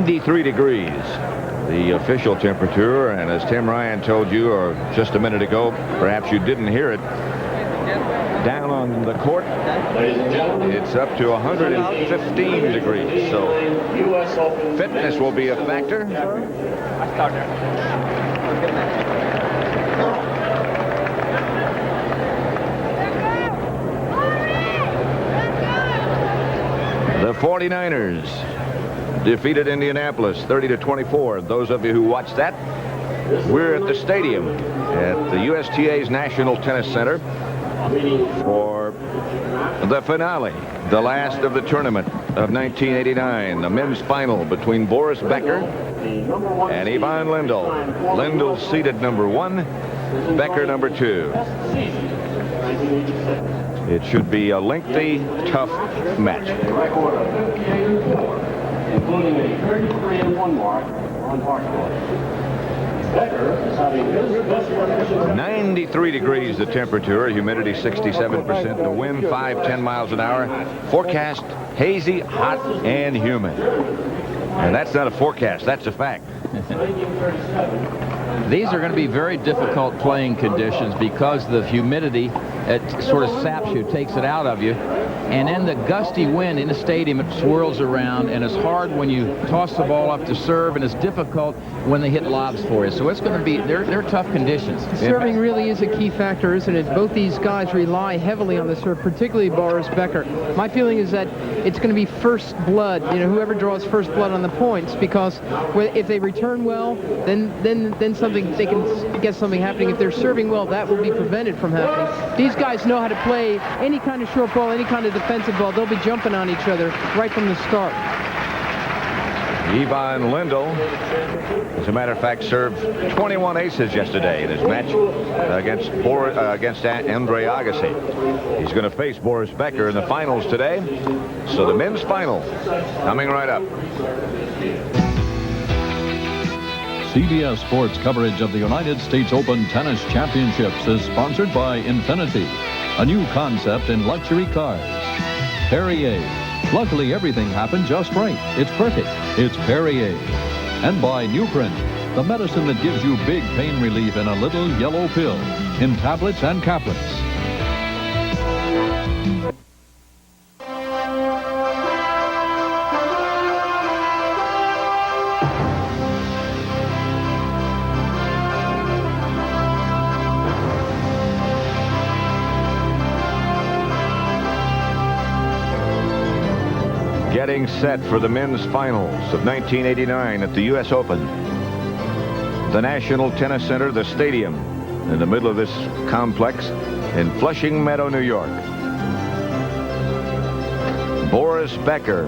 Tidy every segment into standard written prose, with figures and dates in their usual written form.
93 degrees. The official temperature, and as Tim Ryan told you just a minute ago, perhaps you didn't hear it, down on the court, it's up to 115 degrees. So fitness will be a factor. The 49ers defeated Indianapolis 30-24. Those of you who watched that, we're at the stadium at the USTA's National Tennis Center for the finale, the last of the tournament of 1989, the men's final between Boris Becker and Ivan Lendl. Lendl seeded number 1, Becker number 2. It should be a lengthy, tough match. Including a 33-1 mark on hardcourt. Becker is having his best record. 93 degrees the temperature, humidity 67%, the wind 5-10 miles an hour. Forecast hazy, hot, and humid. And that's not a forecast, that's a fact. These are going to be very difficult playing conditions because the humidity, it sort of saps you, takes it out of you. And then the gusty wind in the stadium, it swirls around, and it's hard when you toss the ball up to serve, and it's difficult when they hit lobs for you. So it's going to be, they're tough conditions. Serving really is a key factor, isn't it? Both these guys rely heavily on the serve, particularly Boris Becker. My feeling is that it's going to be first blood, whoever draws first blood on the points, because if they return well, then something, they can get something happening. If they're serving well, that will be prevented from happening. These guys know how to play any kind of short ball, any kind of defensive ball. They'll be jumping on each other right from the start. Ivan Lendl, as a matter of fact, served 21 aces yesterday in his match against Andre Agassi. He's going to face Boris Becker in the finals today. So the men's final coming right up. CBS Sports coverage of the United States Open Tennis Championships is sponsored by Infiniti, a new concept in luxury cars. Perrier. Luckily, everything happened just right. It's perfect. It's Perrier. And by Newprint, the medicine that gives you big pain relief in a little yellow pill, in tablets and caplets. Getting set for the men's finals of 1989 at the U.S. Open. The National Tennis Center, the stadium, in the middle of this complex in Flushing Meadow, New York. Boris Becker,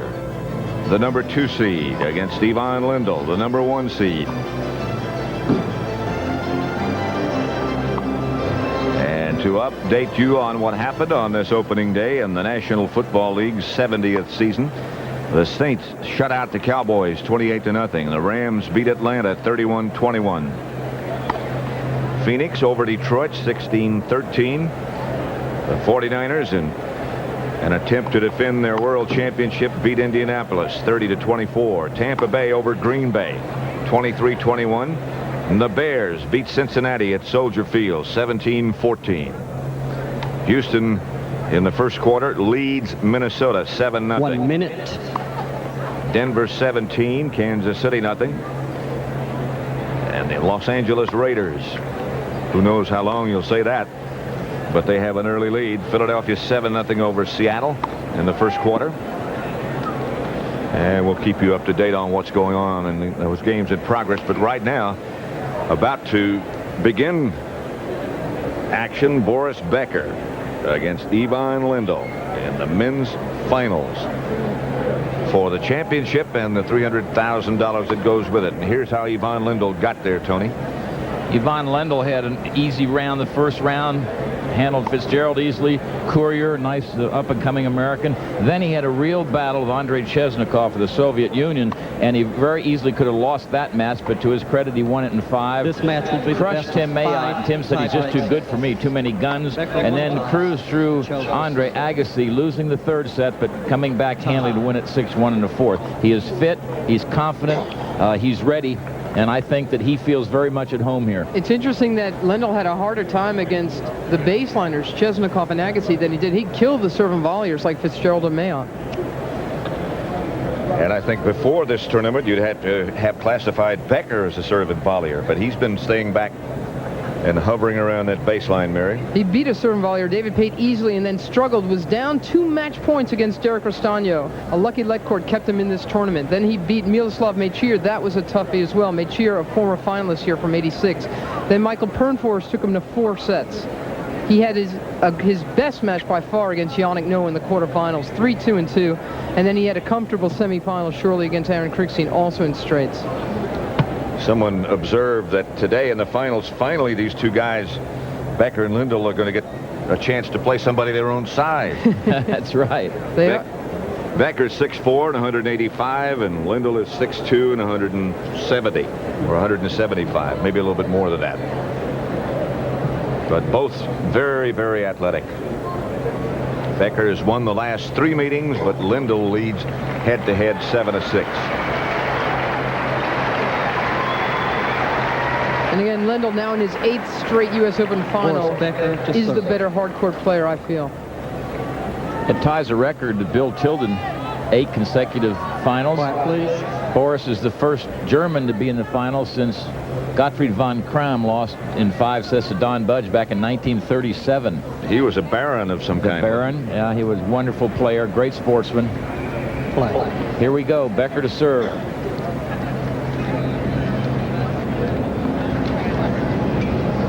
the number 2 seed, against Ivan Lendl, the number 1 seed. And to update you on what happened on this opening day in the National Football League's 70th season, the Saints shut out the Cowboys 28-0. The Rams beat Atlanta 31-21. Phoenix over Detroit 16-13. The 49ers, in an attempt to defend their world championship, beat Indianapolis 30-24. Tampa Bay over Green Bay 23-21. And the Bears beat Cincinnati at Soldier Field 17-14. Houston in the first quarter leads Minnesota 7-0. 1 minute. Denver 17, Kansas City nothing. And the Los Angeles Raiders, who knows how long you'll say that, but they have an early lead. Philadelphia 7-0 over Seattle in the first quarter. And we'll keep you up to date on what's going on in those games in progress. But right now, about to begin action, Boris Becker against Ivan Lendl in the men's finals for the championship and the $300,000 that goes with it. And here's how Ivan Lendl got there, Tony. Ivan Lendl had an easy round the first round, handled Fitzgerald easily. Courier, nice up-and-coming American. Then he had a real battle with Andrei Chesnikov of the Soviet Union, and he very easily could have lost that match, but to his credit, he won it in 5. This match will be crushed Tim Mayotte. Tim said he's just too good for me, too many guns, and then cruised through Andre Agassi, losing the 3rd set, but coming back handily to win it 6-1 in the 4th. He is fit, he's confident, he's ready, and I think that he feels very much at home here. It's interesting that Lendl had a harder time against the baseliners, Chesnikov and Agassi, than he did. He killed the serve and volleyers like Fitzgerald and Mayotte. And I think before this tournament, you'd have to have classified Becker as a serve and volleyer, but he's been staying back and hovering around that baseline, Mary. He beat a serve and volleyer, David Pate, easily, and then struggled, was down 2 match points against Derek Rostagno. A lucky let court kept him in this tournament. Then he beat Miloslav Mechir. That was a toughie as well. Mechir, a former finalist here from '86. Then Michael Pernfors took him to 4 sets. He had his best match by far against Yannick Noah in the quarterfinals, 3-2-2. And then he had a comfortable semifinal, surely, against Aaron Kriegstein, also in straights. Someone observed that today in the finals, finally these two guys, Becker and Lendl, are going to get a chance to play somebody their own size. That's right. Becker's 6'4" and 185, and Lendl is 6'2" and 170, or 175, maybe a little bit more than that. But both very, very athletic. Becker has won the last 3 meetings, but Lendl leads head-to-head 7-6. And again, Lendl now in his 8th straight U.S. Open final is the better hardcourt player, I feel. It ties a record to Bill Tilden, 8 consecutive finals. Boris is the first German to be in the finals since Gottfried von Kram lost in 5 sets to Don Budge back in 1937. He was a baron of some kind. Baron, yeah, he was a wonderful player, great sportsman. Here we go, Becker to serve.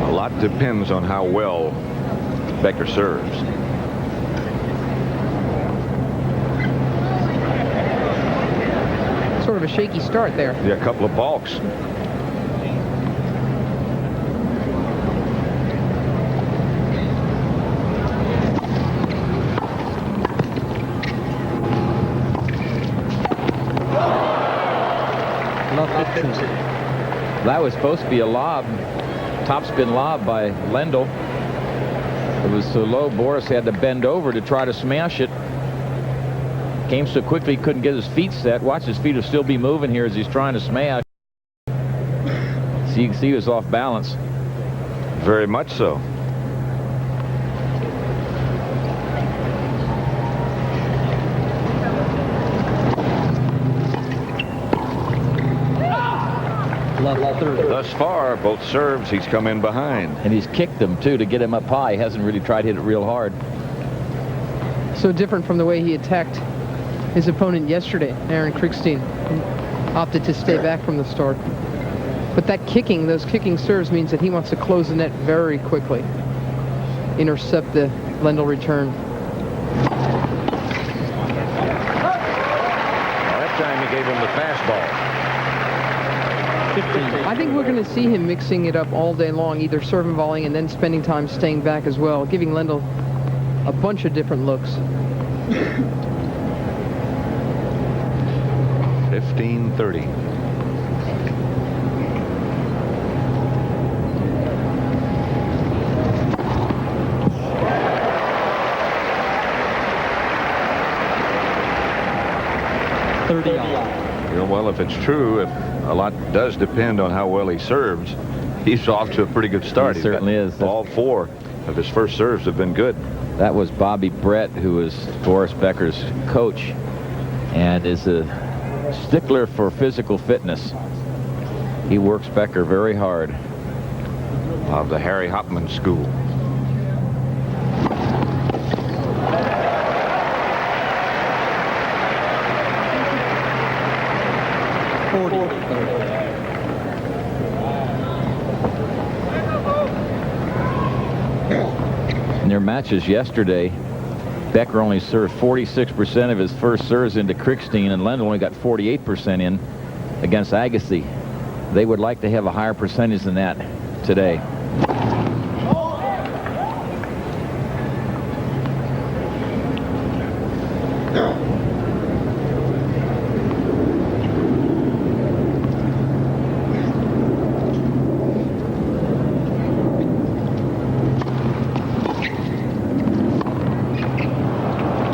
A lot depends on how well Becker serves. Sort of a shaky start there. Yeah, a couple of balks. That was supposed to be a lob, topspin lob by Lendl. It was so low, Boris had to bend over to try to smash it. Came so quickly, he couldn't get his feet set. Watch, his feet will still be moving here as he's trying to smash. So you can see he was off balance. Very much so. Thus far, both serves, he's come in behind. And he's kicked them, too, to get him up high. He hasn't really tried to hit it real hard. So different from the way he attacked his opponent yesterday, Aaron Kriegstein. He opted to stay back from the start. But that kicking, those kicking serves, means that he wants to close the net very quickly. Intercept the Lendl return. That time he gave him the fastball. I think we're going to see him mixing it up all day long, either serve and volleying and then spending time staying back as well, giving Lendl a bunch of different looks. 15-30. Well, if it's true, if a lot does depend on how well he serves, he's off to a pretty good start. He certainly is. All 4 of his first serves have been good. That was Bobby Brett, who is Boris Becker's coach and is a stickler for physical fitness. He works Becker very hard. Of the Harry Hopman school. In their matches yesterday, Becker only served 46% of his first serves into Kriegstein, and Lendl only got 48% in against Agassi. They would like to have a higher percentage than that today. The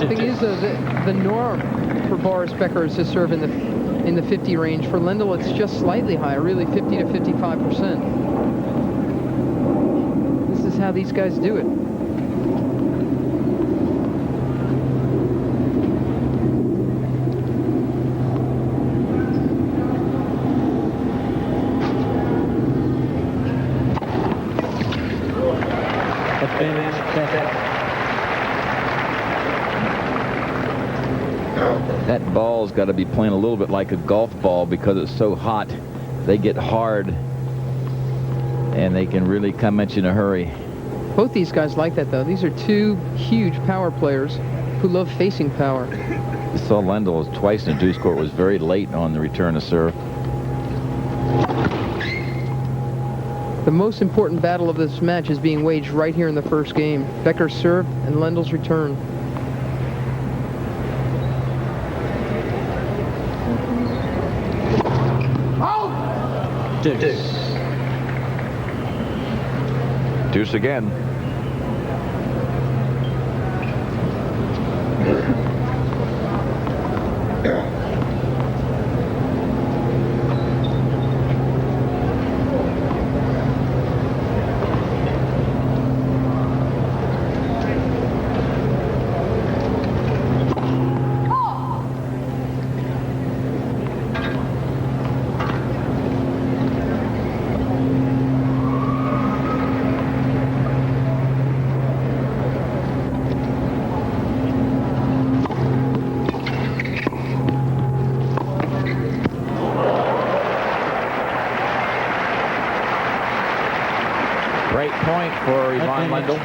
thing is, though, the norm for Boris Becker is to serve in the 50 range. For Lendl, it's just slightly higher, really 50 to 55%. This is how these guys do it. That ball's got to be playing a little bit like a golf ball because it's so hot. They get hard, and they can really come at you in a hurry. Both these guys like that, though. These are two huge power players who love facing power. You saw Lendl was twice in the deuce court, was very late on the return to serve. The most important battle of this match is being waged right here in the first game. Becker's serve and Lendl's return. Deuce again. Great point for Ivan Lendl.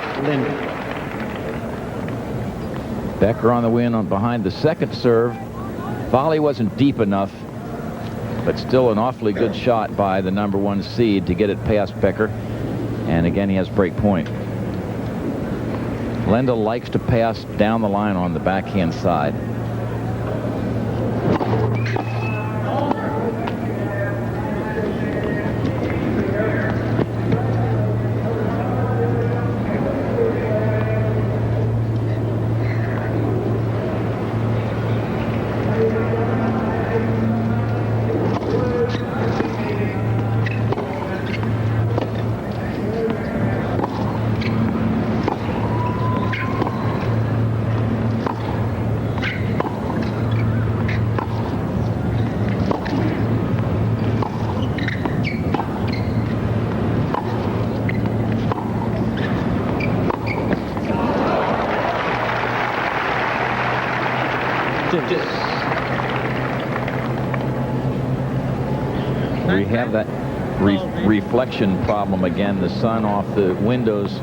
Becker on the win on behind the second serve. Volley wasn't deep enough, but still an awfully good shot by the #1 seed to get it past Becker. And again, he has break point. Lendl likes to pass down the line on the backhand side. We have that reflection problem again. The sun off the windows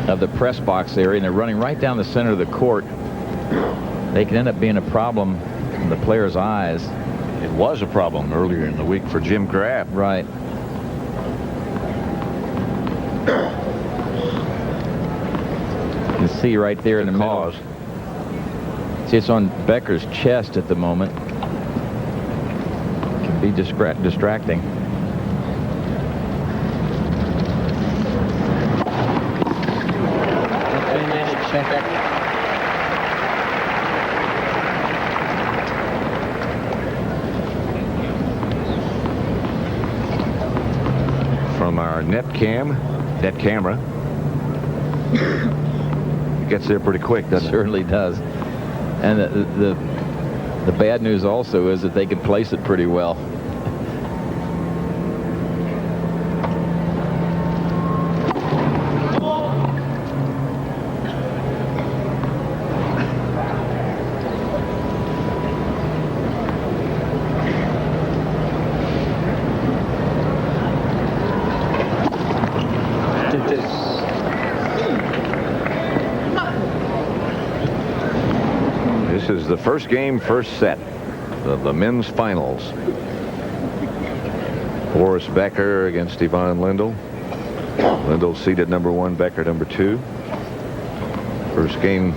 of the press box area, and they're running right down the center of the court. They can end up being a problem in the players' eyes. It was a problem earlier in the week for Jim Graff. Right. You can see right there in the middle. See, it's on Becker's chest at the moment. Can be distracting. From our net camera. It gets there pretty quick, doesn't it? Certainly does. And the bad news also is that they can place it pretty well. This is the first game, first set of the men's finals. Boris Becker against Ivan Lendl. Lendl seated #1, Becker #2. First game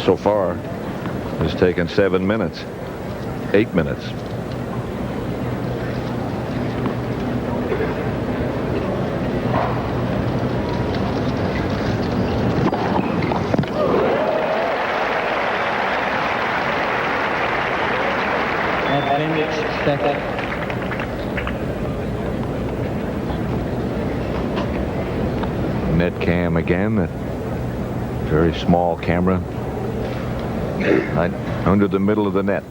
so far has taken 7 minutes, 8 minutes. Advantage, Becker. Net cam again, that very small camera right under the middle of the net.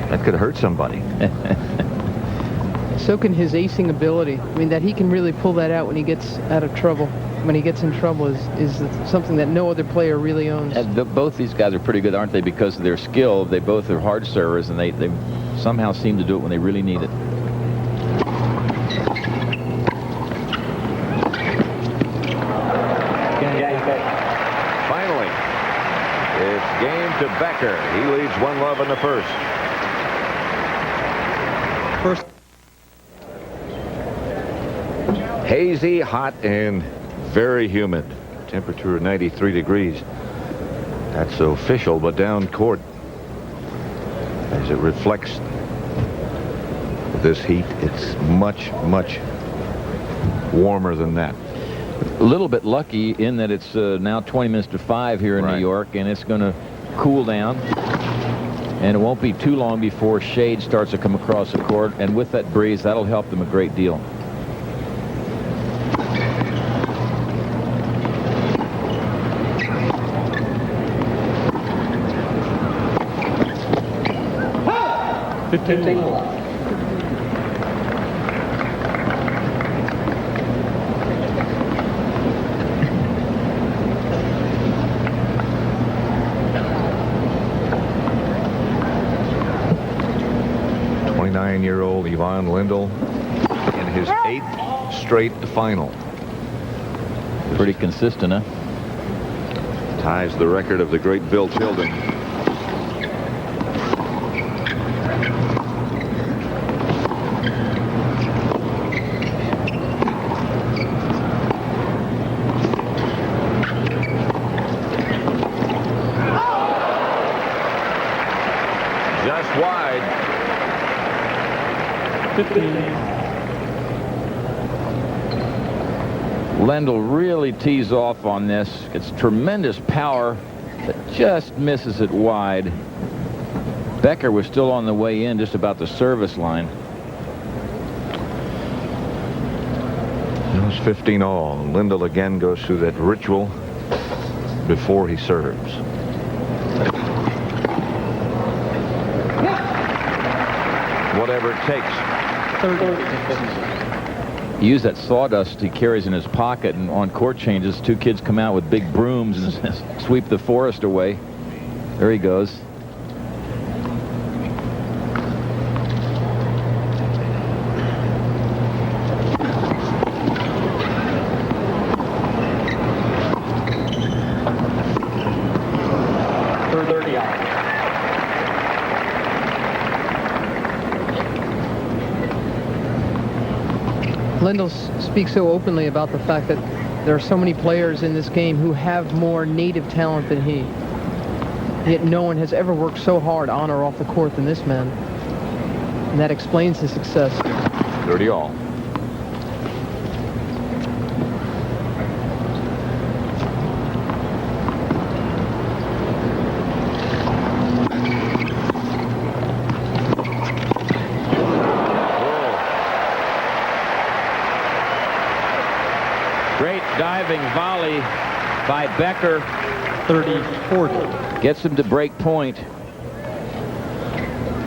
That could hurt somebody. So can his acing ability. I mean, that he can really pull that out when he gets out of trouble. When he gets in trouble is something that no other player really owns. Both these guys are pretty good, aren't they? Because of their skill. They both are hard servers, and they somehow seem to do it when they really need it. Finally, it's game to Becker. He leads 1-love in the first. Hazy, hot, and very humid. Temperature 93 degrees. That's official, but down court, as it reflects this heat, it's much, much warmer than that. A little bit lucky in that it's now 20 minutes to 5 here in New York, and it's going to cool down. And it won't be too long before shade starts to come across the court, and with that breeze, that'll help them a great deal. Year-old Ivan Lendl in his 8th straight final. Pretty consistent, huh? Ties the record of the great Bill Tilden. Just wide. 15. Lendl really tees off on this. It's tremendous power, but just misses it wide. Becker was still on the way in, just about the service line. It was 15 all. Lendl again goes through that ritual before he serves. Whatever it takes. He used that sawdust he carries in his pocket, and on court changes, 2 kids come out with big brooms and sweep the forest away. There he goes. Lendl speaks so openly about the fact that there are so many players in this game who have more native talent than he. Yet no one has ever worked so hard on or off the court than this man. And that explains his success. 30 all. Great diving volley by Becker. 30-40. Gets him to break point.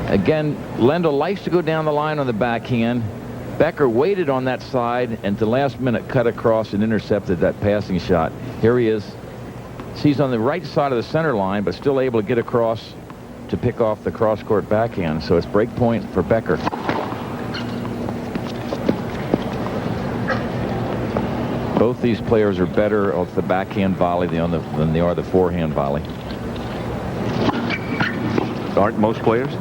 Again, Lendl likes to go down the line on the backhand. Becker waited on that side and at the last minute cut across and intercepted that passing shot. Here he is. He's on the right side of the center line, but still able to get across to pick off the cross-court backhand. So it's break point for Becker. Both these players are better off the backhand volley than they are the forehand volley. Aren't most players?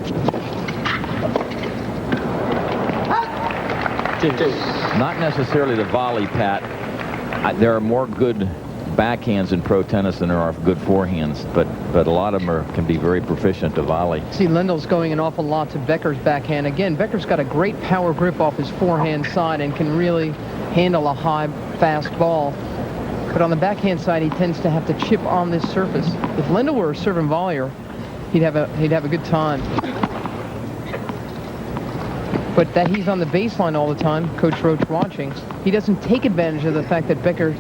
Not necessarily the volley, Pat. There are more good backhands in pro tennis than there are good forehands, but a lot of them can be very proficient to volley. See, Lendl's going an awful lot to Becker's backhand. Again, Becker's got a great power grip off his forehand side and can really handle a high, fast ball. But on the backhand side, he tends to have to chip on this surface. If Lendl were a serve and volleyer, he'd have a good time. But that he's on the baseline all the time, Coach Roach watching, he doesn't take advantage of the fact that Becker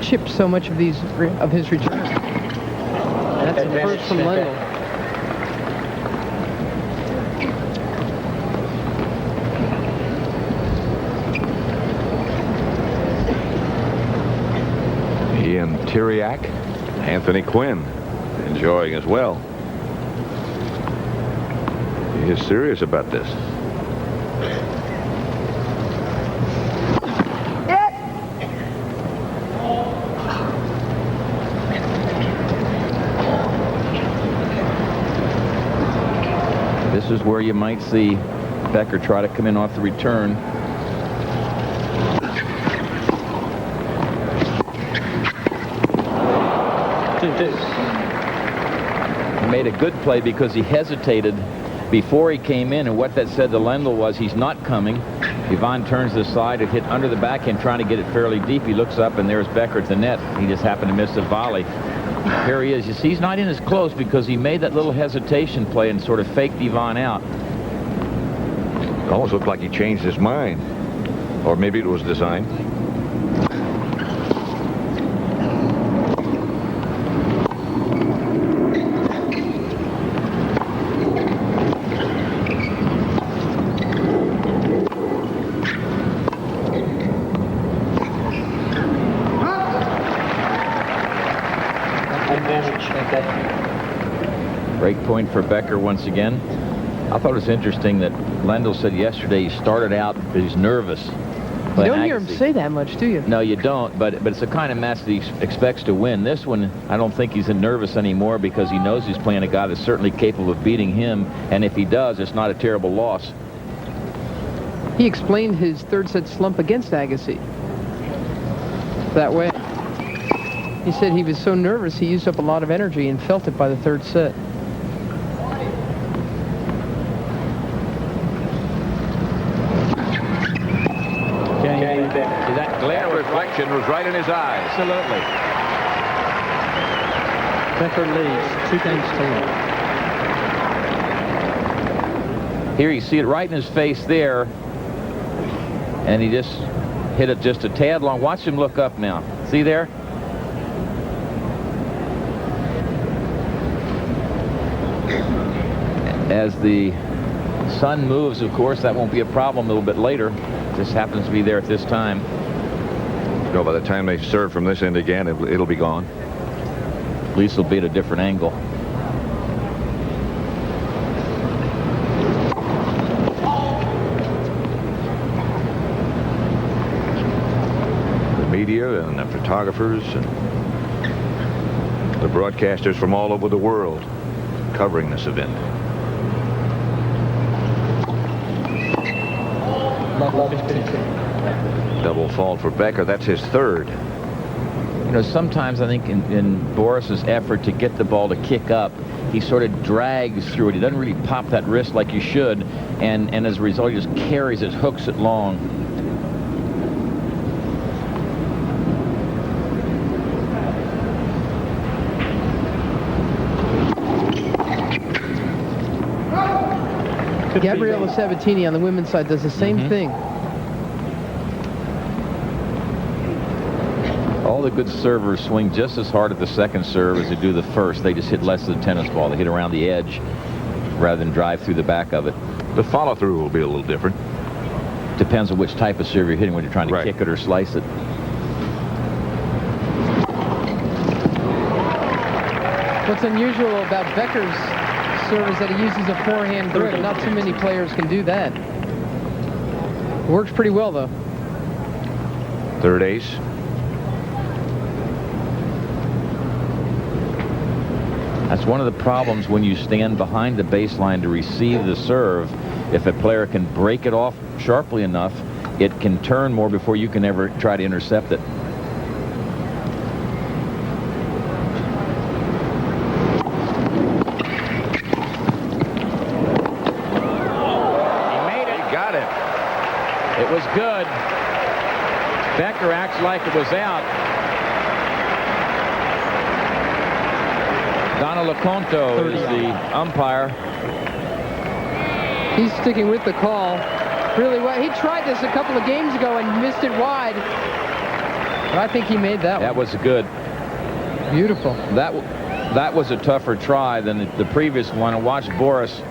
chips so much of his return. That's the first from Lendl. Ian Tiriac, Anthony Quinn enjoying as well. He is serious about this. This is where you might see Becker try to come in off the return. He made a good play because he hesitated before he came in, and what that said to Lendl was he's not coming. Yvonne turns the side to hit under the backhand, trying to get it fairly deep. He looks up, and there's Becker at the net. He just happened to miss the volley. Here he is. You see, he's not in as close because he made that little hesitation play and sort of faked Yvonne out. It almost looked like he changed his mind. Or maybe it was designed. Break point for Becker once again. I thought it was interesting that Lendl said yesterday he started out because he's nervous. You don't hear him say that much, do you? No, you don't, but it's the kind of match that he expects to win. This one, I don't think he's nervous anymore because he knows he's playing a guy that's certainly capable of beating him, and if he does, it's not a terrible loss. He explained his third set slump against Agassi that way. He said he was so nervous he used up a lot of energy and felt it by the third set. That glare reflection was right in his eyes. Absolutely. Becker leads 2-1. Here you see it right in his face there, and he just hit it just a tad long. Watch him look up now. See there? As the sun moves, of course, that won't be a problem a little bit later. Just happens to be there at this time. No, by the time they serve from this end again, it'll be gone. At least it'll be at a different angle. The media and the photographers and the broadcasters from all over the world covering this event. Double fault for Becker. That's his third. You know, sometimes I think in Boris's effort to get the ball to kick up, he sort of drags through it. He doesn't really pop that wrist like you should, and as a result, he just carries it, hooks it long. Gabriela Sabatini on the women's side does the same thing. All the good servers swing just as hard at the second serve as they do the first. They just hit less of the tennis ball. They hit around the edge rather than drive through the back of it. The follow-through will be a little different. Depends on which type of serve you're hitting, when you're trying to kick it or slice it. What's unusual about Becker's serve is that he uses a forehand grip. Not too many players can do that. Works pretty well, though. Third ace. That's one of the problems when you stand behind the baseline to receive the serve. If a player can break it off sharply enough, it can turn more before you can ever try to intercept it. was good. Becker acts like it was out. Donald Leconto is the umpire. He's sticking with the call really well. He tried this a couple of games ago and missed it wide. But I think he made that one. That was good. Beautiful. That was a tougher try than the previous one. And watch Boris.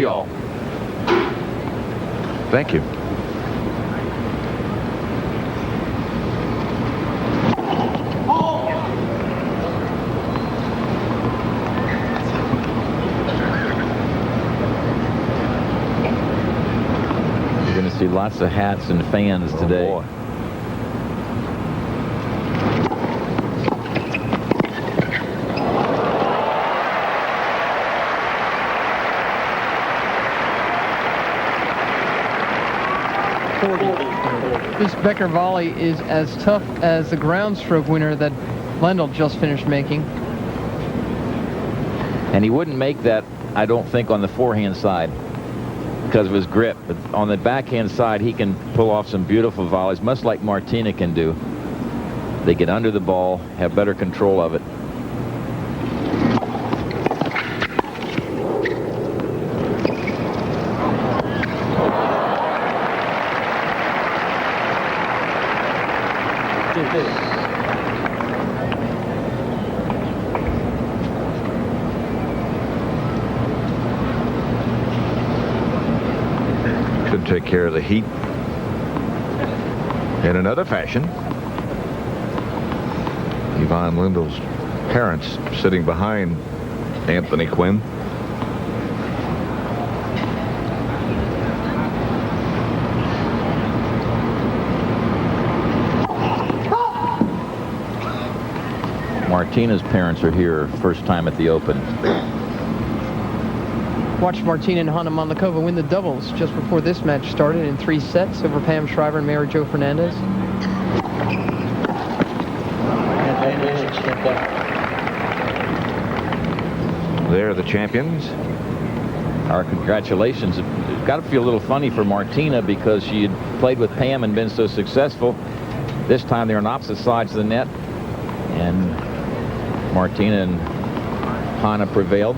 All. Thank you. You're going to see lots of hats and fans today. Boy. This Becker volley is as tough as the ground stroke winner that Lendl just finished making. And he wouldn't make that, I don't think, on the forehand side because of his grip. But on the backhand side, he can pull off some beautiful volleys, much like Martina can do. They get under the ball, have better control of it. Could take care of the heat in another fashion. Yvonne Lendl's parents sitting behind Anthony Quinn. Martina's parents are here first time at the Open. Watched Martina and Hanna Mondlikova win the doubles just before this match started in 3 sets over Pam Shriver and Mary Jo Fernandez. They're the champions. Our congratulations. It's got to feel a little funny for Martina because she had played with Pam and been so successful. This time they're on opposite sides of the net, and Martina and Hanna prevailed.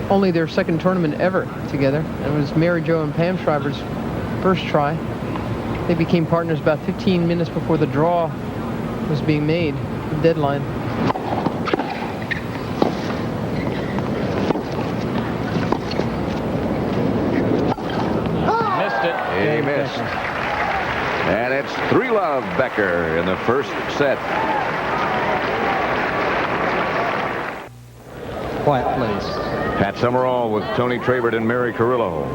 Only their second tournament ever together. It was Mary Jo and Pam Shriver's first try. They became partners about 15 minutes before the draw was being made, the deadline. Missed it. He missed. And it's 3-love Becker in the first set. Quiet place. Pat Summerall with Tony Trabert and Mary Carrillo.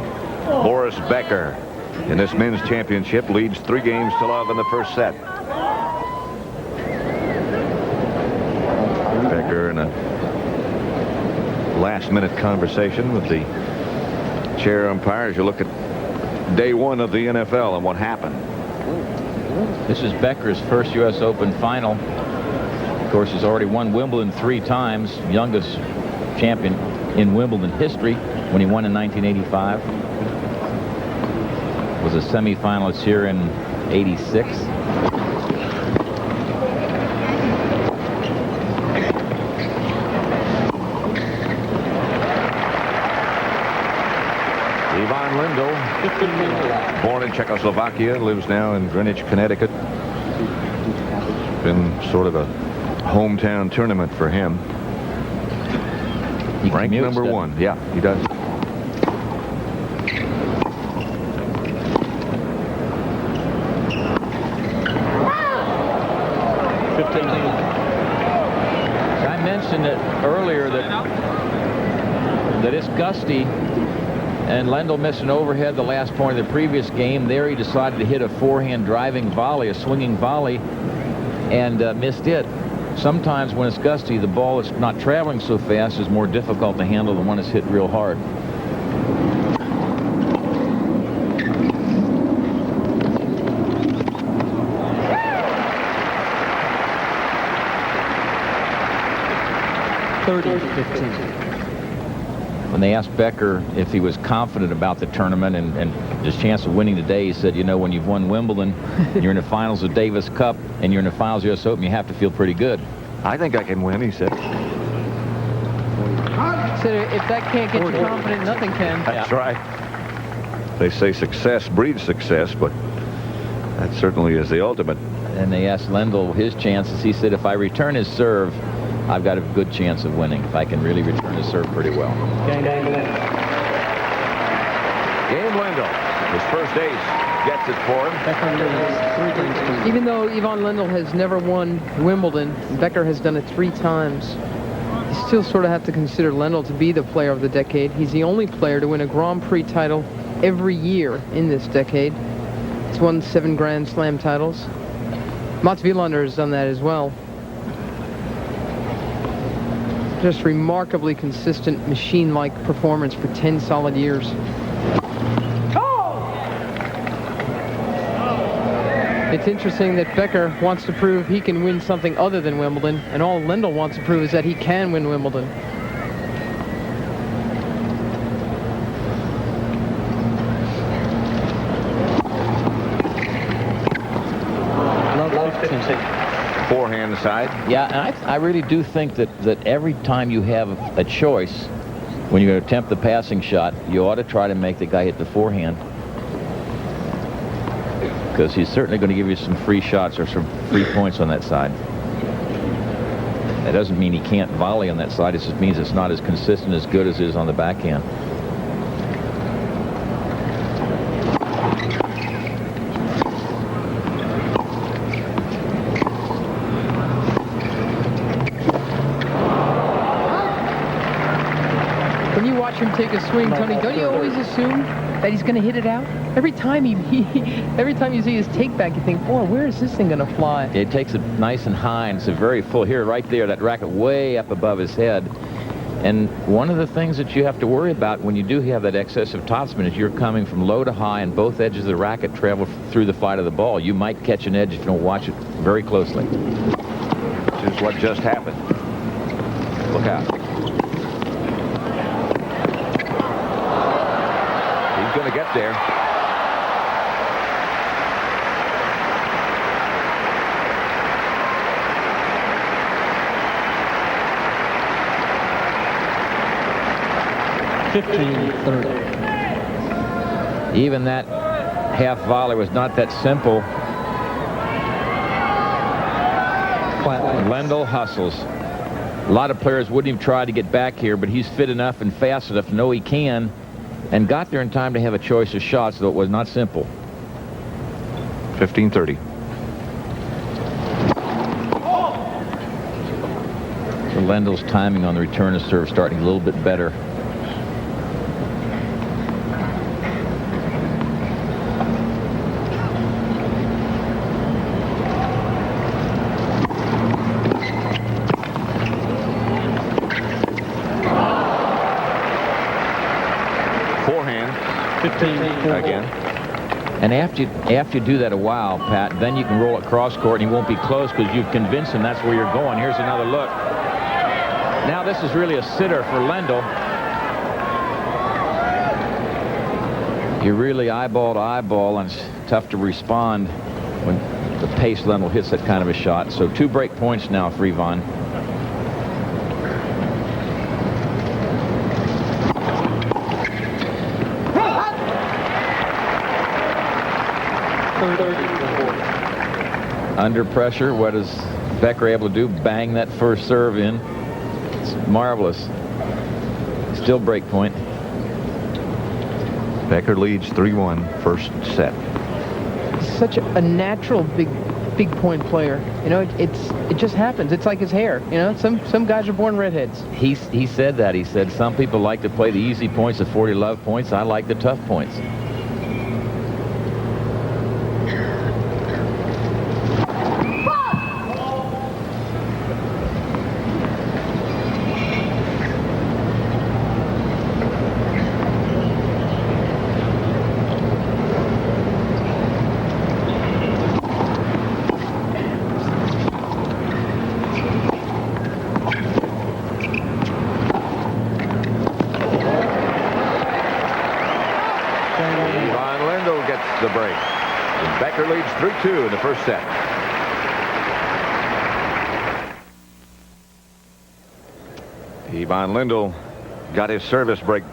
Boris Becker in this men's championship leads 3 games to love in the first set. Becker in a last-minute conversation with the chair umpires. You look at day 1 of the NFL and what happened. This is Becker's first U.S. Open final. Of course, he's already won Wimbledon 3 times, youngest champion in Wimbledon history when he won in 1985. Was a semifinalist here in 86. Yvonne Lendl, born in Czechoslovakia, lives now in Greenwich, Connecticut. Been sort of a hometown tournament for him. He Ranked commutes, number 1. Yeah, he does. I mentioned it earlier that it's gusty, and Lendl missed an overhead the last point of the previous game. There he decided to hit a forehand driving volley, a swinging volley, and missed it. Sometimes when it's gusty, the ball is not traveling so fast is more difficult to handle than when it's hit real hard. 30-15. When they asked Becker if he was confident about the tournament and his chance of winning today, he said, you know, when you've won Wimbledon, you're in the finals of Davis Cup, and you're in the finals of US Open, you have to feel pretty good. I think I can win, he said. So if that can't get you confident, nothing can. That's right. They say success breeds success, but that certainly is the ultimate. And they asked Lendl his chances. He said, if I return his serve, I've got a good chance of winning if I can really return his serve pretty well. Game Lendl, his first ace, gets it for him. Becker leads 3 games to 1. Even though Ivan Lendl has never won Wimbledon, Becker has done it 3 times. You still sort of have to consider Lendl to be the player of the decade. He's the only player to win a Grand Prix title every year in this decade. He's won 7 Grand Slam titles. Mats Wilander has done that as well. Just remarkably consistent machine-like performance for 10 solid years. It's interesting that Becker wants to prove he can win something other than Wimbledon, and all Lendl wants to prove is that he can win Wimbledon. Forehand side. Yeah, and I really do think that every time you have a choice, when you're going to attempt the passing shot, you ought to try to make the guy hit the forehand. Because he's certainly going to give you some free shots or some free points on that side. That doesn't mean he can't volley on that side. It just means it's not as consistent, as good as it is on the backhand. When you watch him take a swing, Tony, don't you always assume that he's going to hit it out? Every time every time you see his take back, you think, boy, where is this thing going to fly? It takes it nice and high, and it's a very full here, right there, that racket way up above his head. And one of the things that you have to worry about when you do have that excessive topspin is you're coming from low to high, and both edges of the racket travel through the fight of the ball. You might catch an edge if you don't watch it very closely. Which is what just happened. Look out. He's going to get there. Even that half volley was not that simple. Lendl hustles. A lot of players wouldn't even try to get back here, but he's fit enough and fast enough to know he can, and got there in time to have a choice of shots, though it was not simple. 15-30. So Lendl's timing on the return of serve starting a little bit better. Again. And after you do that a while, Pat, then you can roll it cross court and he won't be close because you've convinced him that's where you're going. Here's another look. Now this is really a sitter for Lendl. You're really eyeball to eyeball, and it's tough to respond when the pace Lendl hits that kind of a shot. So 2 break points now for Ivan. Under pressure, what is Becker able to do? Bang that first serve in. It's marvelous. Still break point. Becker leads 3-1 first set. Such a natural big point player. You know, it just happens. It's like his hair. You know, some guys are born redheads. He said that. He said some people like to play the easy points, the 40 love points. I like the tough points. Ivan Lendl gets the break. And Becker leads 3-2 in the first set. Ivan Lendl got his service break,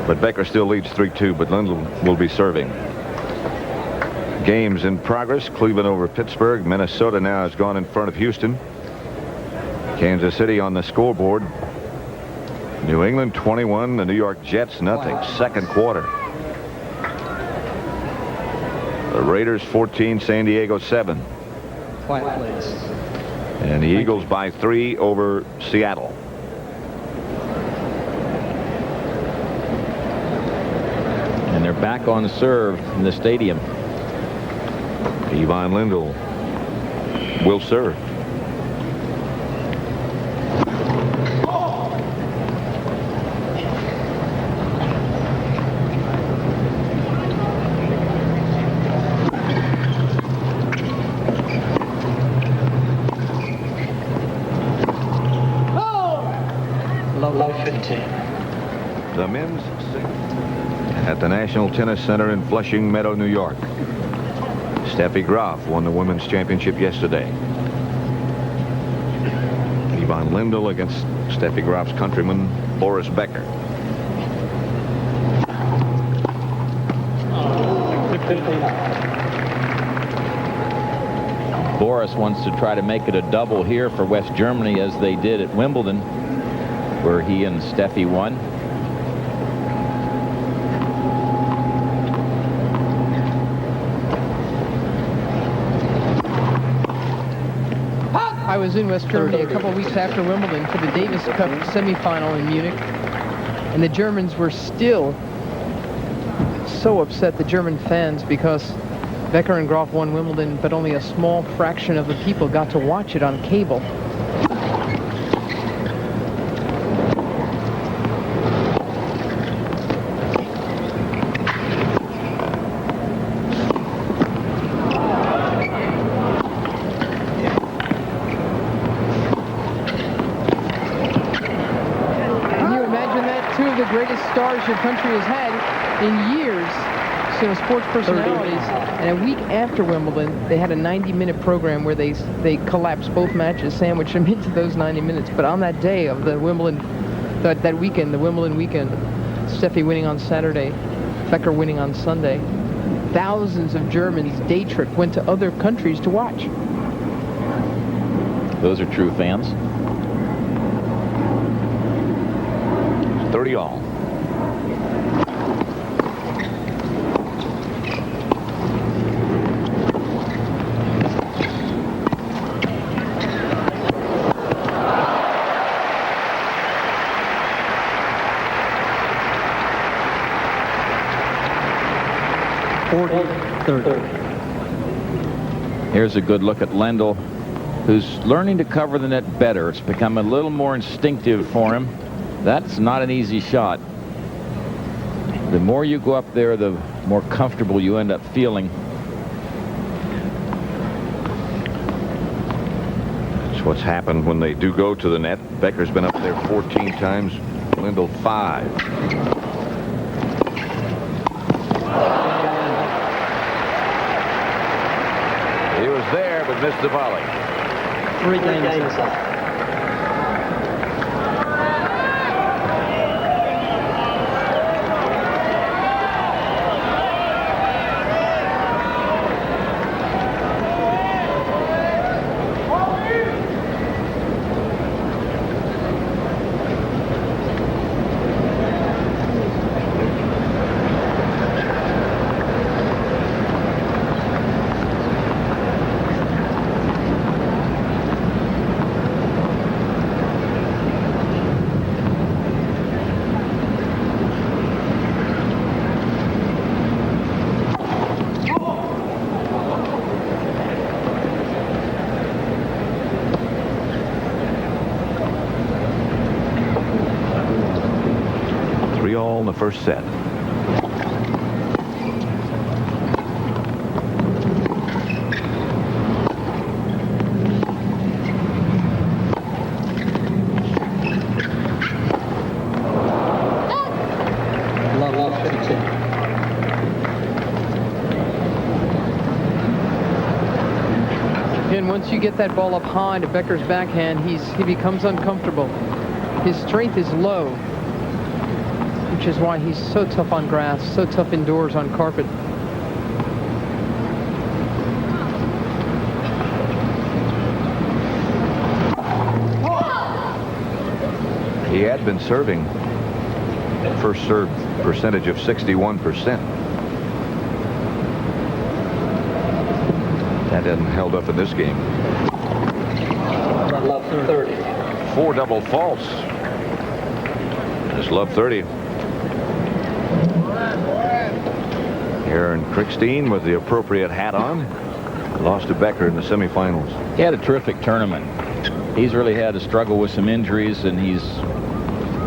but Becker still leads 3-2, but Lendl will be serving. Games in progress. Cleveland over Pittsburgh. Minnesota now has gone in front of Houston. Kansas City on the scoreboard. New England 21. The New York Jets nothing. Second quarter. The Raiders 14. San Diego 7. Quiet, please. And the Eagles by 3 over Seattle. And they're back on serve in the stadium. Ivan Lendl will serve. Low 15. The men's at the National Tennis Center in Flushing Meadow, New York. Steffi Graf won the women's championship yesterday. Ivan Lendl against Steffi Graf's countryman, Boris Becker. Boris wants to try to make it a double here for West Germany, as they did at Wimbledon, where he and Steffi won. I was in West Germany a couple of weeks after Wimbledon for the Davis Cup semifinal in Munich, and the Germans were still so upset, the German fans, because Becker and Graf won Wimbledon, but only a small fraction of the people got to watch it on cable. Stars your country has had in years, sports personalities, and a week after Wimbledon, they had a 90-minute program where they collapsed both matches, sandwiched them into those 90 minutes. But on that day of the Wimbledon, that weekend, the Wimbledon weekend, Steffi winning on Saturday, Becker winning on Sunday, thousands of Germans day trip went to other countries to watch. Those are true fans. 30 all. Here's a good look at Lendl, who's learning to cover the net better. It's become a little more instinctive for him. That's not an easy shot. The more you go up there, the more comfortable you end up feeling. That's what's happened when they do go to the net. Becker's been up there 14 times, Lendl 5. He was there, but missed the volley. 3 games. In the first set. Love 52. once you get that ball up high to Becker's backhand, he becomes uncomfortable. His strength is low, which is why he's so tough on grass, so tough indoors on carpet. He had been serving. First serve percentage of 61%. That hasn't held up in this game. Love 30. 4 double faults. Just love 30. Aaron Krickstein with the appropriate hat on. Lost to Becker in the semifinals. He had a terrific tournament. He's really had to struggle with some injuries, and he's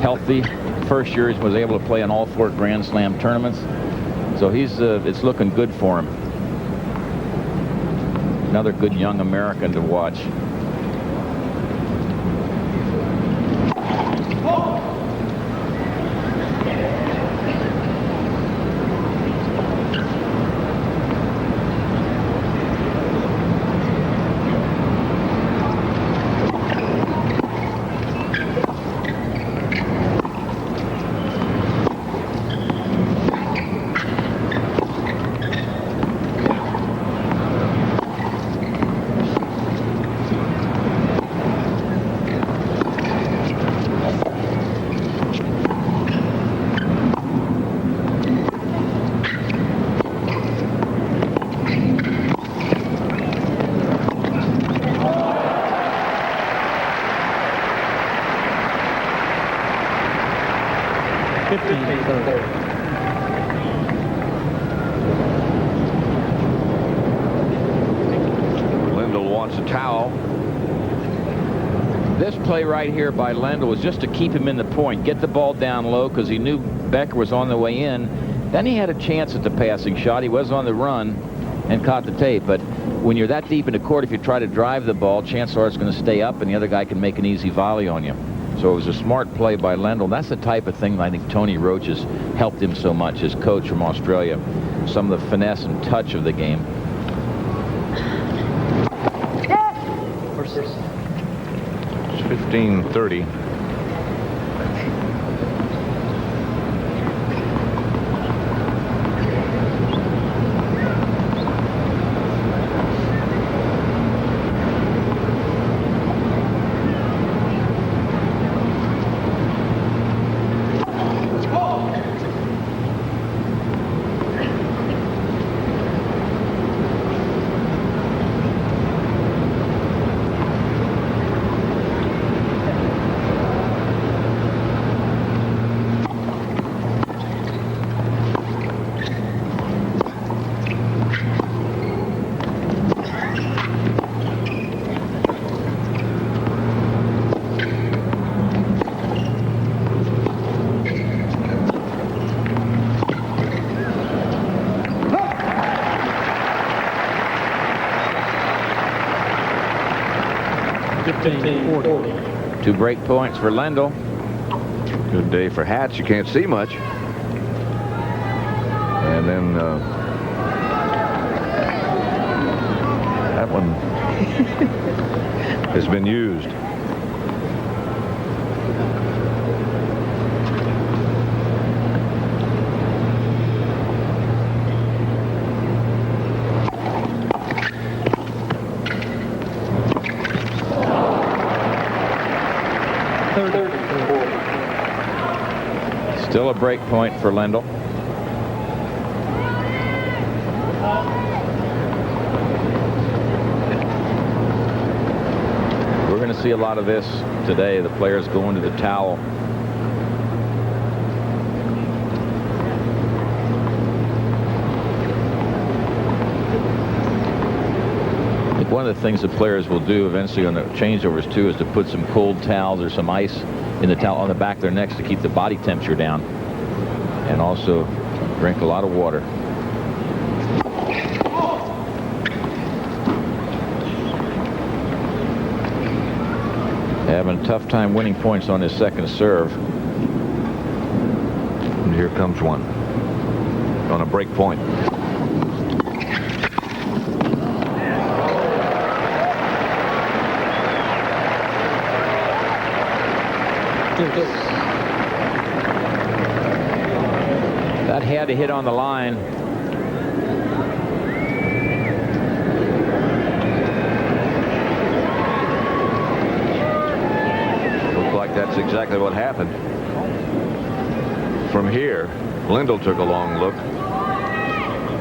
healthy. First year he was able to play in all 4 Grand Slam tournaments. So it's looking good for him. Another good young American to watch. Lendl wants a towel. This play right here by Lendl was just to keep him in the point, get the ball down low, because he knew Becker was on the way in. Then he had a chance at the passing shot. He was on the run and caught the tape. But when you're that deep in the court, if you try to drive the ball, chances are it's going to stay up, and the other guy can make an easy volley on you. So it was a smart play by Lendl. That's the type of thing that I think Tony Roach has helped him so much, his coach from Australia. Some of the finesse and touch of the game. It's 15-30. Two break points for Lendl. Good day for hats. You can't see much. And then that one has been used. Still a break point for Lendl. We're going to see a lot of this today. The players going to the towel. I think one of the things the players will do eventually on the changeovers too is to put some cold towels or some ice in the towel on the back of their necks to keep the body temperature down, and also drink a lot of water. Having a tough time winning points on his second serve. And here comes one on a break point. That had to hit on the line. Looks like that's exactly what happened. From here, Lendl took a long look.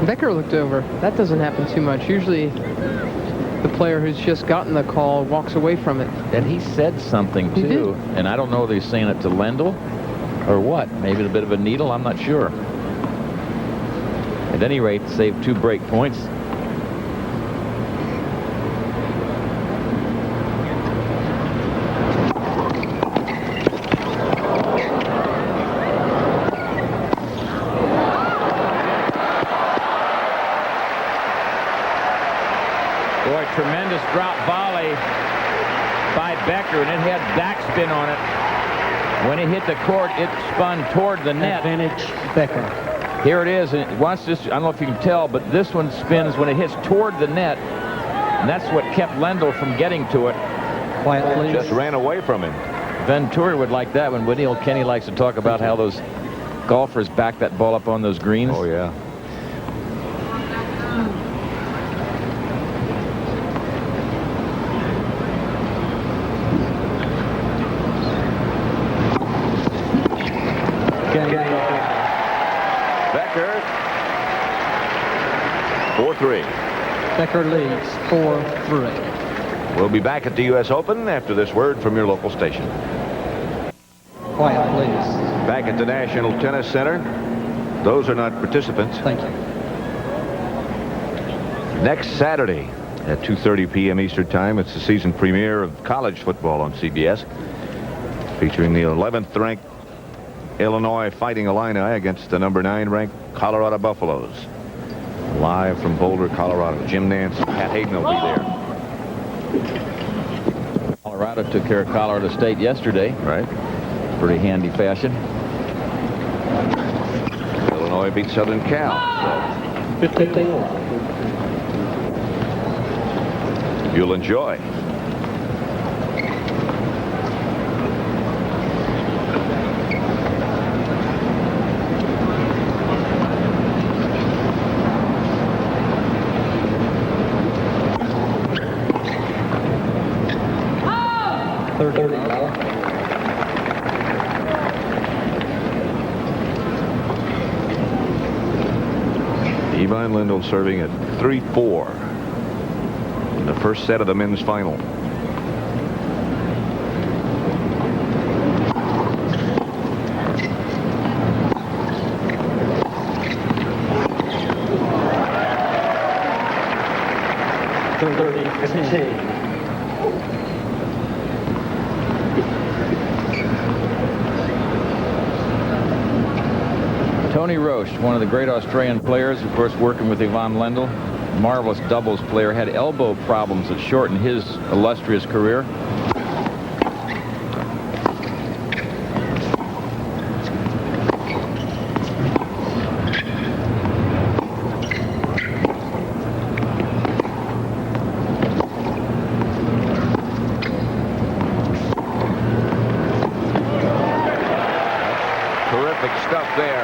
Becker looked over. That doesn't happen too much. Usually the player who's just gotten the call walks away from it. And he said something, He too. did. And I don't know whether he's saying it to Lendl or what. Maybe a bit of a needle. I'm not sure. At any rate, saved 2 break points. Boy, tremendous drop volley by Becker, and it had backspin on it. When it hit the court, it spun toward the net. Advantage, Becker. Here it is, and watch this. I don't know if you can tell, but this one spins when it hits toward the net, and that's what kept Lendl from getting to it. Quiet, please. Just ran away from him. Venturi would like that one, wouldn't he? Kenny likes to talk about how those golfers back that ball up on those greens. Oh, yeah. Becker, 4-3. Becker leads 4-3. We'll be back at the U.S. Open after this word from your local station. Quiet, please. Back at the National Tennis Center. Those are not participants. Thank you. Next Saturday at 2:30 p.m. Eastern Time, it's the season premiere of college football on CBS, featuring the 11th ranked Illinois Fighting Illini against the number 9 ranked Colorado Buffaloes. Live from Boulder, Colorado. Jim Nance, Pat Hayden will be there. Colorado took care of Colorado State yesterday. Right. Pretty handy fashion. Illinois beat Southern Cal. 15-1. So you'll enjoy. Ivan Lendl serving at 3-4 in the first set of the men's final. Tony Roche, one of the great Australian players, of course, working with Ivan Lendl. Marvelous doubles player, had elbow problems that shortened his illustrious career. Terrific stuff there.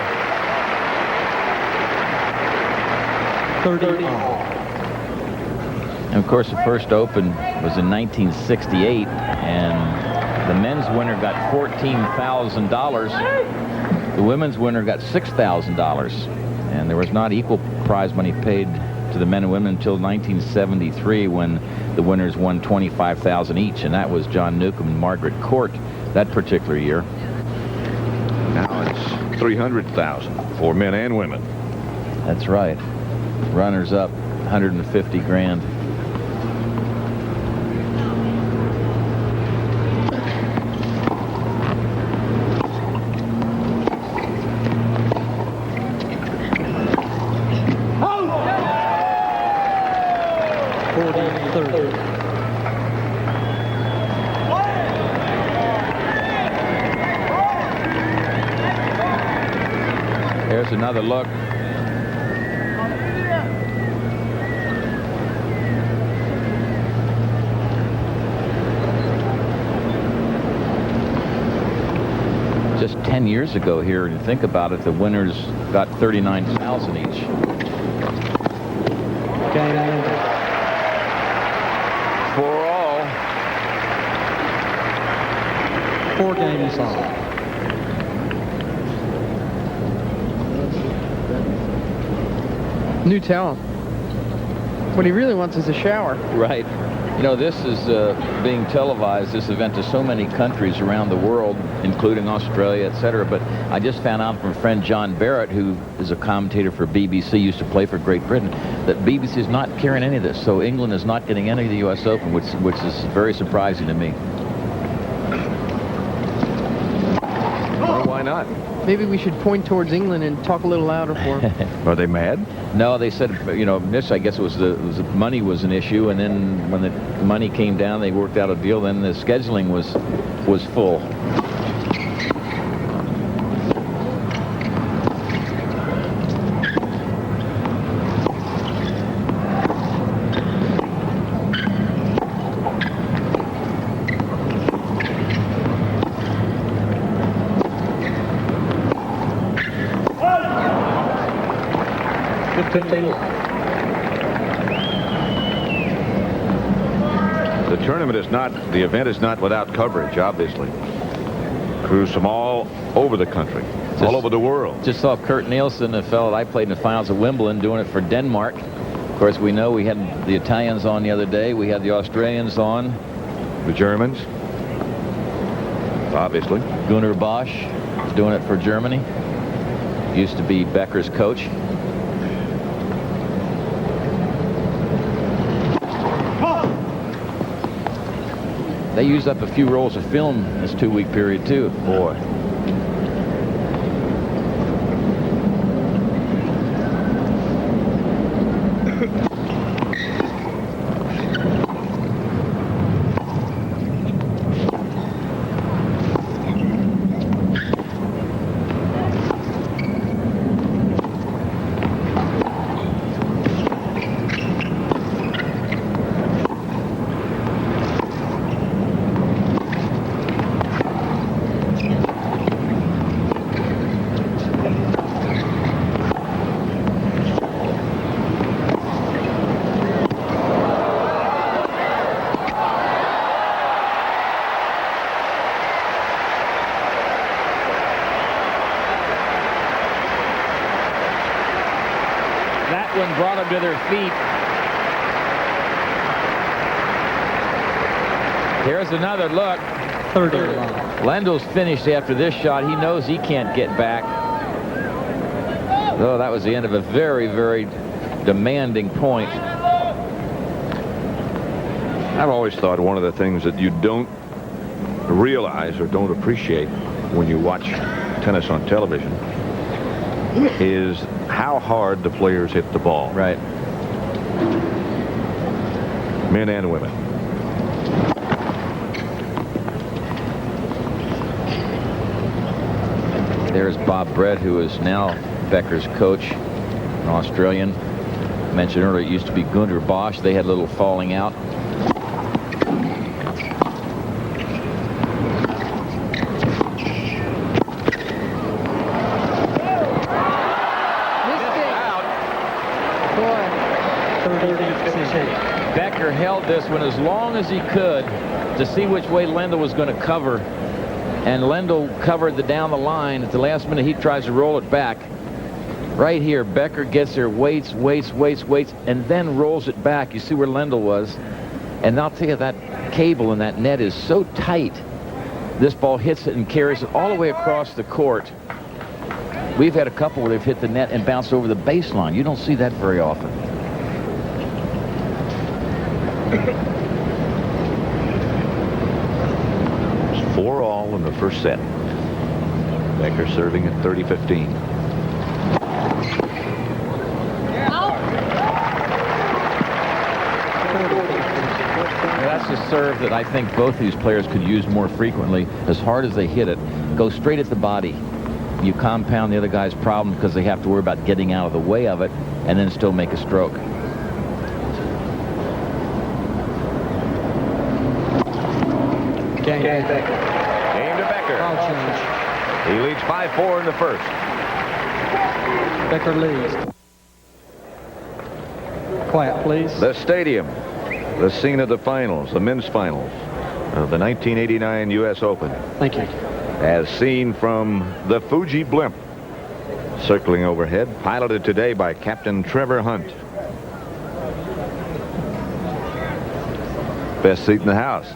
30. And of course, the first Open was in 1968, and the men's winner got $14,000. The women's winner got $6,000, and there was not equal prize money paid to the men and women until 1973, when the winners won $25,000 each, and that was John Newcomb and Margaret Court that particular year. Now it's $300,000 for men and women. That's right. Runners up, 150 grand. There's another look. Just 10 years ago here, and think about it, the winners got 39,000 each. Game ended. For all. 4 games on. New towel. What he really wants is a shower. Right. You know, this is being televised, this event, to so many countries around the world, including Australia, etc. But I just found out from friend John Barrett, who is a commentator for BBC, used to play for Great Britain, that BBC is not carrying any of this. So England is not getting any of the U.S. Open, which is very surprising to me. Well, why not? Maybe we should point towards England and talk a little louder for him. Are they mad? No, they said, you know, this, I guess it was the money was an issue, and then when the money came down, they worked out a deal. Then the scheduling was full. The tournament is not, the event is not without coverage, obviously. Crews from all over the country, all over the world. Just saw Kurt Nielsen, a fellow that I played in the finals of Wimbledon, doing it for Denmark. Of course, we know we had the Italians on the other day. We had the Australians on. The Germans, obviously. Gunnar Bosch is doing it for Germany. Used to be Becker's coach. They used up a few rolls of film this 2-week period, too. Boy. One brought them to their feet. Here's another look. 30. Lendl's finished after this shot. He knows he can't get back. Oh, that was the end of a very, very demanding point. I've always thought one of the things that you don't realize or don't appreciate when you watch tennis on television is how hard the players hit the ball. Right. Men and women. There's Bob Brett, who is now Becker's coach, an Australian. Mentioned earlier, it used to be Gunnar Bosch. They had a little falling out. Becker held this one as long as he could to see which way Lendl was going to cover, and Lendl covered down the line. At the last minute, he tries to roll it back. Right here, Becker gets there, waits, and then rolls it back. You see where Lendl was, and I'll tell you, that cable and that net is so tight. This ball hits it and carries it all the way across the court. We've had a couple where they've hit the net and bounced over the baseline. You don't see that very often. It's 4-all in the first set. Becker serving at 30-15. That's a serve that I think both these players could use more frequently. As hard as they hit it, go straight at the body. You compound the other guy's problem because they have to worry about getting out of the way of it and then still make a stroke. Game to Becker. Game to Becker. Ball change. He leads 5-4 in the first. Becker leads. Clap, please. The stadium, the scene of the finals, the men's finals of the 1989 U.S. Open. Thank you. As seen from the Fuji blimp circling overhead, piloted today by Captain Trevor Hunt. Best seat in the house.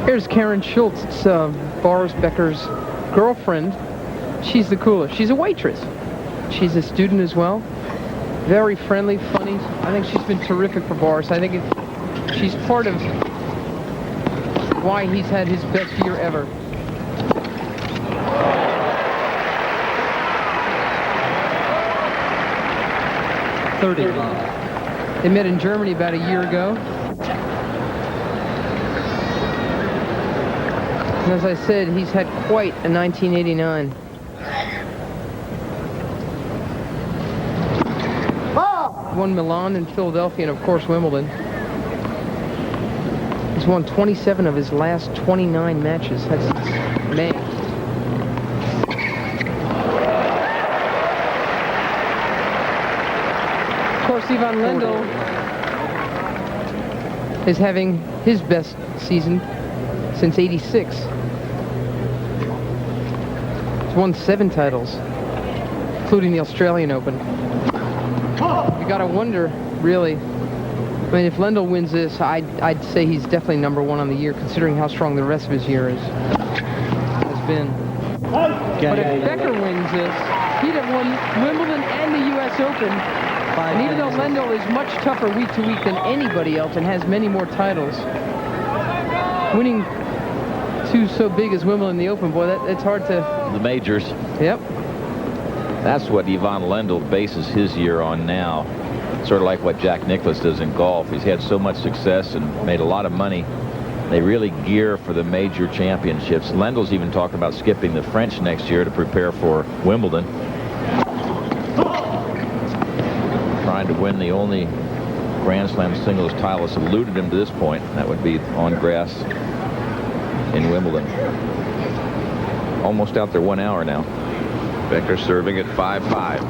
Here's Karen Schultz. It's Boris Becker's girlfriend. She's the coolest. She's a waitress. She's a student as well. Very friendly, funny. I think she's been terrific for Boris. I think she's part of why he's had his best year ever. They met in Germany about a year ago. And as I said, he's had quite a 1989. Won Milan and Philadelphia, and of course Wimbledon. He's won 27 of his last 29 matches. That's May. Of course, Ivan Lendl is having his best season since '86. He's won 7 titles, including the Australian Open. You gotta wonder, really. I mean, if Lendl wins this, I'd say he's definitely #1 on the year, considering how strong the rest of his year has been. But if Becker wins this, he'd have won Wimbledon and the U.S. Open. And even though Lendl is much tougher week to week than anybody else and has many more titles, winning 2 so big as Wimbledon and the Open, boy, it's hard to... The majors. Yep. That's what Ivan Lendl bases his year on now. Sort of like what Jack Nicklaus does in golf. He's had so much success and made a lot of money. They really gear for the major championships. Lendl's even talking about skipping the French next year to prepare for Wimbledon. Trying to win the only Grand Slam singles title that's eluded him to this point. That would be on grass in Wimbledon. Almost out there 1 hour now. Becker serving at 5-5.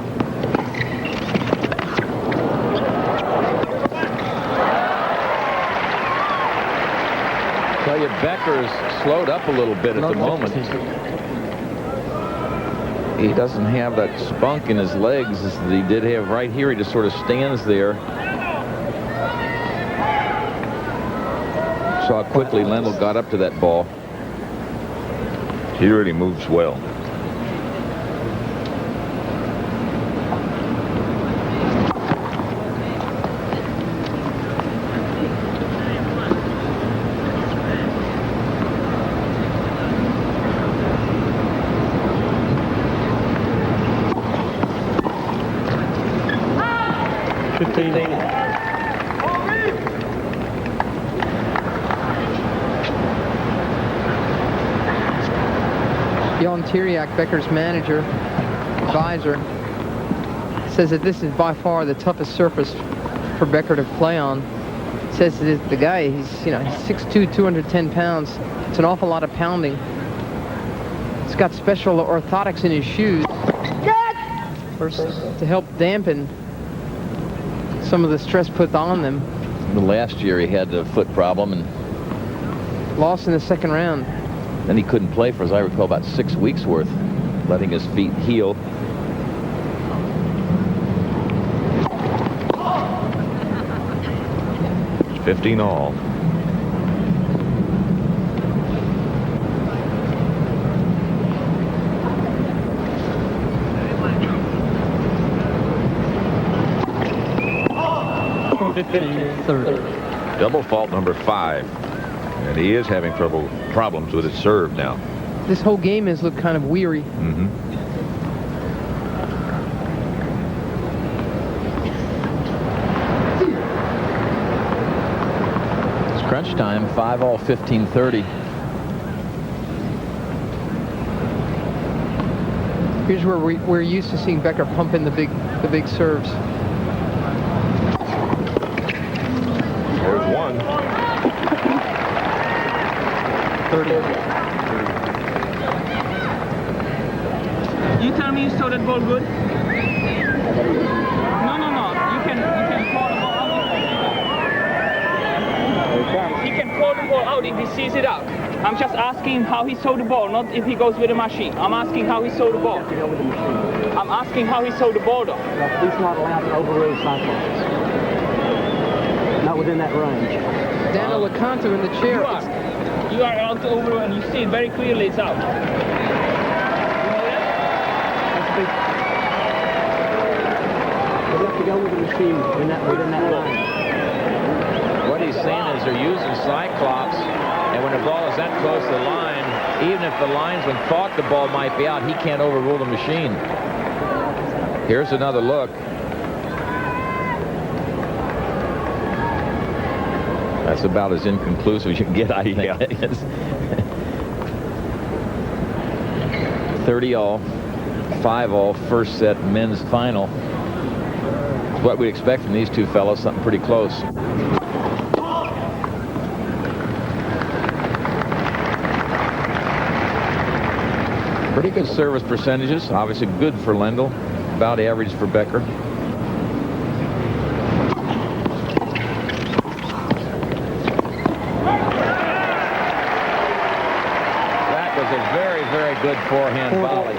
Tell you, Becker's slowed up a little bit at the moment. He doesn't have that spunk in his legs as he did have right here. He just sort of stands there. Saw how quickly Lendl got up to that ball. He really moves well. Tiriac, Becker's manager, advisor, says that this is by far the toughest surface for Becker to play on. Says that the guy, he's 6'2", 210 pounds. It's an awful lot of pounding. He's got special orthotics in his shoes to help dampen some of the stress put on them. Last year he had a foot problem and lost in the second round. Then he couldn't play for, as I recall, about 6 weeks worth, letting his feet heal. It's 15 all. Double fault number 5. And he is having problems with his serve now. This whole game has looked kind of weary. lunchtime, 5-all, 15-30. Here's where we're used to seeing Becker pump in the big serves. There's one. 30. You tell me you saw that ball good? No. You can call the ball out. He can call the ball out if he sees it out. I'm just asking how he saw the ball, not if he goes with the machine. I'm asking how he saw the ball. I'm asking how he saw the ball though. He's not allowed to overrule cyclones. Not within that range. Daniel LeConto in the chair. You are allowed to overrule and you see it very clearly it's out. You have to go with the machine within that line. What he's saying is they're using Cyclops, and when the ball is that close to the line, even if the linesman thought the ball might be out, he can't overrule the machine. Here's another look. That's about as inconclusive as you can get, I think. Yeah. 30-all, 5-all, first set men's final. What we'd expect from these two fellows, something pretty close. Pretty good service percentages. Obviously good for Lendl. About average for Becker. That was a very, very good forehand volley.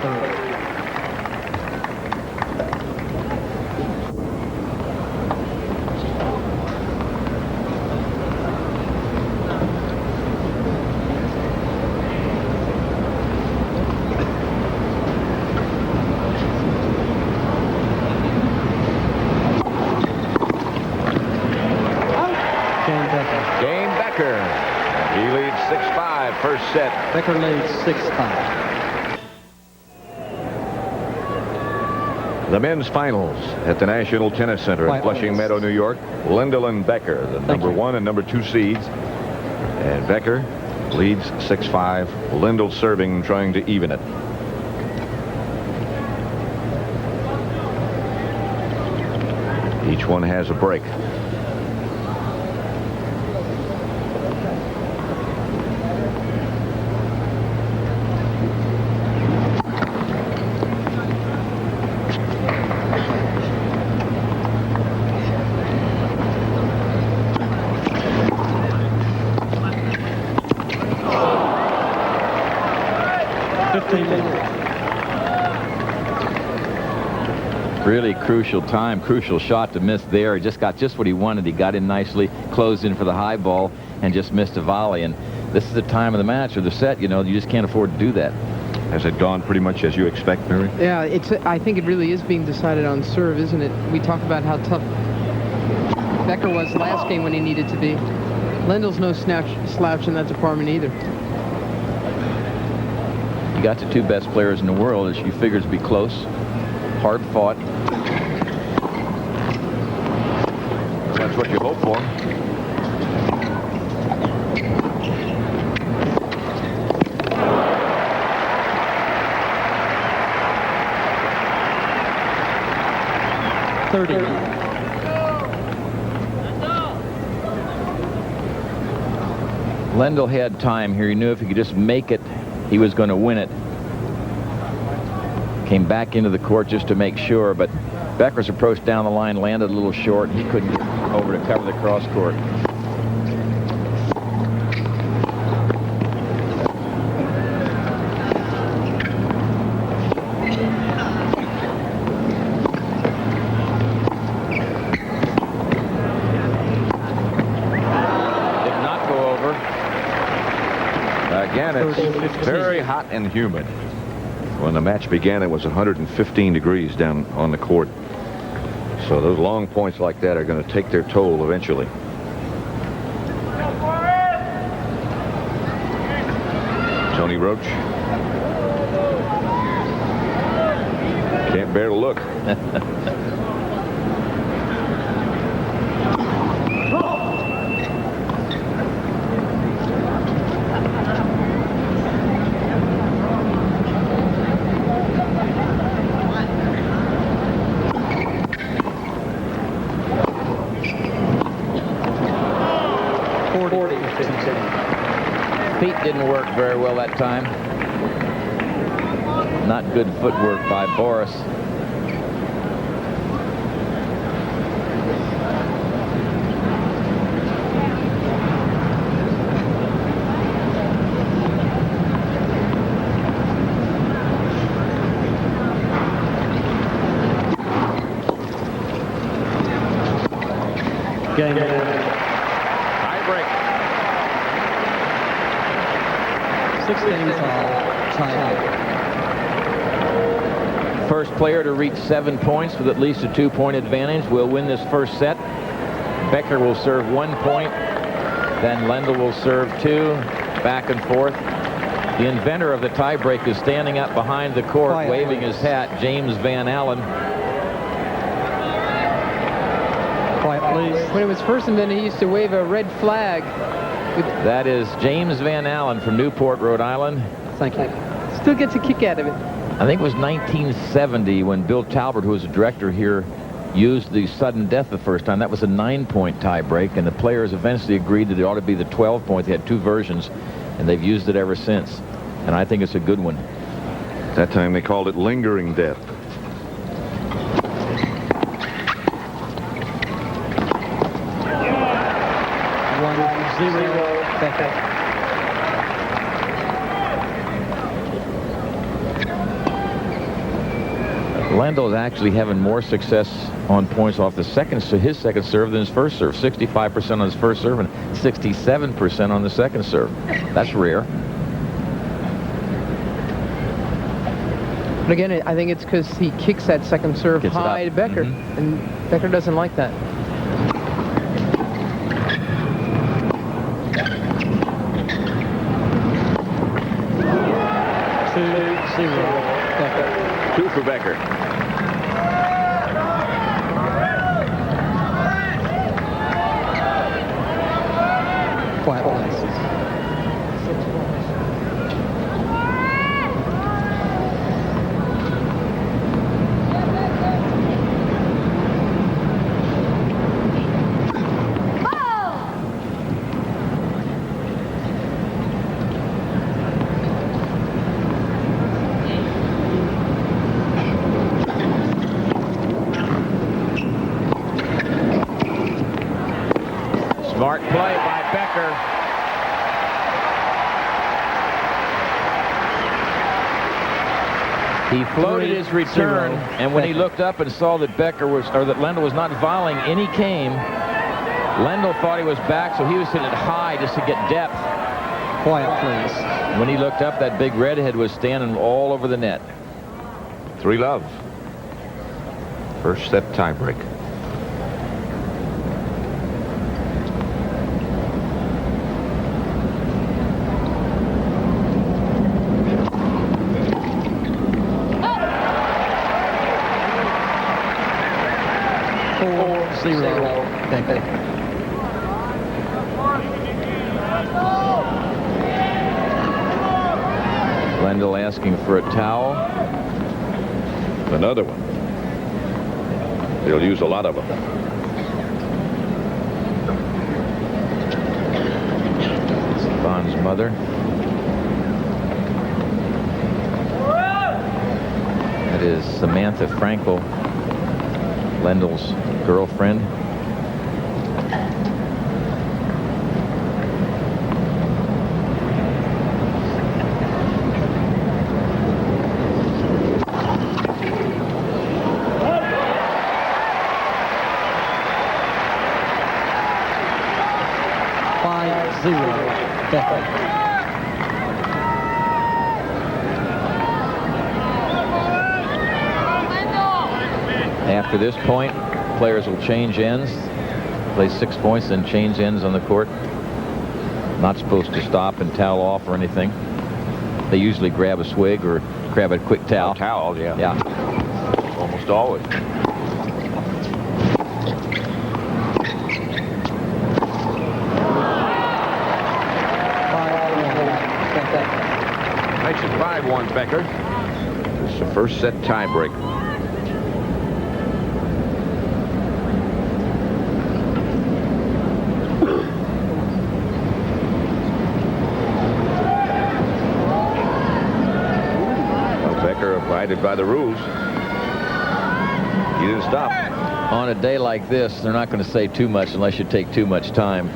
Game Becker. He leads 6-5 first set. Becker leads 6-5. The men's finals at the National Tennis Center at Flushing Meadow, New York. Lendl and Becker, the number 1 and number 2 seeds. And Becker leads 6-5. Lendl serving, trying to even it. Each one has a break. Really crucial time, crucial shot to miss there. He just got just what he wanted. He got in nicely, closed in for the high ball, and just missed a volley. And this is the time of the match or the set, you know, you just can't afford to do that. Has it gone pretty much as you expect, Mary? Yeah, I think it really is being decided on serve, isn't it? We talk about how tough Becker was last game when he needed to be. Lendl's no slouch in that department either. You got the two best players in the world, as you figure to be close, hard fought. That's what you hope for. Lendl had time here. He knew if he could just make it, he was going to win it. Came back into the court just to make sure, but Becker's approach down the line landed a little short. He couldn't get over to cover the cross court. Did not go over. Again, it's very hot and humid. When the match began, it was 115 degrees down on the court. So those long points like that are going to take their toll eventually. Tony Roach. Can't bear to look. 40-15. Feet didn't work very well that time. Not good footwork by Boris. Game. Tie-break. 16-all. Tie. First player to reach 7 points with at least a 2-point advantage will win this first set. Becker will serve 1 point. Then Lendl will serve 2. Back and forth. The inventor of the tiebreak is standing up behind the court, Quiet, waving please. his hat, James Van Allen. Quiet, please. When it was first invented, he used to wave a red flag. That is James Van Allen from Newport, Rhode Island. Thank you. Still gets a kick out of it. I think it was 1970 when Bill Talbert, who was a director here, used the sudden death the first time. That was a 9-point tiebreak, and the players eventually agreed that it ought to be the 12-point. They had 2 versions, and they've used it ever since. And I think it's a good one. That time they called it lingering death. Becker. Lendl is actually having more success on points off his second serve than his first serve. 65% on his first serve and 67% on the second serve. That's rare. But again, I think it's because he kicks that second serve Gets it high up. to Becker, and Becker doesn't like that. Becker. 2 for Becker. Quiet, please. Smart play by Becker. He floated his return, and when he looked up and saw that that Lendl was not volleying any game, Lendl thought he was back, so he was hitting it high just to get depth. Quiet, please. When he looked up, that big redhead was standing all over the net. 3-love. First set tiebreak. Becker. Lendl asking for a towel. Another one. They'll use a lot of them. Vaughn's mother. That is Samantha Frankel, Lendl's girlfriend. After this point, players will change ends, play 6 points, then change ends on the court. Not supposed to stop and towel off or anything. They usually grab a swig or grab a quick towel. Towel, yeah. Yeah. Almost always. Makes it 5-1 Becker. It's the first set tiebreak. guided by the rules. He didn't stop. On a day like this, they're not going to say too much unless you take too much time.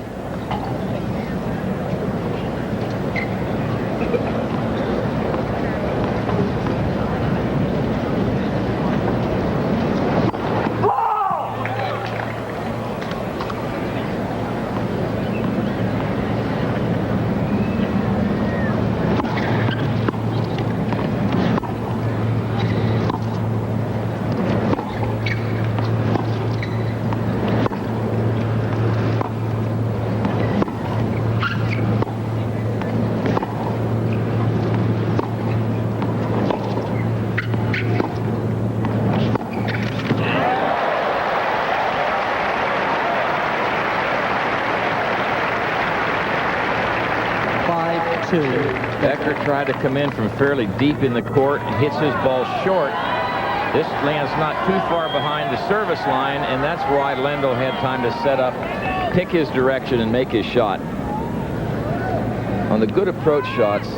Becker tried to come in from fairly deep in the court and hits his ball short. This lands not too far behind the service line, and that's why Lendl had time to set up, pick his direction, and make his shot. On the good approach shots,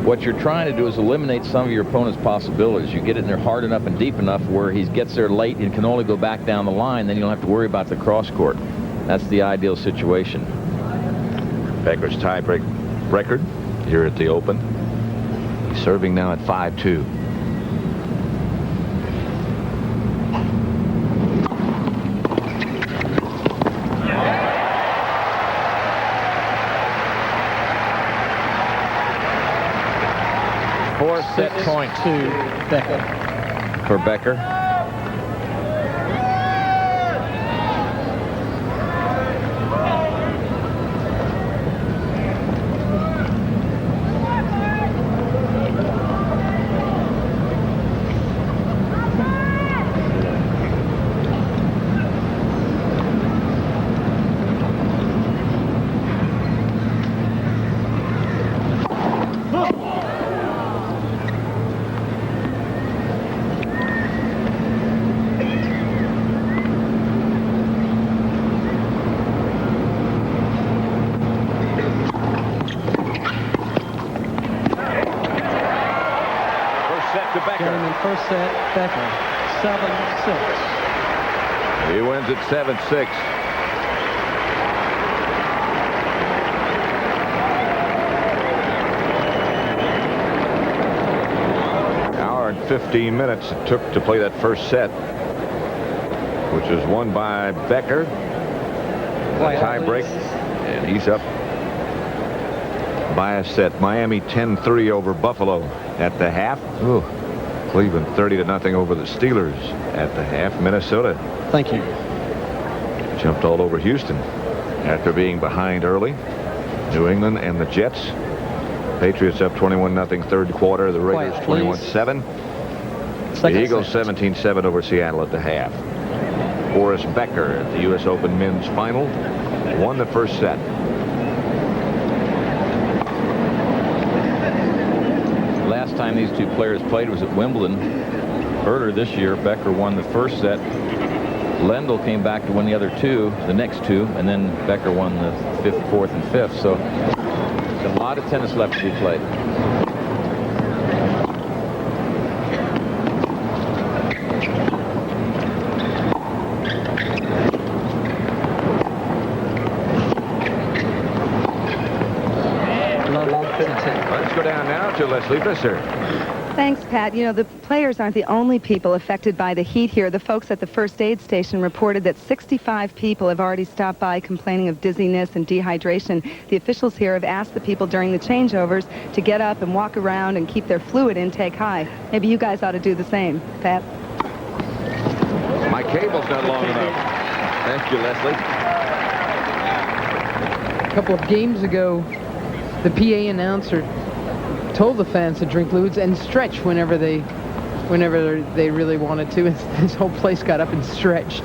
what you're trying to do is eliminate some of your opponent's possibilities. You get it in there hard enough and deep enough where he gets there late and can only go back down the line, then you don't have to worry about the cross court. That's the ideal situation. Becker's tiebreak record here at the Open. He's serving now at 5-2. Four-set point to Becker. for Becker. First set, Becker, 7-6. He wins at 7-6. Hour and 15 minutes it took to play that first set, which was won by Becker. Tie break, and he's up by a set. Miami 10-3 over Buffalo at the half. Ooh. Cleveland 30-0 over the Steelers at the half. Minnesota. Thank you. Jumped all over Houston after being behind early. New England and the Jets. Patriots up 21-0 third quarter. The Raiders 21-7. The Eagles 17-7 over Seattle at the half. Boris Becker at the U.S. Open men's final won the first set. Last time these two players played was at Wimbledon. Earlier this year, Becker won the first set. Lendl came back to win the other two, the next two, and then Becker won the fifth, fourth, and fifth. So there's a lot of tennis left to be played. Let's go down now to Leslie Visser. Thanks, Pat. You know, the players aren't the only people affected by the heat here. The folks at the first aid station reported that 65 people have already stopped by complaining of dizziness and dehydration. The officials here have asked the people during the changeovers to get up and walk around and keep their fluid intake high. Maybe you guys ought to do the same. Pat? My cable's not long enough. Thank you, Leslie. A couple of games ago, the PA announcer told the fans to drink fluids and stretch whenever they really wanted to. And this whole place got up and stretched.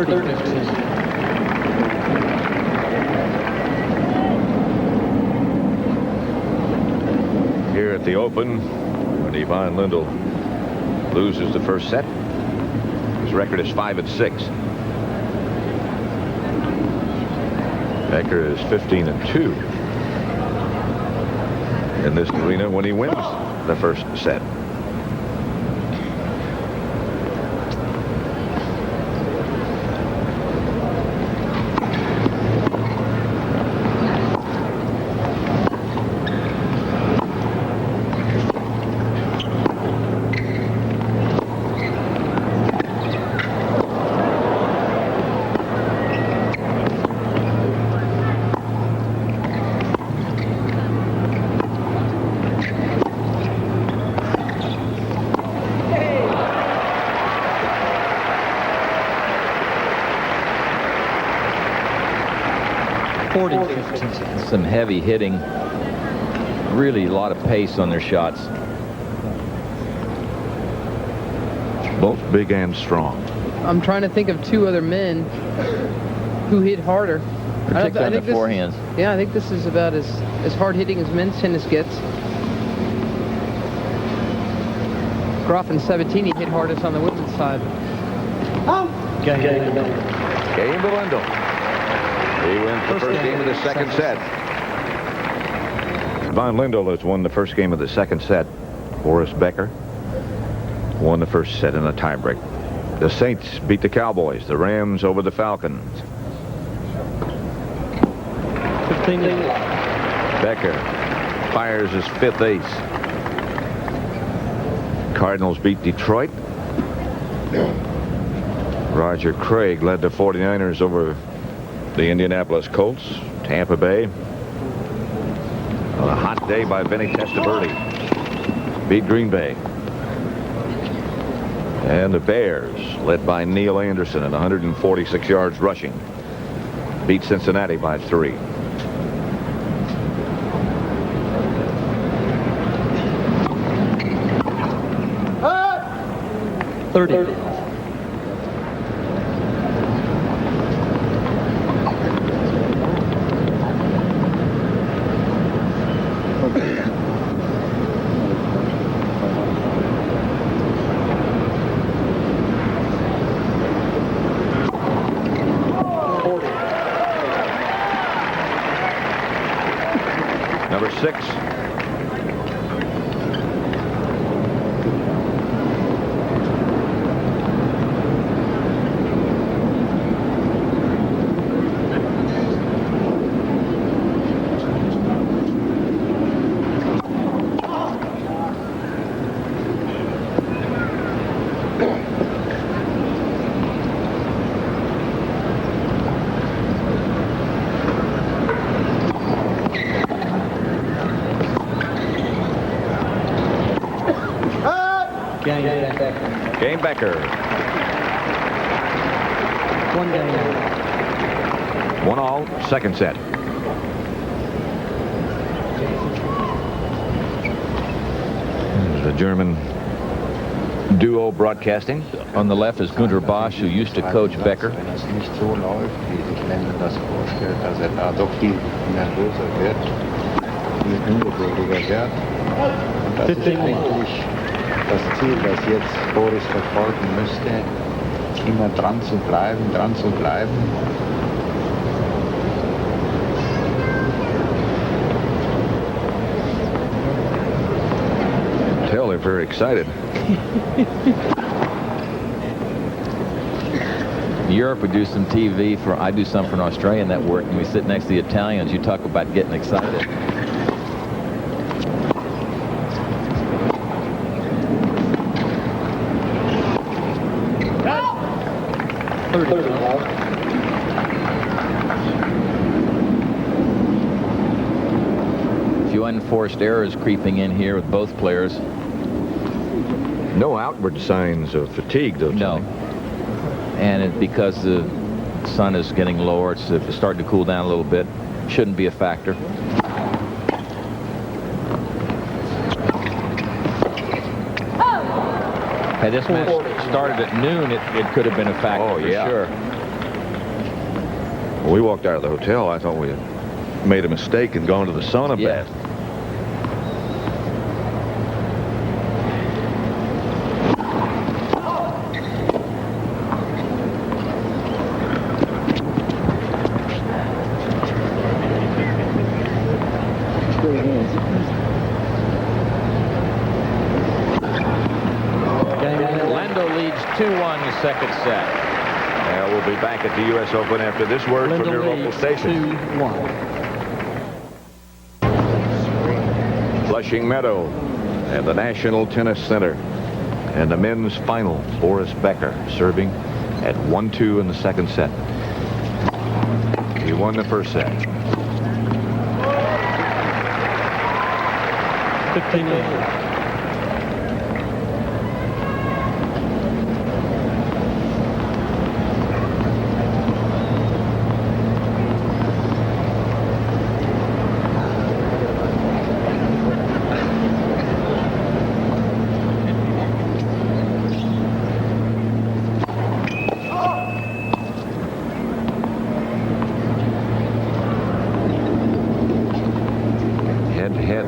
30-15. Here at the Open, when Ivan Lendl loses the first set, his record is 5-6. Becker is 15-2 in this arena when he wins the first set. Some heavy hitting, really a lot of pace on their shots. Both big and strong. I'm trying to think of two other men who hit harder. Particularly on the forehands. Yeah, I think this is about as hard hitting as men's tennis gets. Groff and Sabatini hit hardest on the women's side. Game to Lendl. He wins the first game of the second set. Ivan Lendl has won the first game of the second set. Boris Becker won the first set in a tiebreak. The Saints beat the Cowboys. The Rams over the Falcons. 15. Becker fires his fifth ace. Cardinals beat Detroit. Roger Craig led the 49ers over the Indianapolis Colts. Tampa Bay, on a hot day by Vinny Testaverde, beat Green Bay. And the Bears, led by Neil Anderson at 146 yards rushing, beat Cincinnati by 3. Number 6. Game Becker. 1-1, second set. The German duo broadcasting. On the left is Günter Bosch, who used to coach Becker. Wenn es nicht so läuft, wie sich Lendl das vorstellt, dass da doch viel nervöser wird, viel ungeduldiger wird. Und das ist eigentlich das Ziel, das jetzt Boris verfolgen müsste, immer dran zu bleiben, Tell they're very excited. Europe, we do some TV I do some for an Australian network, and we sit next to the Italians. You talk about getting excited. A few unforced errors creeping in here with both players. No outward signs of fatigue, though. No. And because the sun is getting lower, it's starting to cool down a little bit. Shouldn't be a factor. Had this match started at noon, it could have been a factor for sure. When we walked out of the hotel, I thought we had made a mistake and gone to the sauna bath. Lendl leads 2-1 the second set. We'll be back at the U.S. Open after this word from your local station. 2-1. Flushing Meadow and the National Tennis Center. And the men's final, Boris Becker serving at 1-2 in the second set. He won the first set. 15-8.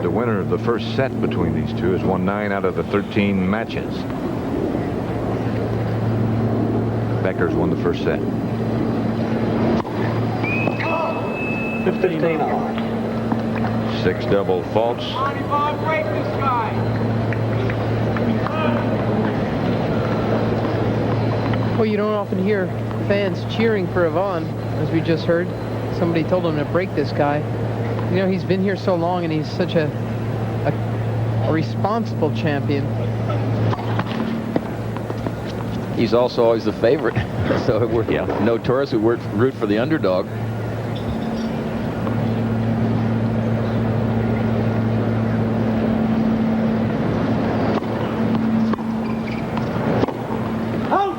The winner of the first set between these two has won 9 out of the 13 matches. Becker's won the first set. 15-9. 6 double faults. Well, you don't often hear fans cheering for Yvonne, as we just heard. Somebody told him to break this guy. You know, he's been here so long, and he's such a responsible champion. He's also always the favorite. So we're notorious. We root for the underdog. Oh.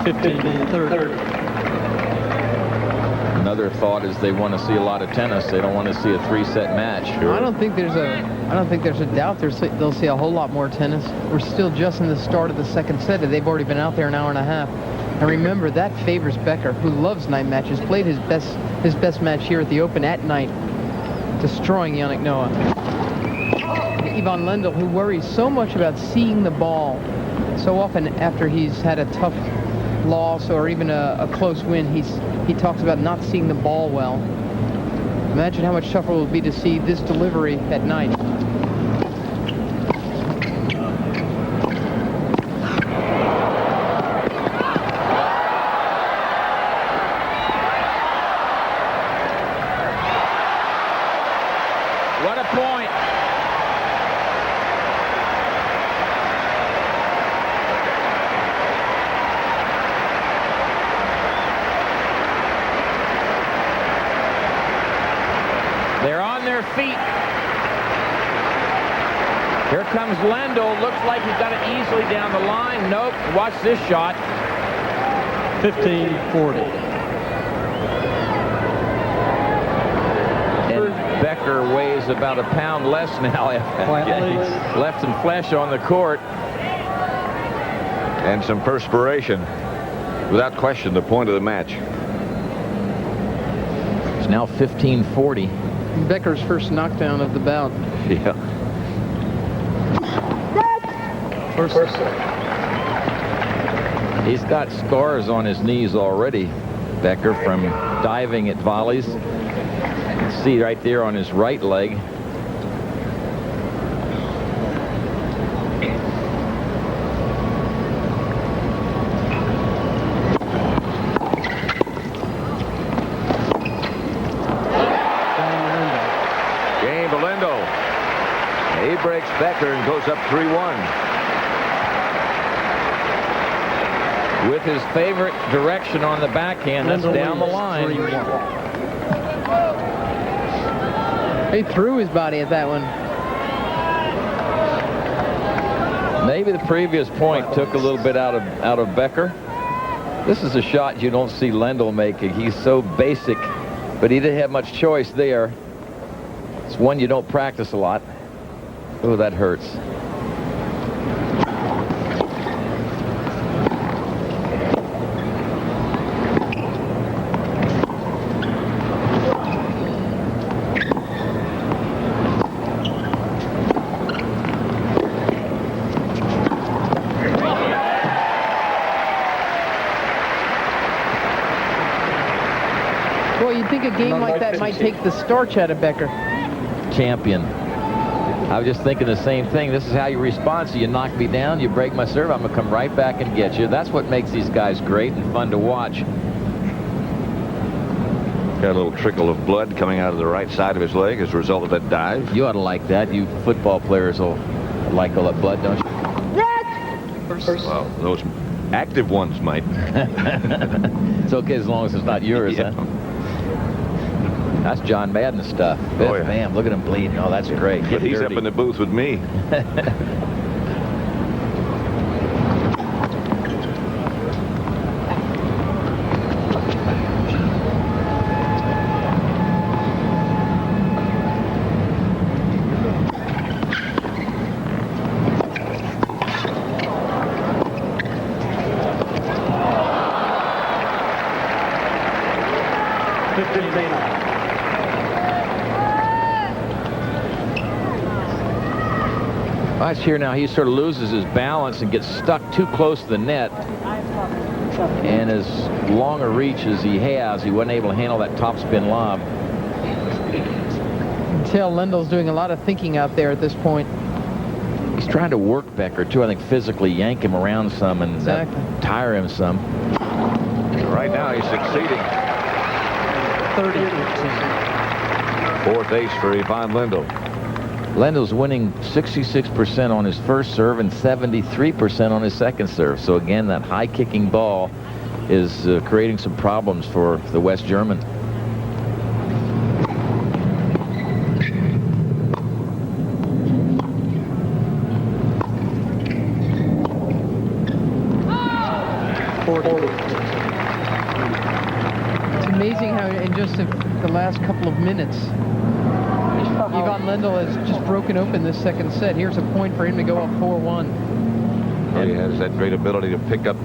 15-30. Another thought is they want to see a lot of tennis. They don't want to see a 3-set match. I don't think there's a doubt they'll see a whole lot more tennis. We're still just in the start of the second set. They've already been out there an hour and a half. And remember, that favors Becker, who loves night matches. Played his best match here at the Open at night, destroying Yannick Noah. Ivan Lendl, who worries so much about seeing the ball. So often after he's had a tough loss or even a close win, he talks about not seeing the ball well. Imagine how much tougher it will be to see this delivery at night. What a point. They're on their feet. Here comes Lendl. Looks like he's got it easily down the line. Nope. Watch this shot. 15-40. And Becker weighs about a pound less now. He's left some flesh on the court. And some perspiration. Without question, the point of the match. It's now 15-40. Becker's first knockdown of the bout. Yeah. First set. He's got scars on his knees already, Becker, from diving at volleys. You can see right there on his right leg. Game to Lendl. He breaks Becker and goes up 3-1. With his favorite direction on the backhand, that's down the line. He threw his body at that one. Maybe the previous point took a little bit out of Becker. This is a shot you don't see Lendl making. He's so basic, but he didn't have much choice there. It's one you don't practice a lot. Oh, that hurts. think a game like that might take the starch out of Becker. Champion. I was just thinking the same thing. This is how you respond. So you knock me down, you break my serve, I'm going to come right back and get you. That's what makes these guys great and fun to watch. Got a little trickle of blood coming out of the right side of his leg as a result of that dive. You ought to like that. You football players will like all that blood, don't you? Well, those active ones might. It's okay as long as it's not yours, Yeah. huh? That's John Madden stuff. Oh, yeah. Bam, look at him bleeding. Oh, that's great. But Get he's dirty. up in the booth with me. Watch here now. He sort of loses his balance and gets stuck too close to the net. And as long a reach as he has, he wasn't able to handle that topspin lob. You can tell Lendl's doing a lot of thinking out there at this point. He's trying to work Becker, too. I think physically yank him around some and tire him some. Right now, he's succeeding. 30. Fourth ace for Ivan Lendl. Lendl's winning 66% on his first serve and 73% on his second serve. So again, that high kicking ball is creating some problems for the West German. It's amazing how in just the last couple of minutes, Ivan Lendl has just broken open this second set. Here's a point for him to go up 4-1. Well, he has that great ability to pick up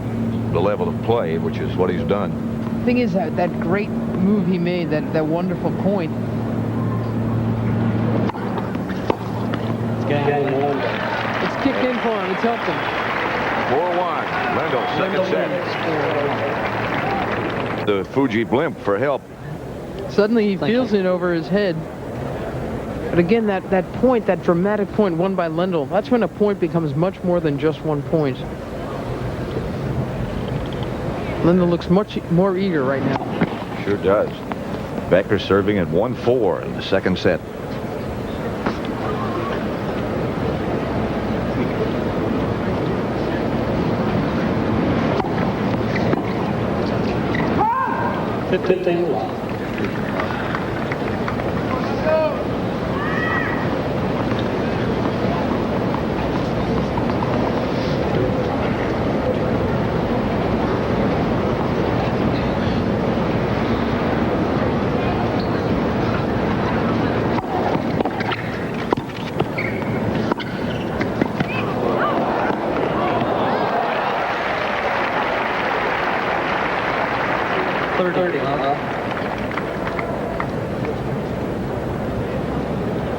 the level of play, which is what he's done. The thing is that great move he made, that wonderful point. It's kicked in for him. It's helped him. 4-1. Lendl, second set. The Fuji blimp for help. Suddenly he feels it over his head. But again, that point, that dramatic point won by Lendl, that's when a point becomes much more than just 1 point. Lendl looks much more eager right now. Sure does. Becker serving at 1-4 in the second set.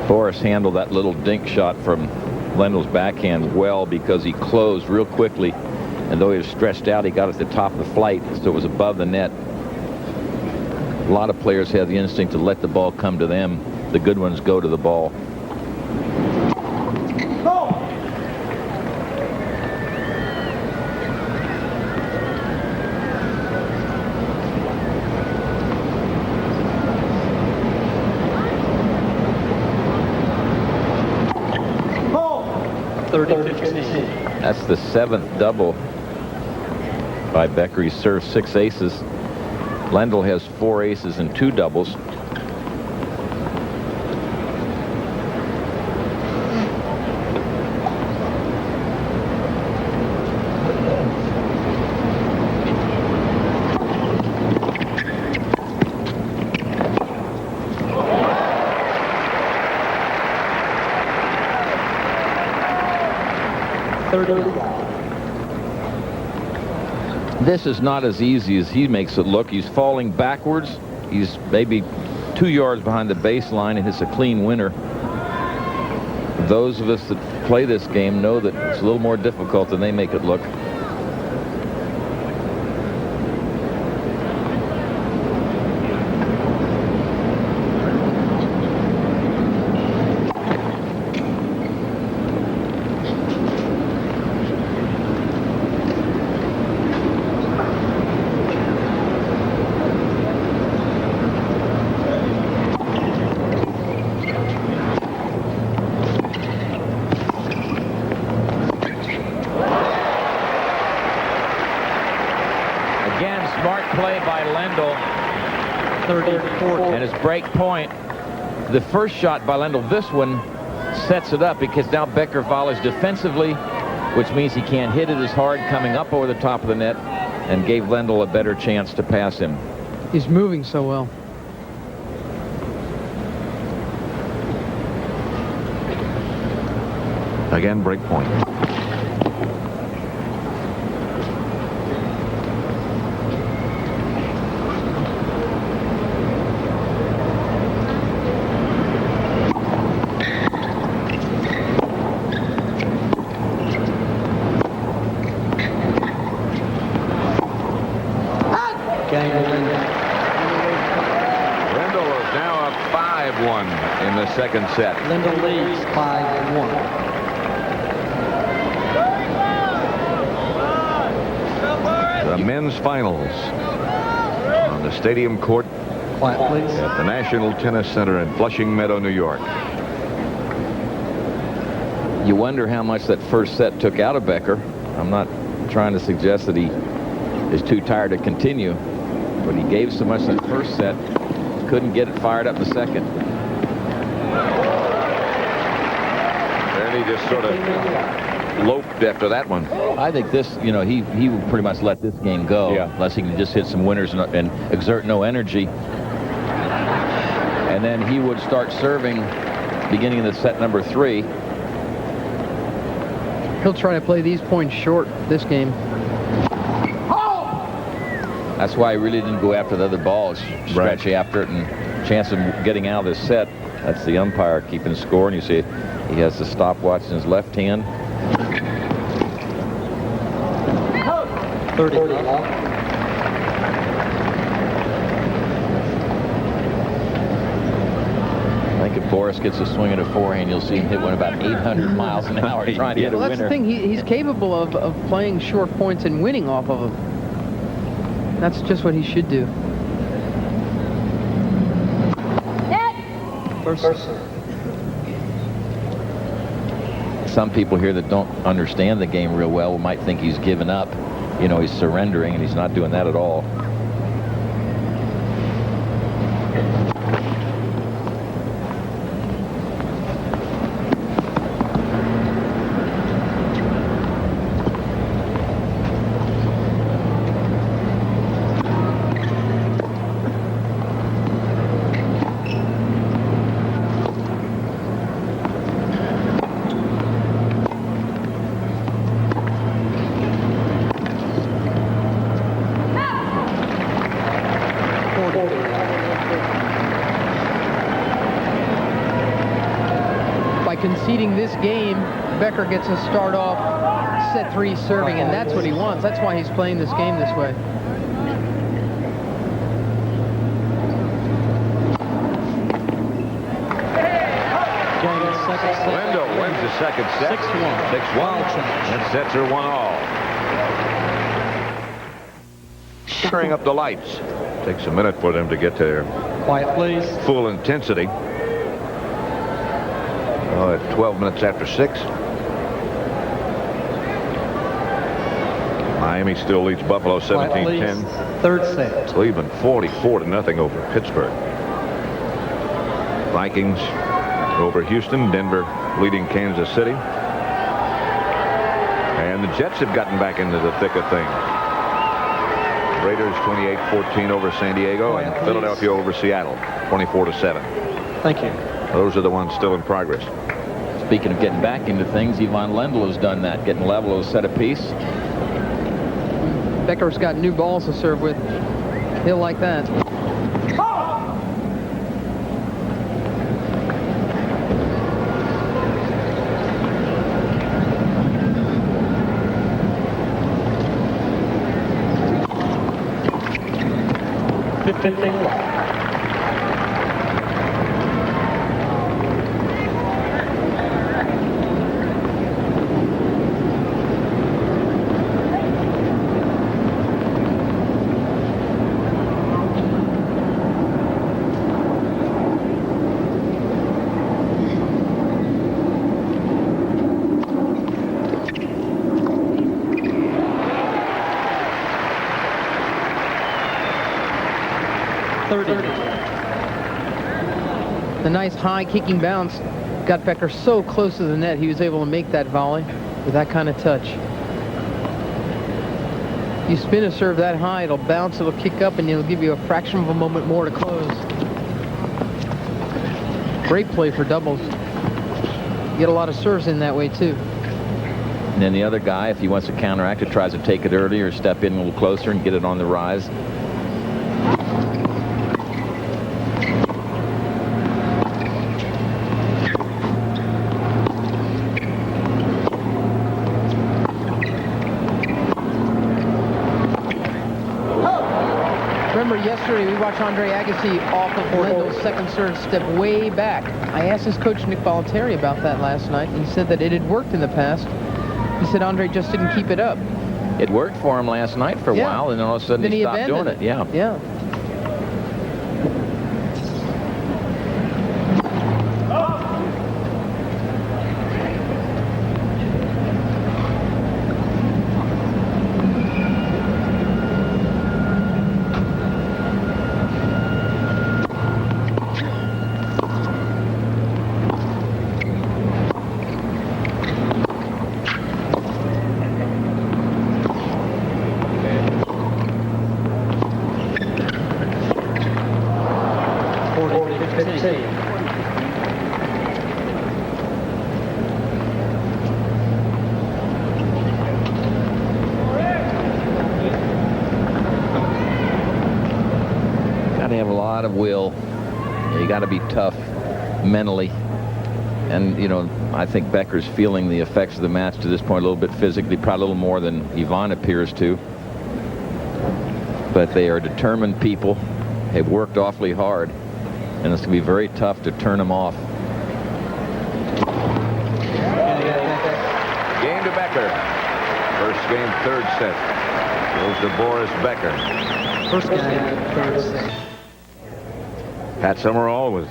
Boris handled that little dink shot from Lendl's backhand well because he closed real quickly. And though he was stretched out, he got at the top of the flight, so it was above the net. A lot of players have the instinct to let the ball come to them. The good ones go to the ball. That's the 7th double by Becker. He served 6 aces. Lendl has 4 aces and 2 doubles. This is not as easy as he makes it look. He's falling backwards. He's maybe 2 yards behind the baseline and hits a clean winner. Those of us that play this game know that it's a little more difficult than they make it look. Lendl. 30-40. And his break point, the first shot by Lendl, this one sets it up because now Becker follows defensively, which means he can't hit it as hard coming up over the top of the net, and gave Lendl a better chance to pass him. He's moving so well. Again, break point. Lendl is now up 5-1 in the second set. Lendl leads 5-1. The men's finals on the stadium court Quiet, please. at the National Tennis Center in Flushing Meadow, New York. You wonder how much that first set took out of Becker. I'm not trying to suggest that he is too tired to continue, but he gave so much in the first set, couldn't get it fired up in the second. And he just sort of loped after that one. I think this, you know, he would pretty much let this game go, unless he can just hit some winners and exert no energy. And then he would start serving beginning of the set number 3. He'll try to play these points short this game. That's why he really didn't go after the other balls. Stretch after it, and chance of getting out of this set. That's the umpire keeping score, and you see he has the stopwatch in his left hand. 30. I think if Boris gets a swing at a forehand, you'll see him hit one about 800 miles an hour trying to hit a Well, winner. that's the thing. He's capable of playing short points and winning off of them. That's just what he should do. First. Some people here that don't understand the game real well might think he's given up. You know, he's surrendering, and he's not doing that at all. Conceding this game, Becker gets a start off set 3 serving, and that's what he wants. That's why he's playing this game this way. Lendl wins the second set. 6-1. 6-1. And sets her 1-all. Turning up the lights. Takes a minute for them to get to their Quiet, please. full intensity. At 12 minutes after 6. Miami still leads Buffalo 17-10. Third set. Cleveland 44-0 over Pittsburgh. Vikings over Houston. Denver leading Kansas City. And the Jets have gotten back into the thick of things. Raiders 28-14 over San Diego, and Philadelphia over Seattle 24-7. Thank you. Those are the ones still in progress. Speaking of getting back into things, Ivan Lendl has done that, getting level of set apiece. Becker's got new balls to serve with. He'll like that. The nice high kicking bounce got Becker so close to the net, he was able to make that volley with that kind of touch. You spin a serve that high, it'll bounce, it'll kick up, and it'll give you a fraction of a moment more to close. Great play for doubles. You get a lot of serves in that way, too. And then the other guy, if he wants to counteract it, tries to take it early or step in a little closer and get it on the rise. Remember yesterday we watched Andre Agassi off of Lendl's second serve step way back. I asked his coach Nick Bollettieri about that last night, and he said that it had worked in the past. He said Andre just didn't keep it up. It worked for him last night for a while, and then all of a sudden he stopped doing it. Yeah. Yeah. Of will. You got to be tough mentally, and you know, I think Becker's feeling the effects of the match to this point a little bit physically, probably a little more than Ivan appears to, but they are determined people. They've worked awfully hard, and it's going to be very tough to turn them off. Game to Becker. First game, third set. Goes to Boris Becker. First game, third set. Pat Summerall with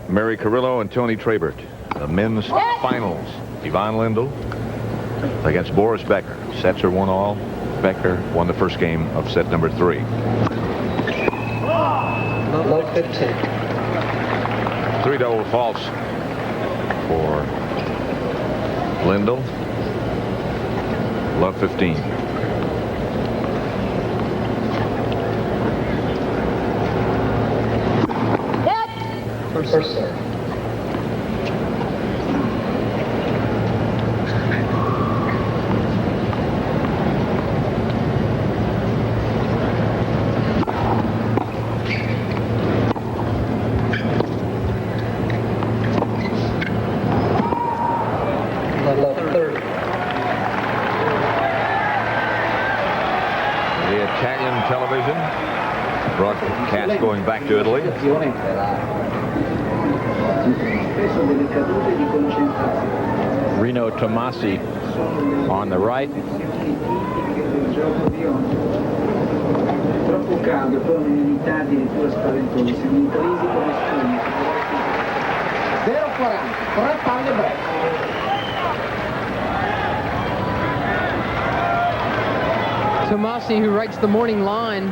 Mary Carrillo and Tony Trabert. The men's finals. Ivan Lendl against Boris Becker. Sets are 1-all. Becker won the first game of set number 3. Love 15. 3 double faults for Lendl. Love 15. First serve. Love 30. The Italian television broadcast going back to Italy. Rino Tomasi on the right. Tomasi, who writes the morning line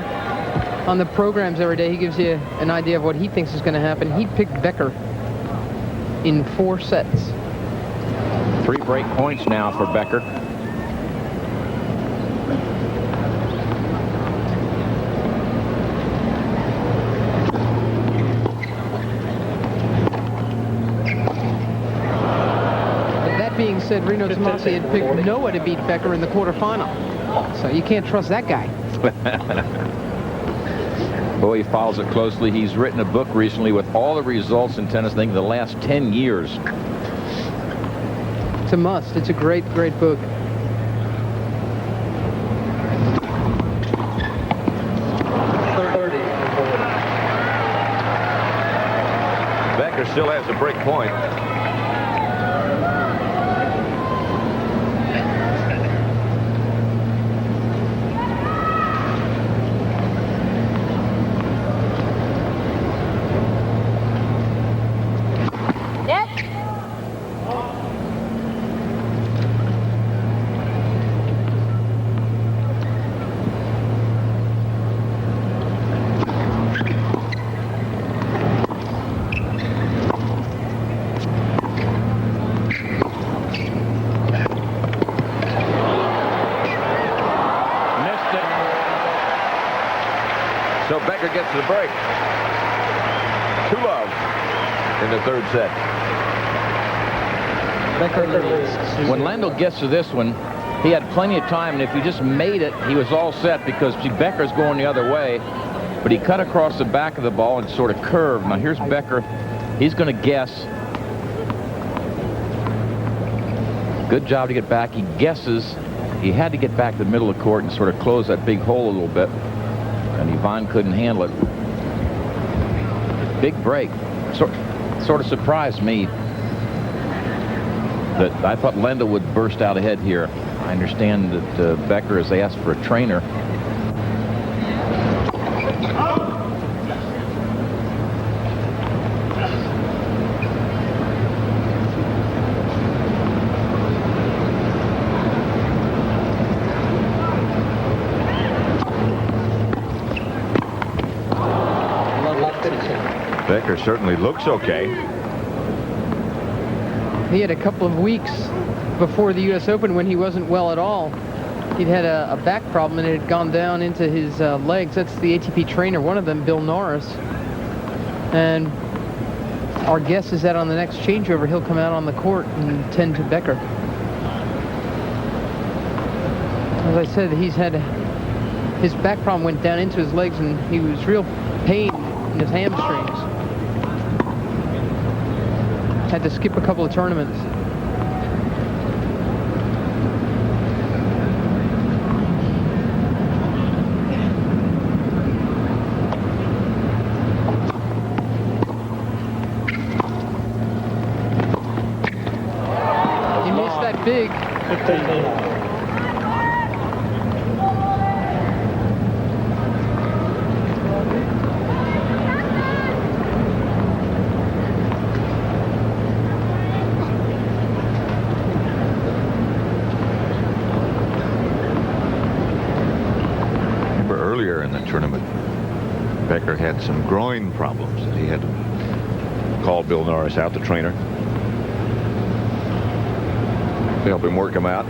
on the programs every day, he gives you an idea of what he thinks is going to happen. He picked Becker in 4 sets. 3 break points now for Becker. But that being said, Rino Tomasi had picked Noah to beat Becker in the quarterfinal. So you can't trust that guy. Boy, he follows it closely. He's written a book recently with all the results in tennis, I think, the last 10 years. It's a must. It's a great, great book. Becker still has a break point. gets the break. 2-love in the third set. When Lendl gets to this one, he had plenty of time, and if he just made it, he was all set because see, Becker's going the other way, but he cut across the back of the ball and sort of curved. Now here's Becker. He's going to guess. Good job to get back. He guesses. He had to get back to the middle of the court and sort of close that big hole a little bit, and Yvonne couldn't handle it. Big break. Sort of surprised me that I thought Lendl would burst out ahead here. I understand that Becker has asked for a trainer. Becker certainly looks okay. He had a couple of weeks before the U.S. Open when he wasn't well at all. He'd had a back problem and it had gone down into his legs. That's the ATP trainer, one of them, Bill Norris. And our guess is that on the next changeover, he'll come out on the court and tend to Becker. As I said, his back problem went down into his legs and he was real pain in his hamstrings. Had to skip a couple of tournaments. He missed that big. Tournament, Becker had some groin problems that he had to call Bill Norris out, the trainer, to help him work him out.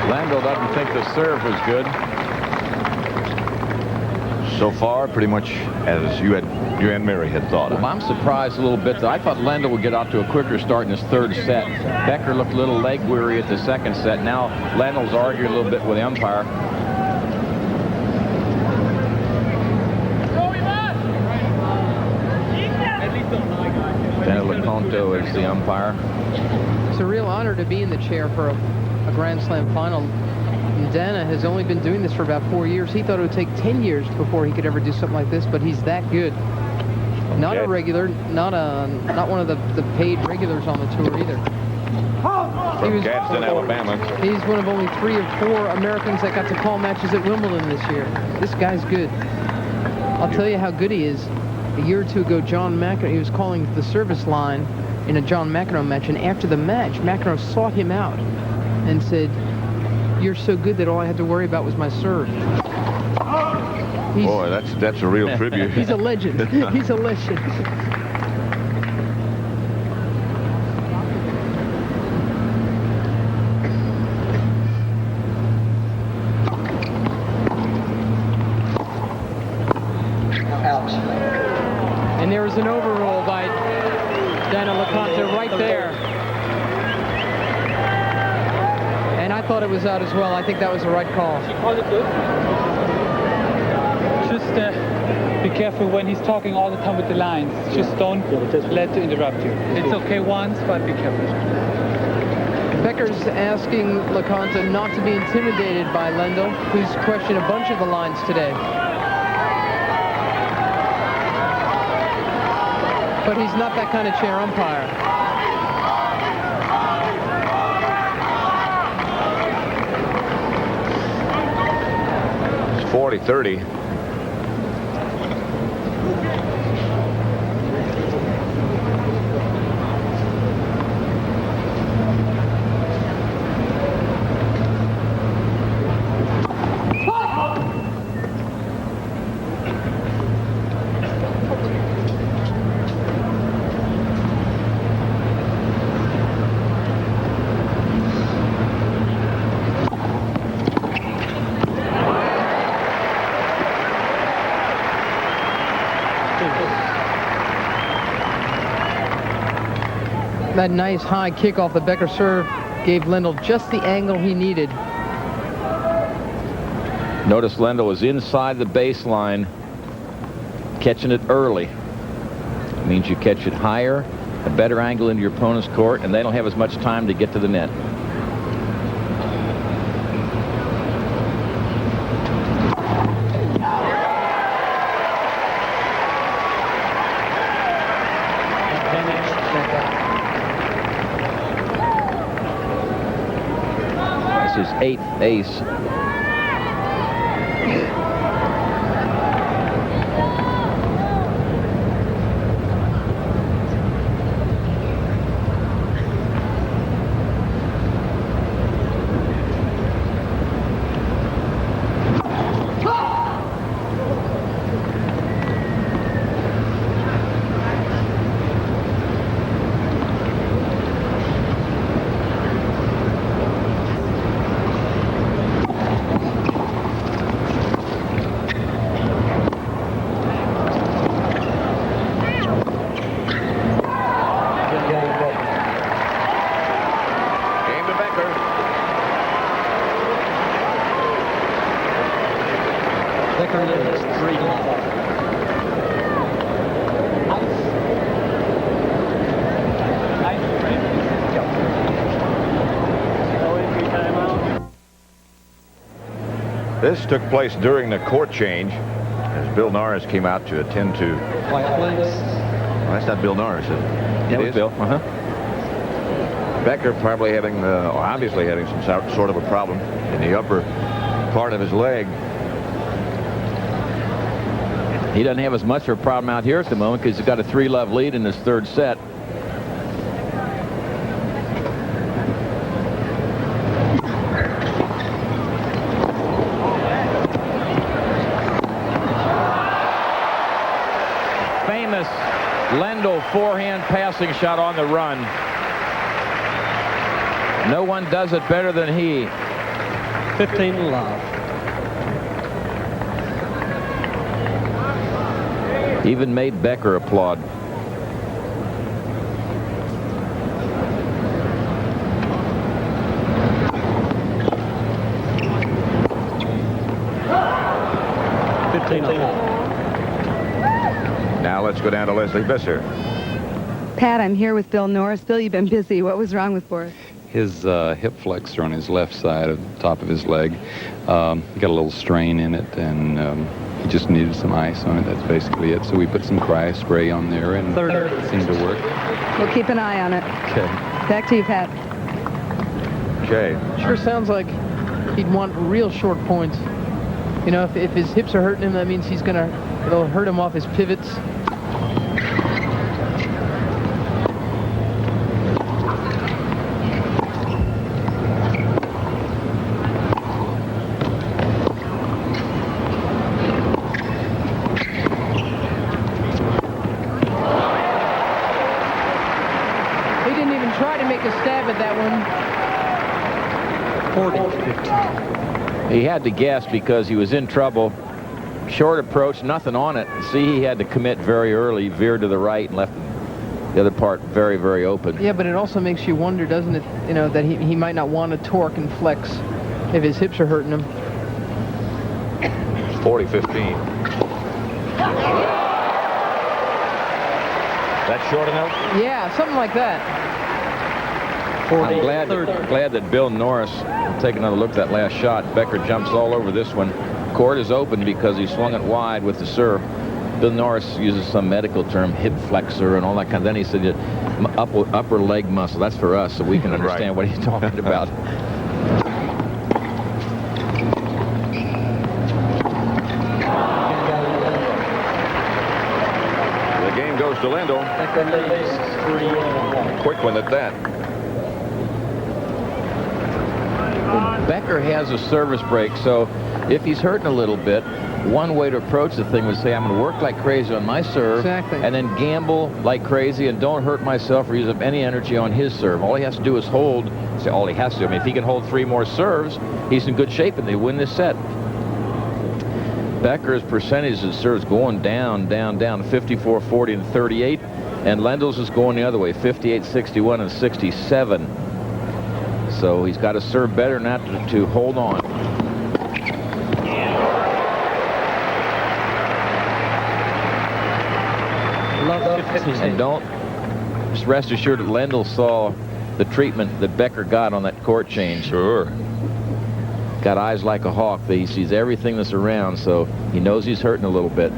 Lendl doesn't think the serve was good. So far, pretty much as you and Mary had thought. Well, I'm surprised a little bit. I thought Lendl would get off to a quicker start in his third set. Becker looked a little leg weary at the second set. Now Lendl's arguing a little bit with the umpire. Dana LeConto is the umpire. It's a real honor to be in the chair for a Grand Slam final. And Dana has only been doing this for about 4 years. He thought it would take 10 years before he could ever do something like this, but he's that good. Not a regular, not one of the paid regulars on the tour either. From Gadsden, Alabama. He's one of only 3 or 4 Americans that got to call matches at Wimbledon this year. This guy's good. I'll tell you how good he is. A year or two ago, John McEnroe, he was calling the service line in a John McEnroe match, and after the match, McEnroe sought him out and said, "You're so good that all I had to worry about was my serve." Boy, that's a real tribute. He's a legend. He's a legend. And there was an overrule by Dana LeConte right there. And I thought it was out as well. I think that was the right call. She called it good. Just be careful when he's talking all the time with the lines. Just don't let it interrupt you. It's okay once, but be careful. Becker's asking LeConte not to be intimidated by Lendl, who's questioned a bunch of the lines today. But he's not that kind of chair umpire. It's 40-30. That nice high kick off the Becker serve gave Lendl just the angle he needed. Notice Lendl was inside the baseline, catching it early. It means you catch it higher, a better angle into your opponent's court, and they don't have as much time to get to the net. His 8th ace. Becker leads 3-love. This took place during the court change as Bill Norris came out to attend to. Quiet, please. Well, that's not Bill Norris, is it? That was is? Bill. Becker probably having, obviously having some sort of a problem in the upper part of his leg. He doesn't have as much of a problem out here at the moment because he's got a 3-love lead in his 3rd set. Famous Lendl forehand passing shot on the run. No one does it better than he. 15-love. Even made Becker applaud. Now let's go down to Leslie Visser. Pat, I'm here with Bill Norris. Bill, you've been busy. What was wrong with Boris? His hip flexor on his left side of the top of his leg got a little strain in it, and he just needed some ice on it. That's basically it. So we put some cryo spray on there, and it seemed to work. We'll keep an eye on it. Okay. Back to you, Pat. Okay. Sure sounds like he'd want real short points. You know, if his hips are hurting him, that means it'll hurt him off his pivots. He had to guess because he was in trouble. Short approach, nothing on it. See, he had to commit very early, veered to the right and left the other part very, very open. Yeah, but it also makes you wonder, doesn't it, you know, that he might not want to torque and flex if his hips are hurting him. 40-15. That short enough? Yeah, something like that. I'm glad that Bill Norris take another look at that last shot. Becker jumps all over this one. Court is open because he swung it wide with the serve. Bill Norris uses some medical term, hip flexor and all that kind. Then he said upper leg muscle. That's for us, so we can understand what he's talking about. The game goes to Lendl. Quick one at that. Becker has a service break, so if he's hurting a little bit, one way to approach the thing would say, I'm going to work like crazy on my serve, and then gamble like crazy and don't hurt myself or use up any energy on his serve. All he has to do is hold. Say all he has to. I mean, if he can hold 3 more serves, he's in good shape and they win this set. Becker's percentage of serves going down, 54, 40, and 38. And Lendl's is going the other way, 58, 61, and 67. So he's got to serve better not to hold on. And don't, just rest assured that Lendl saw the treatment that Becker got on that court change. Sure. Got eyes like a hawk. He sees everything that's around, so he knows he's hurting a little bit.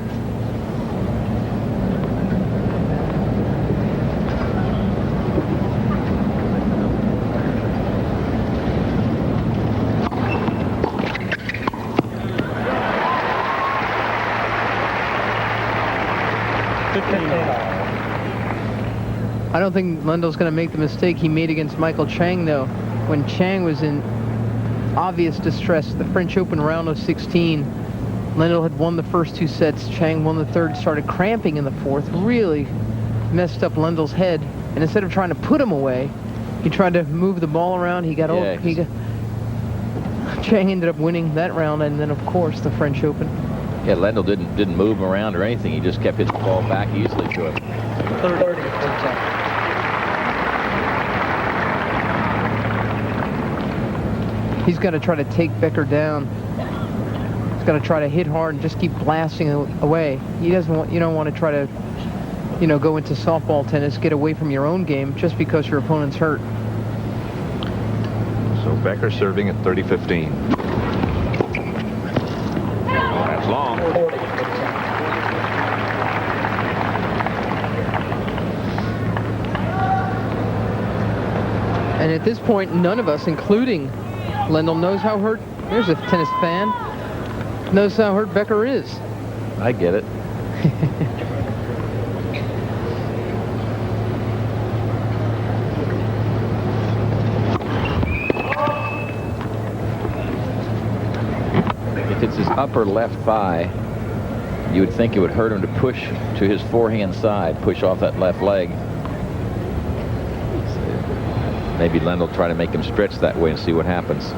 I don't think Lendl's going to make the mistake he made against Michael Chang, though. When Chang was in obvious distress, the French Open round of 16, Lendl had won the first 2 sets. Chang won the third, started cramping in the fourth, really messed up Lendl's head. And instead of trying to put him away, he tried to move the ball around. Chang ended up winning that round, and then, of course, the French Open. Yeah, Lendl didn't move him around or anything. He just kept hitting the ball back easily to him. 30. He's got to try to take Becker down. He's got to try to hit hard and just keep blasting away. You don't want to try to, go into softball tennis, get away from your own game just because your opponent's hurt. So Becker serving at 30-15. That's long. And at this point, none of us, including Lendl, knows how hurt, there's a tennis fan, knows how hurt Becker is. I get it. If it's his upper left thigh, you would think it would hurt him to push to his forehand side, push off that left leg. Maybe Lendl try to make him stretch that way and see what happens.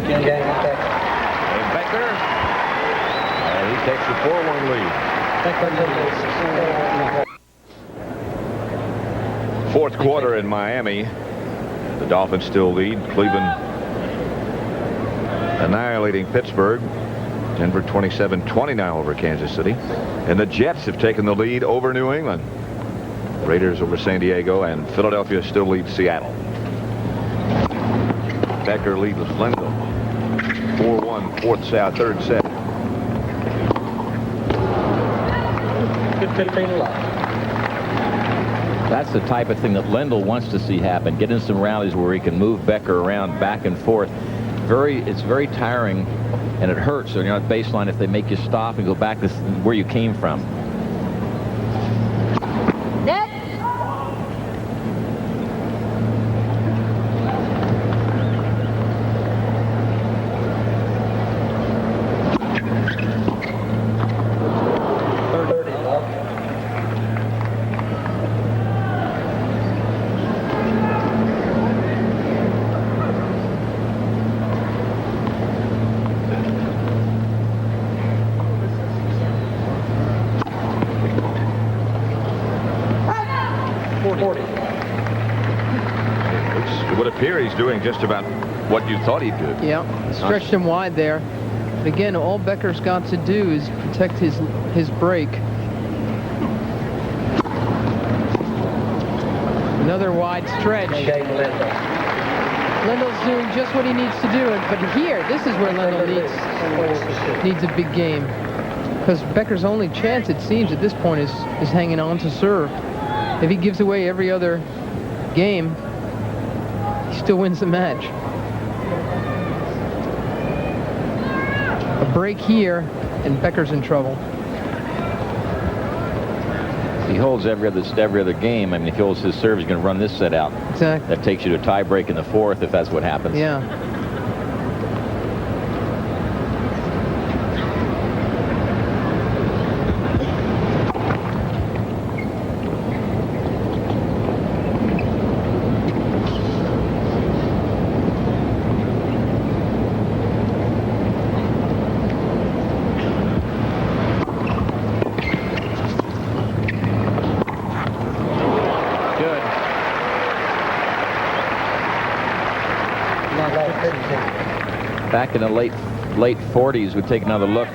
And Becker, he takes the 4-1 lead. Fourth quarter in Miami. The Dolphins still lead. Cleveland annihilating Pittsburgh. Denver 27-29 over Kansas City. And the Jets have taken the lead over New England. Raiders over San Diego, and Philadelphia still leads Seattle. Becker leads Lendl 4-1, third set. 15 left. That's the type of thing that Lendl wants to see happen. Get in some rallies where he can move Becker around back and forth. It's very tiring, and it hurts. So you're at baseline if they make you stop and go back to where you came from. He's doing just about what you thought he'd do. Yeah, stretched him wide there. But again, all Becker's got to do is protect his break. Another wide stretch. Lendl's doing just what he needs to do. But here, this is where Lendl needs a big game. Because Becker's only chance, it seems, at this point is hanging on to serve. If he gives away every other game, he still wins the match. A break here, and Becker's in trouble. If he holds every other game, I mean, if he holds his serve, he's going to run this set out. Exactly. That takes you to a tie break in the fourth, if that's what happens. Yeah. back in the late 40s, we take another look.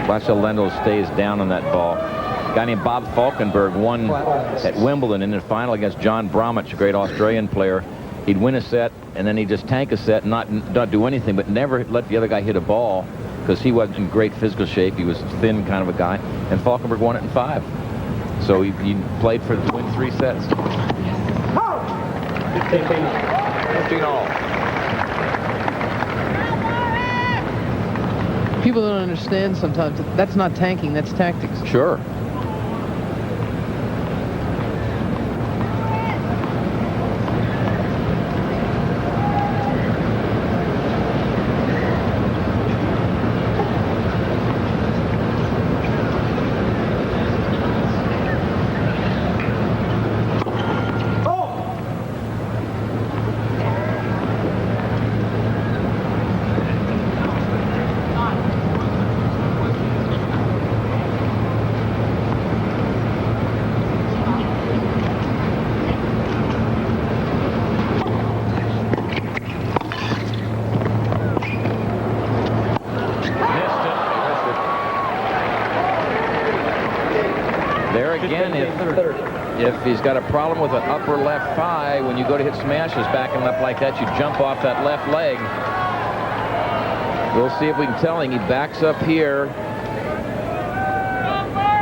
Watch how Lendl stays down on that ball. A guy named Bob Falkenberg won at Wimbledon in the final against John Bromwich, a great Australian player. He'd win a set, and then he'd just tank a set and not do anything, but never let the other guy hit a ball because he wasn't in great physical shape. He was thin kind of a guy, and Falkenberg won it in 5. So he played to win 3 sets. 15 all. People don't understand sometimes. That's not tanking, that's tactics. Sure. If he's got a problem with an upper left thigh, when you go to hit smashes back and left like that, you jump off that left leg. We'll see if we can tell him. He backs up here.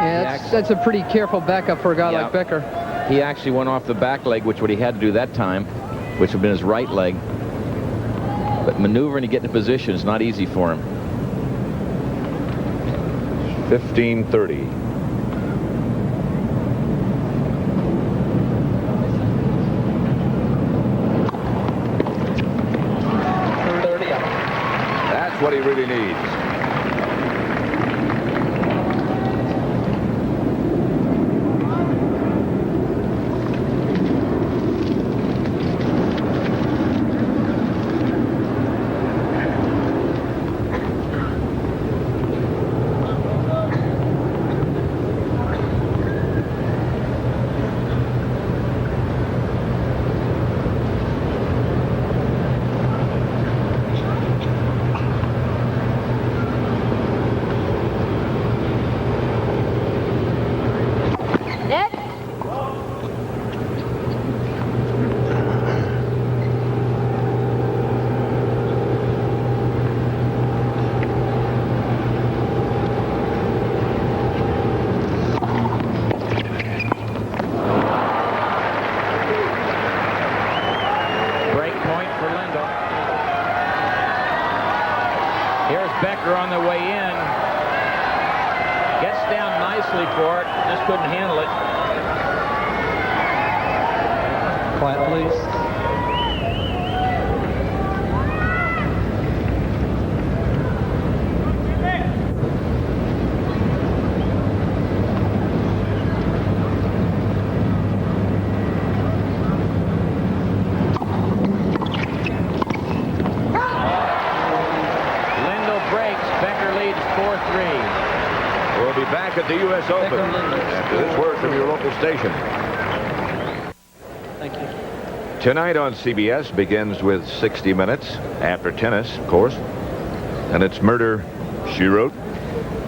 Yeah, that's a pretty careful backup for a guy like Becker. He actually went off the back leg, which what he had to do that time, which would have been his right leg. But maneuvering to get in position is not easy for him. 15-30. That's what he really needs. Becker on the way in. Gets down nicely for it. Just couldn't handle it. Quiet, please. Back at the U.S. Open after this word from your local station. Thank you. Tonight on CBS begins with 60 Minutes after tennis, of course. And it's Murder, She Wrote,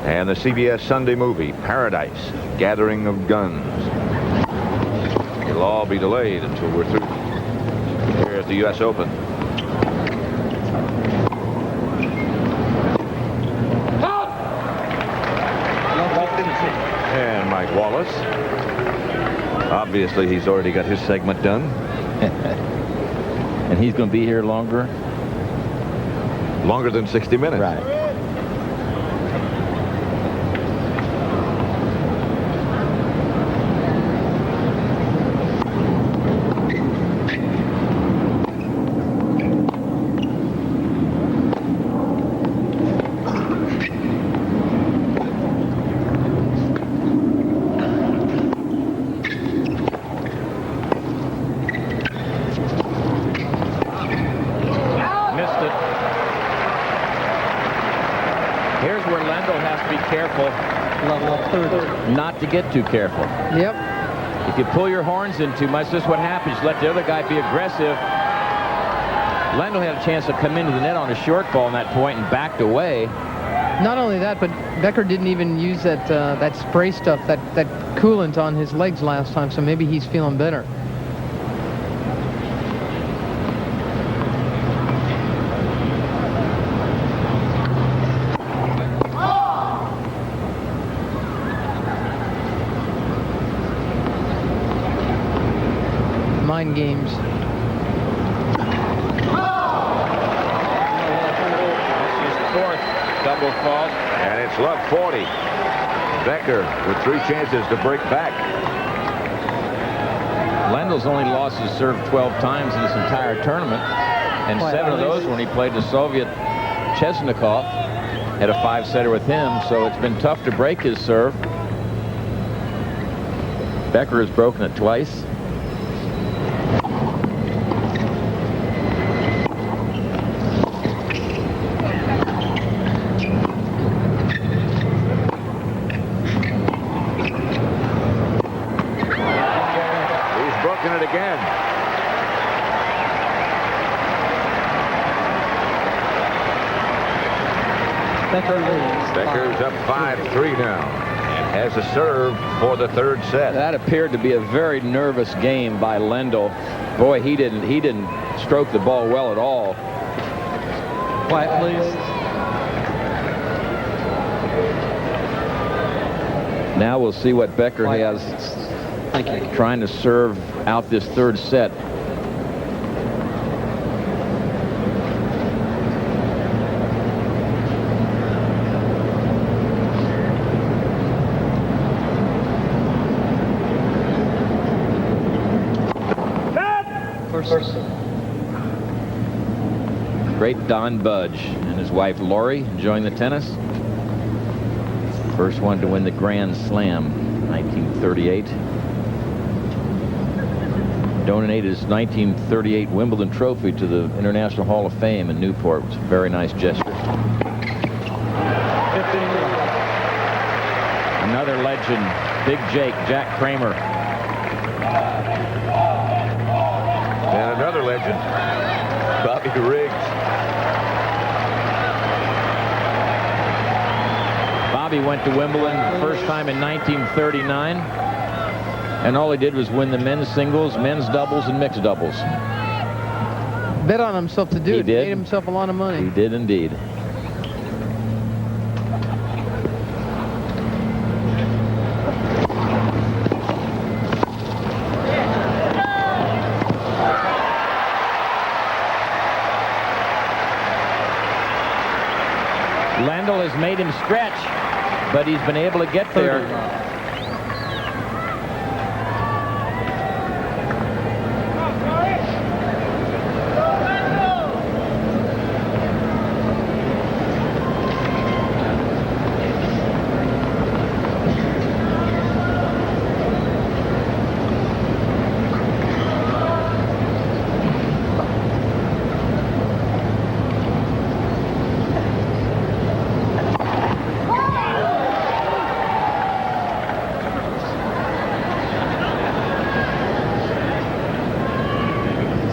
and the CBS Sunday movie, Paradise, Gathering of Guns. It'll all be delayed until we're through here at the U.S. Open. And Mike Wallace. Obviously, he's already got his segment done. And he's going to be here longer? Longer than 60 minutes. Right. Not to get too careful. Yep. If you pull your horns in too much, this is what happens. Let the other guy be aggressive. Lendl had a chance to come into the net on a short ball in that point and backed away. Not only that, but Becker didn't even use that spray stuff, that coolant on his legs last time, so maybe he's feeling better. Mind games. Fourth double fault, and it's love 40. Becker with 3 chances to break back. Lendl's only lost his serve 12 times in this entire tournament, and 7 of those when he played the Soviet Chesnikov. Had a 5-setter with him, so it's been tough to break his serve. Becker has broken it twice. Again. Becker's up 5-3 now and has a serve for the 3rd set. That appeared to be a very nervous game by Lendl. Boy, he didn't stroke the ball well at all. Quiet, please. Now we'll see what Becker has. Thank you. Trying to serve out this 3rd set. First. Great Don Budge and his wife Lori enjoying the tennis. First one to win the Grand Slam, 1938. Donated his 1938 Wimbledon trophy to the International Hall of Fame in Newport. It was a very nice gesture. 15. Another legend, Big Jake, Jack Kramer. And another legend, Bobby Riggs. Bobby went to Wimbledon the first time in 1939. And all he did was win the men's singles, men's doubles, and mixed doubles. Bet on himself to do He it. did. Made himself a lot of money. He did indeed. Lendl has made him stretch, but he's been able to get there.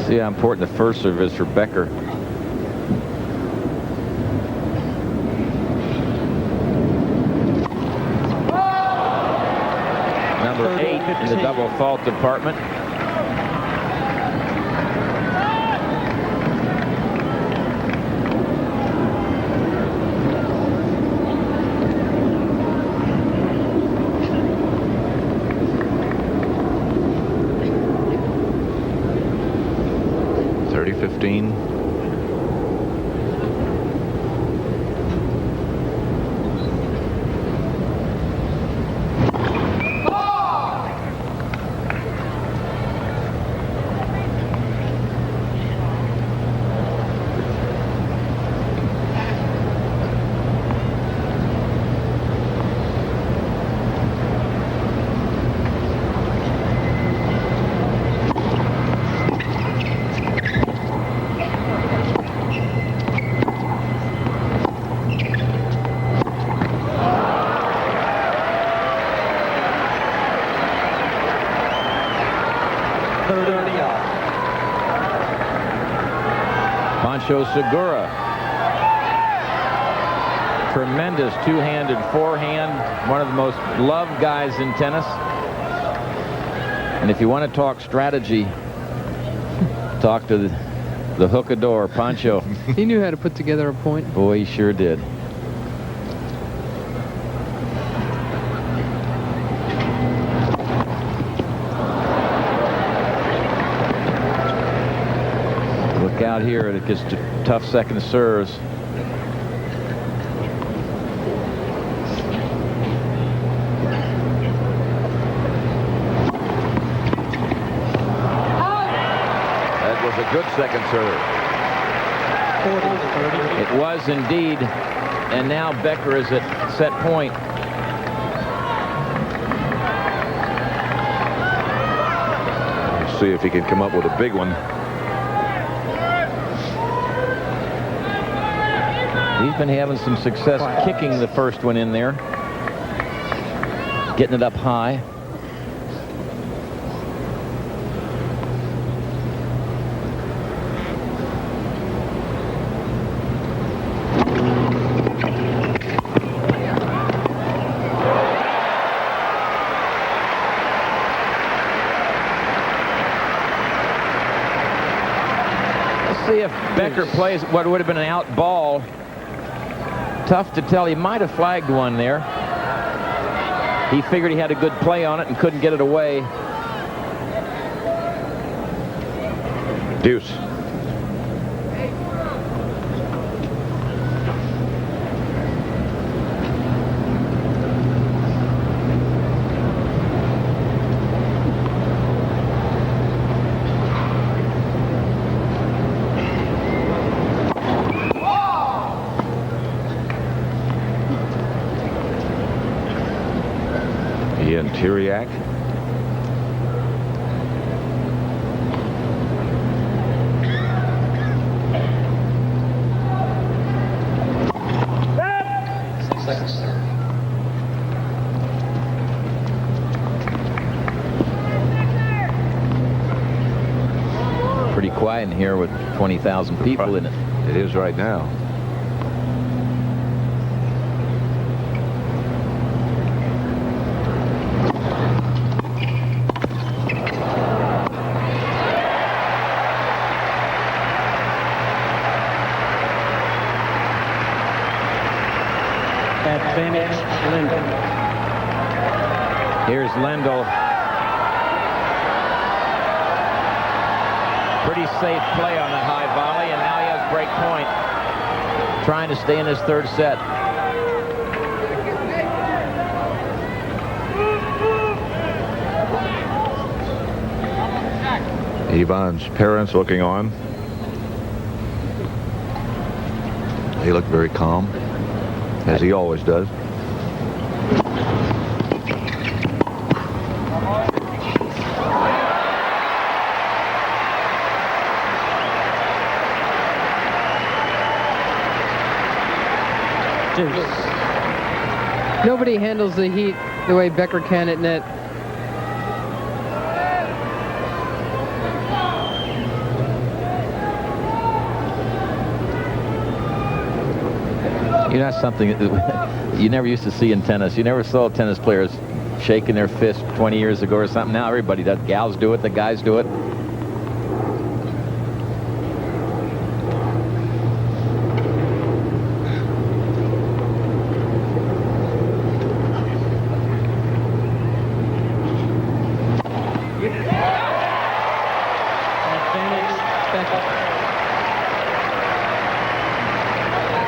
See how important the first serve is for Becker. Number 8 in the double fault department. Pancho Segura. Tremendous two-handed forehand. One of the most loved guys in tennis. And if you want to talk strategy, talk to the hookador, Pancho. He knew how to put together a point. Boy, he sure did. Look out here. It gets to tough second serves. A good second serve. It was indeed, and now Becker is at set point. Let's see if he can come up with a big one. He's been having some success kicking the first one in there, getting it up high. See if Becker plays what would have been an out ball. Tough to tell. He might have flagged one there. He figured he had a good play on it and couldn't get it away. Deuce. Ian Tiriac. Second serve. Pretty quiet in here with 20,000 people in it. It is right now. Advantage, Lendl. Here's Lendl. Pretty safe play on that high volley, and now he has break point. Trying to stay in his third set. Ivan's parents looking on. He looked very calm, as he always does. Nobody handles the heat the way Becker can at net. You know, that's something that you never used to see in tennis. You never saw tennis players shaking their fist 20 years ago or something. Now everybody does. Gals do it, the guys do it.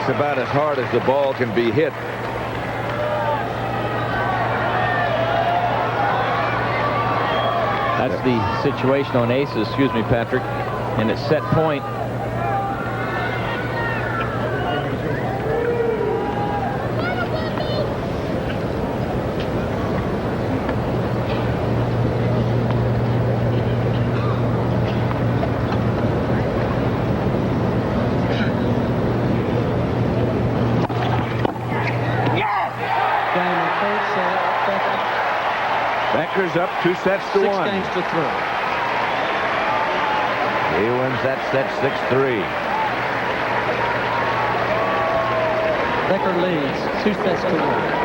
About as hard as the ball can be hit. That's the situation on aces, excuse me, Patrick. And it's set point. Becker's up 2 sets to 1. 6 games to 3. He wins that set 6-3. Becker leads 2-1.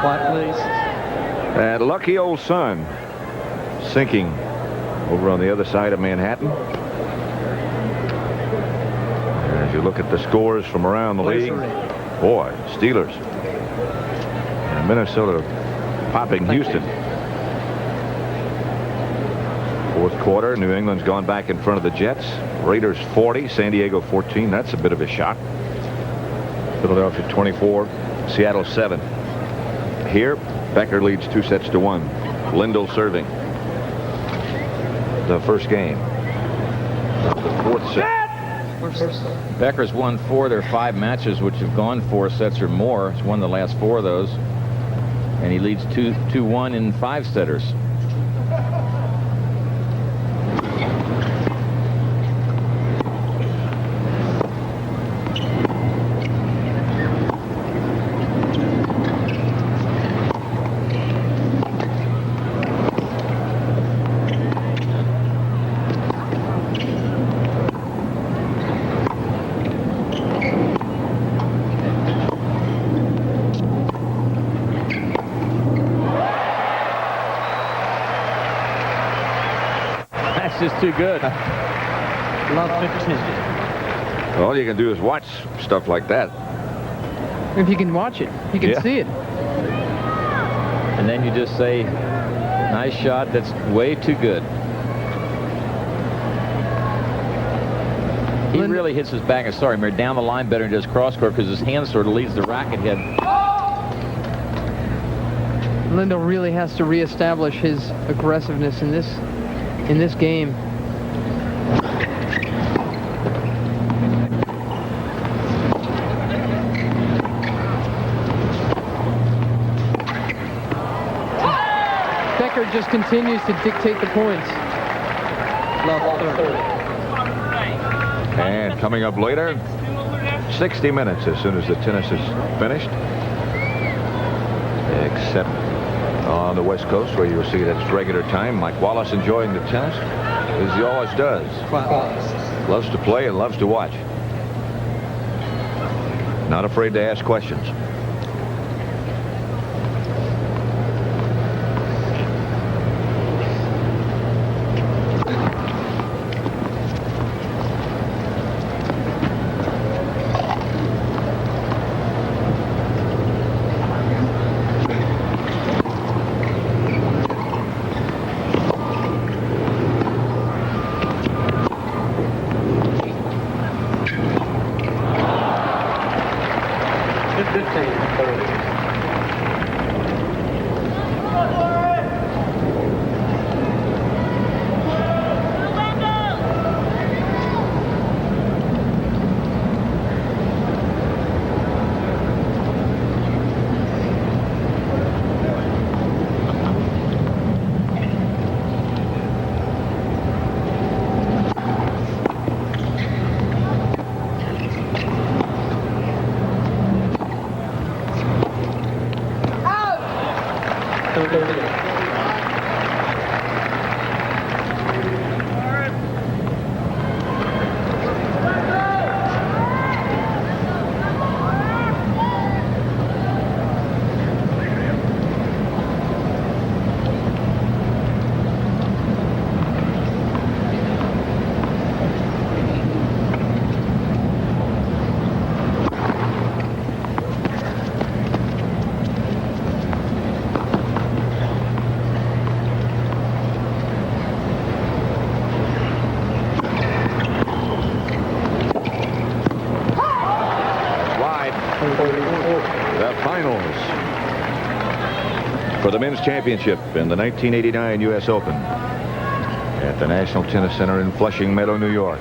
Quiet, please. That lucky old sun sinking over on the other side of Manhattan. As you look at the scores from around the league, boy, Steelers and Minnesota popping Houston. Fourth quarter, New England's gone back in front of the Jets. Raiders 40, San Diego 14. That's a bit of a shock. Philadelphia 24, Seattle 7. Here, Becker leads 2-1. Lendl serving the first game. The fourth set. Becker's won 4 of their 5 matches, which have gone 4 sets or more. He's won the last 4 of those. And he leads 2-1 in 5 setters. Just too good. Love 15. All you can do is watch stuff like that. If you can watch it, you can see it. And then you just say, nice shot, that's way too good. He really hits his back, down the line better than does cross court because his hand sort of leads the racket head. Lendl really has to reestablish his aggressiveness in this game. Becker just continues to dictate the points. And coming up later, 60 minutes as soon as the tennis is finished. Except on the West Coast, where you'll see it at its regular time. Mike Wallace enjoying the tennis, as he always does. Loves to play and loves to watch. Not afraid to ask questions. For the men's championship in the 1989 U.S. Open at the National Tennis Center in Flushing Meadow, New York.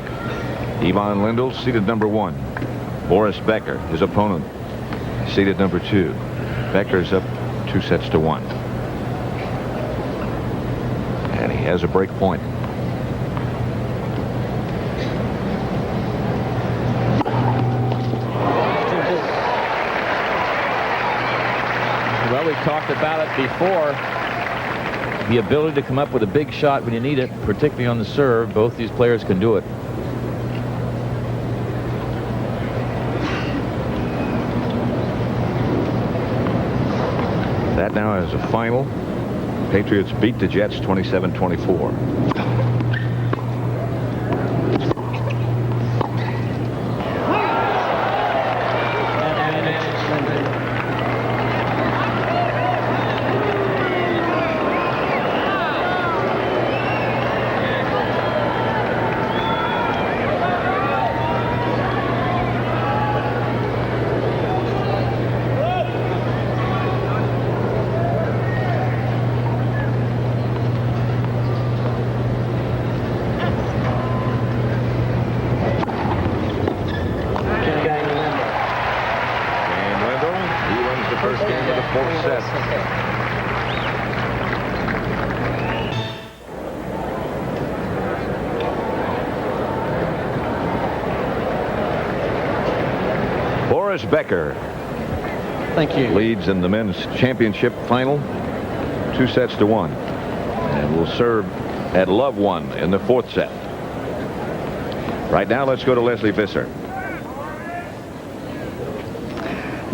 Ivan Lendl seated number 1. Boris Becker, his opponent, seated number 2. Becker's up 2-1. And he has a break point. Well, we've talked about it before. The ability to come up with a big shot when you need it, particularly on the serve. Both these players can do it. That now is a final. Patriots beat the Jets 27-24. Becker leads in the men's championship final 2-1 and will serve at love 1 in the 4th set. Right now, let's go to Leslie Visser.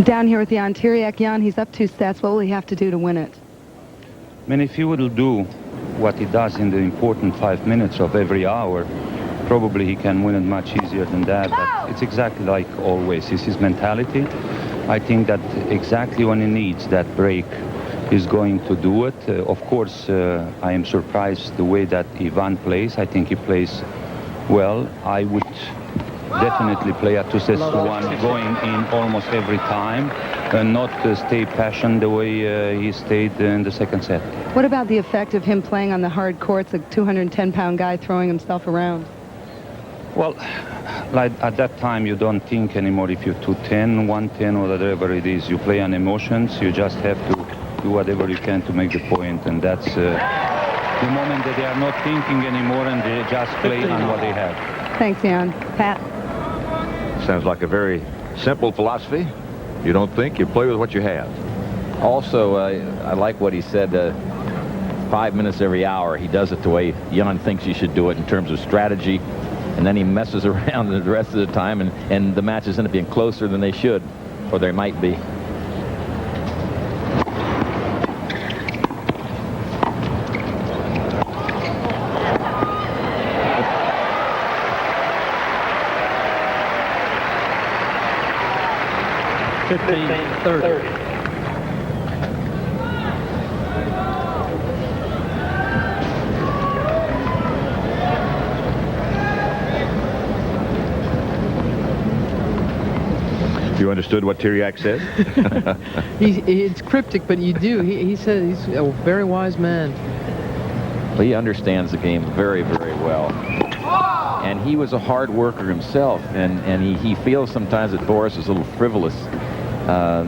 Down here with Jan Tiriac. Jan, he's up 2 sets. What will he have to do to win it? I mean, if he would do what he does in the important 5 minutes of every hour, probably he can win it much easier than that. But it's exactly like always. It's his mentality. I think that exactly when he needs that break, he's going to do it. Of course, I am surprised the way that Ivan plays. I think he plays well. I would definitely play a 2-1 going in almost every time and not stay passionate the way he stayed in the 2nd set. What about the effect of him playing on the hard courts, a 210-pound guy throwing himself around? Well, like at that time, you don't think anymore if you're 210, 110, or whatever it is. You play on emotions. You just have to do whatever you can to make the point, and that's the moment that they are not thinking anymore and they just play on what they have. Thanks, Jan. Pat? Sounds like a very simple philosophy. You don't think, you play with what you have. Also, I like what he said, 5 minutes every hour. He does it the way Jan thinks he should do it in terms of strategy. And then he messes around the rest of the time, and the matches end up being closer than they should, or they might be. $15-30. You understood what Tiriac said? It's cryptic, but you do. He said he's a very wise man. Well, he understands the game very, very well. And he was a hard worker himself, and he feels sometimes that Boris is a little frivolous.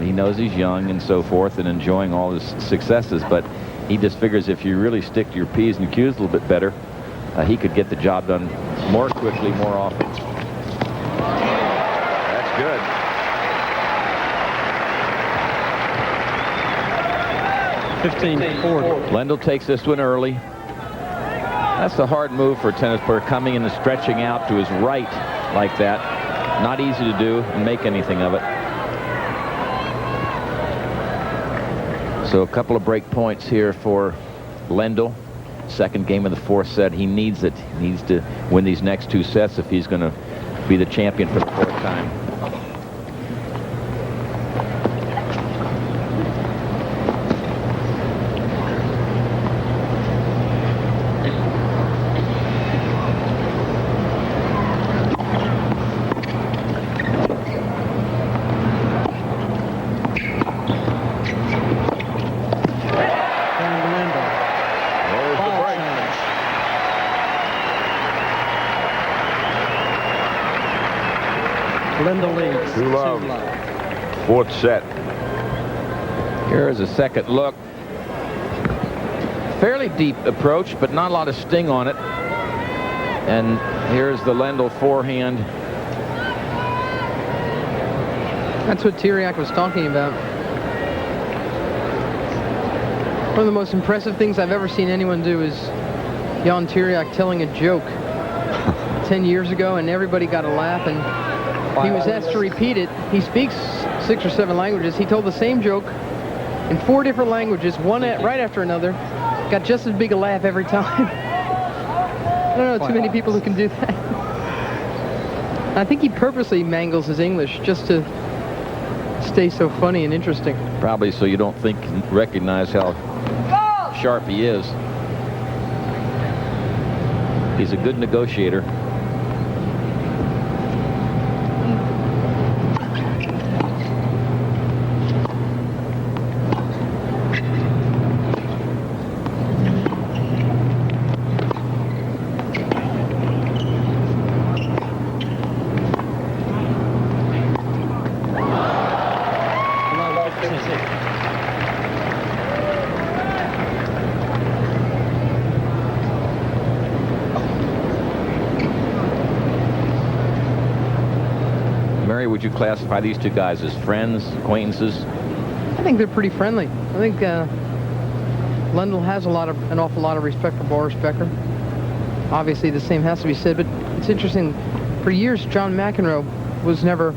He knows he's young and so forth and enjoying all his successes, but he just figures if you really stick to your P's and Q's a little bit better, he could get the job done more quickly, more often. That's good. $15-40. Lendl takes this one early. That's a hard move for a tennis player, coming in and stretching out to his right like that. Not easy to do and make anything of it. So a couple of break points here for Lendl. Second game of the 4th set. He needs it. He needs to win these next 2 sets if he's going to be the champion for the 4th time. Lendl leads. 2-love. 4th set. Here is a second look. Fairly deep approach, but not a lot of sting on it. And here's the Lendl forehand. That's what Tiriac was talking about. One of the most impressive things I've ever seen anyone do is Jan Tiriac telling a joke 10 years ago, and everybody got a laugh, and he was asked to repeat it. He speaks 6 or 7 languages. He told the same joke in 4 different languages, right after another. Got just as big a laugh every time. I don't know too many people who can do that. I think he purposely mangles his English just to stay so funny and interesting. Probably so you don't recognize how sharp he is. He's a good negotiator. Would you classify these two guys as friends, acquaintances? I think they're pretty friendly. I think Lendl has an awful lot of respect for Boris Becker. Obviously, the same has to be said, but it's interesting. For years, John McEnroe was never...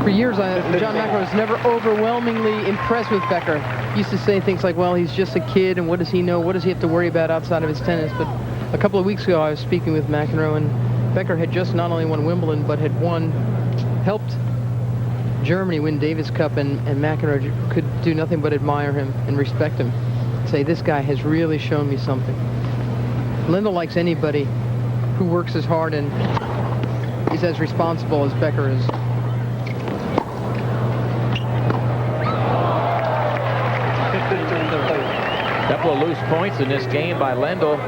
For years, John McEnroe was never overwhelmingly impressed with Becker. He used to say things like, well, he's just a kid, and what does he know? What does he have to worry about outside of his tennis? But a couple of weeks ago, I was speaking with McEnroe, and Becker had just not only won Wimbledon, but had helped Germany win Davis Cup, and McEnroe could do nothing but admire him and respect him. Say, this guy has really shown me something. Lendl likes anybody who works as hard and is as responsible as Becker is. Couple of loose points in this game by Lendl.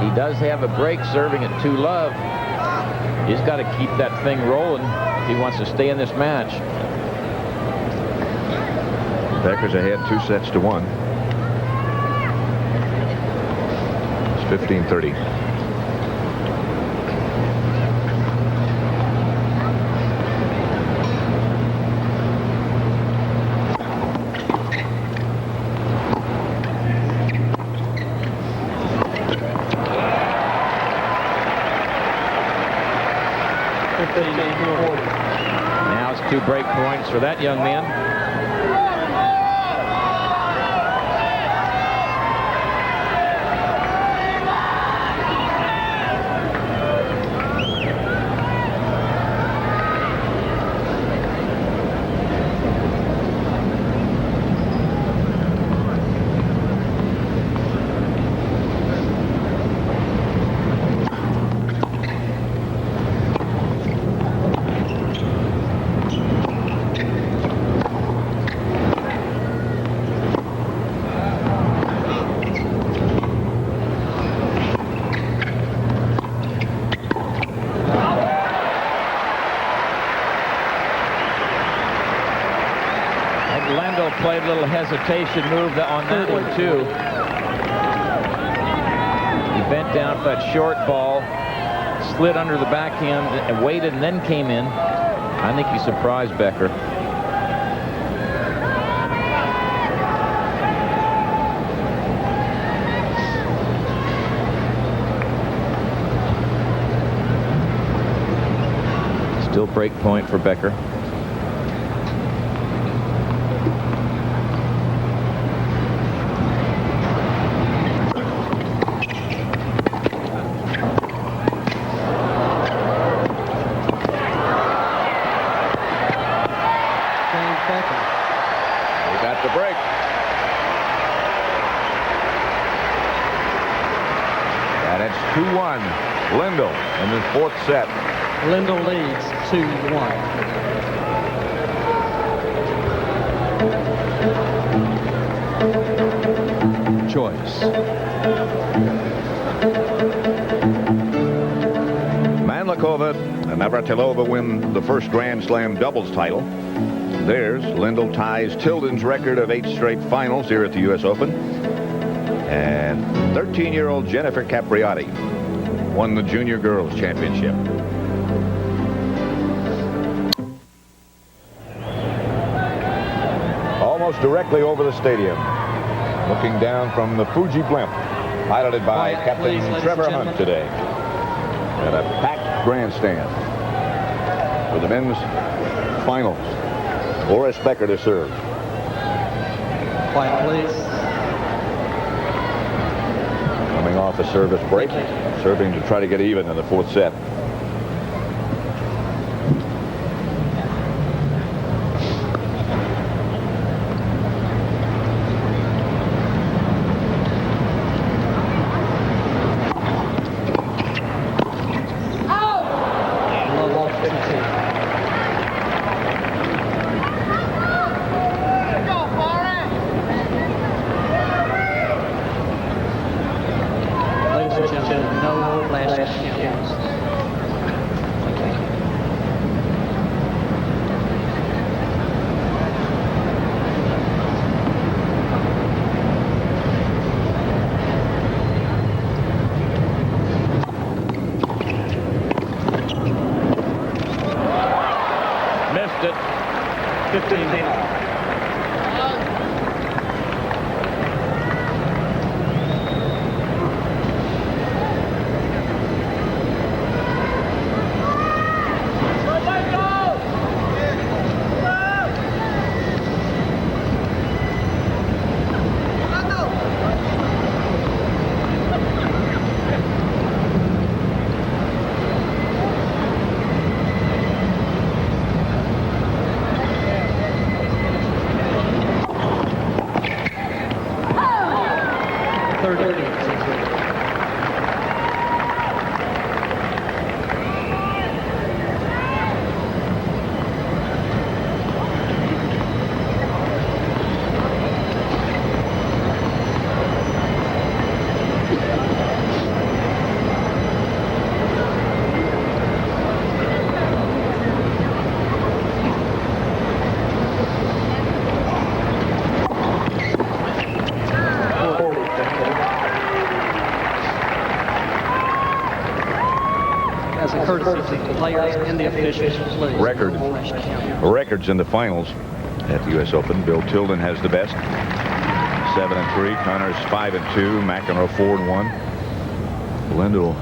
He does have a break serving at 2-love. He's got to keep that thing rolling if he wants to stay in this match. Becker's ahead 2-1. It's 15-30. Now it's 2 break points for that young man. Played a little hesitation move on that one, too. He bent down for that short ball, slid under the backhand, and waited, and then came in. I think he surprised Becker. Still break point for Becker. Lendl in the 4th set. Lendl leads 2-1. Choice. Manlikova and Navratilova win the first Grand Slam doubles title. Theirs, Lendl ties Tilden's record of 8 straight finals here at the U.S. Open. And 13-year-old Jennifer Capriati won the Junior Girls Championship. Almost directly over the stadium, looking down from the Fuji blimp, piloted by Captain Trevor Hunt today, at a packed grandstand. for the men's finals. Boris Becker to serve. Quiet, please. Coming off a service break, serving to try to get even in the fourth set. Missed it. 15 all. As a courtesy to the players and the officials, please. Records in the finals at the U.S. Open. Bill Tilden has the best. 7-3. Connors 5-2. McEnroe 4-1. Lendl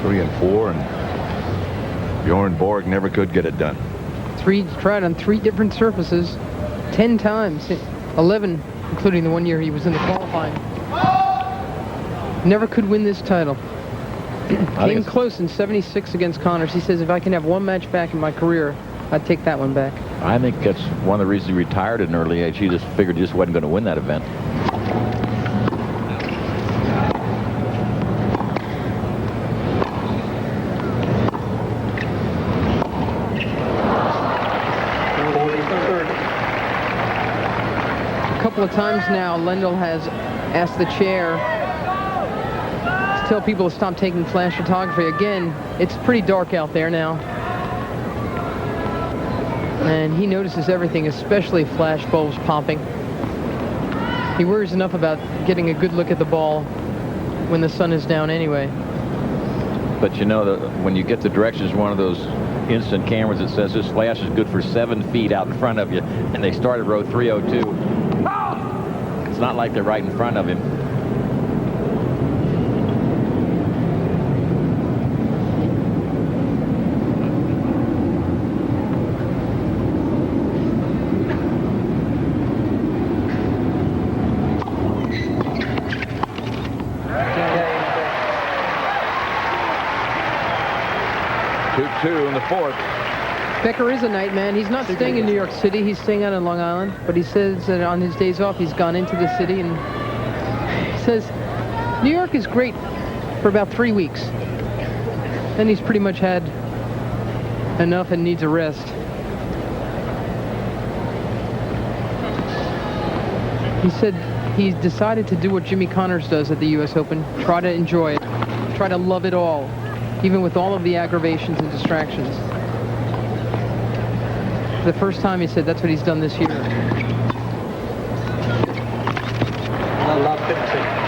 3-4. And Bjorn Borg never could get it done. Tried on 3 different surfaces 10 times. 11, including the one year he was in the qualifying. Never could win this title. Came close in 76 against Connors. He says, if I can have one match back in my career, I'd take that one back. I think that's one of the reasons he retired at an early age. He just figured he just wasn't going to win that event. A couple of times now, Lendl has asked the chair tell people to stop taking flash photography. Again, it's pretty dark out there now. And he notices everything, especially flash bulbs popping. He worries enough about getting a good look at the ball when the sun is down anyway. But you know, when you get the directions, one of those instant cameras that says this flash is good for 7 feet out in front of you, and they start at row 302. It's not like they're right in front of him. In the fourth. Becker is a night man. He's not staying in New York City. He's staying out in Long Island. But he says that on his days off, he's gone into the city. And he says, New York is great for about 3 weeks. Then he's pretty much had enough and needs a rest. He said he's decided to do what Jimmy Connors does at the U.S. Open. Try to enjoy it. Try to love it all, even with all of the aggravations and distractions. For the first time, he said that's what he's done this year. I love 15.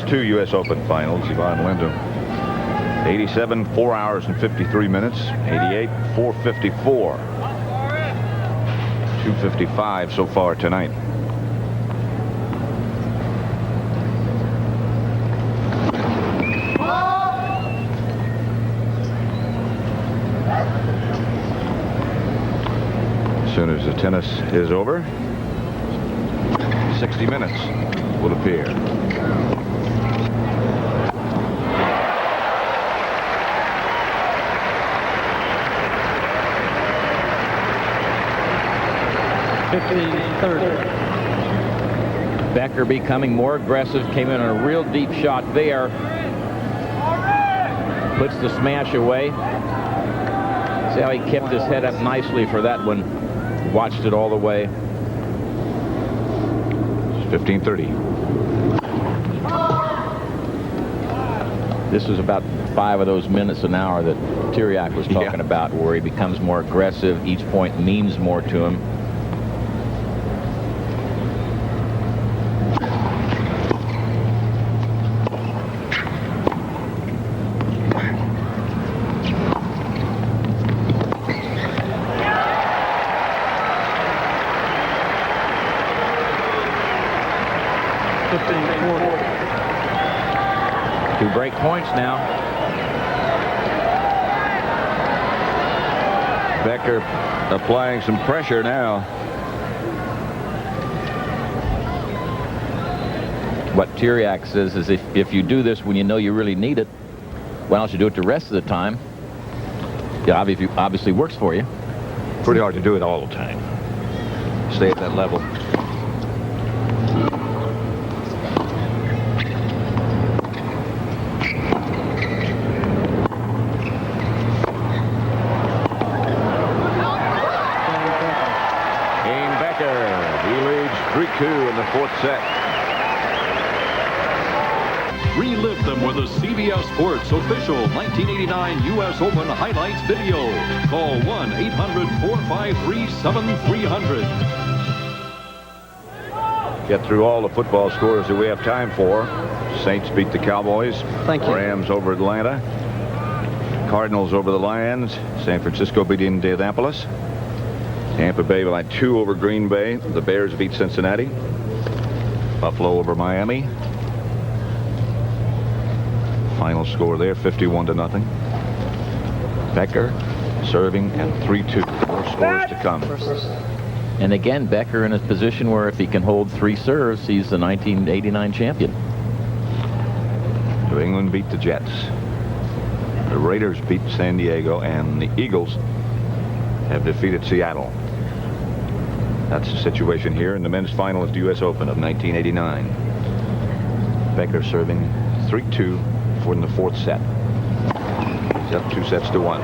two U.S. Open finals, Yvonne Lendl. 87, 4 hours and 53 minutes. 88, 4:54. 2:55 so far tonight. As soon as the tennis is over, 60 minutes will appear. Becker becoming more aggressive, came in on a real deep shot there. Puts the smash away. See how he kept his head up nicely for that one. Watched it all the way. 15:30. This was about 5 of those minutes an hour that Tiriac was talking about, where he becomes more aggressive. Each point means more to him. Two break points now. Becker applying some pressure now. What Tiriac says is if you do this when you know you really need it, why don't you do it the rest of the time? It obviously works for you. Pretty hard to do it all the time. Stay at that level. In the fourth set. Relive them with a CBS Sports official 1989 U.S. Open highlights video. Call 1-800-453-7300. Get through all the football scores that we have time for. Saints beat the Cowboys. Thank you. Rams over Atlanta. Cardinals over the Lions. San Francisco beat Indianapolis. Tampa Bay by 2 over Green Bay. The Bears beat Cincinnati. Buffalo over Miami. Final score there, 51-0. Becker serving at 3-2. More scores to come. And again, Becker in a position where if he can hold 3 serves, he's the 1989 champion. New England beat the Jets. The Raiders beat San Diego, and the Eagles have defeated Seattle. That's the situation here in the men's final of the U.S. Open of 1989. Becker serving 3-2 for in the fourth set. He's up 2-1.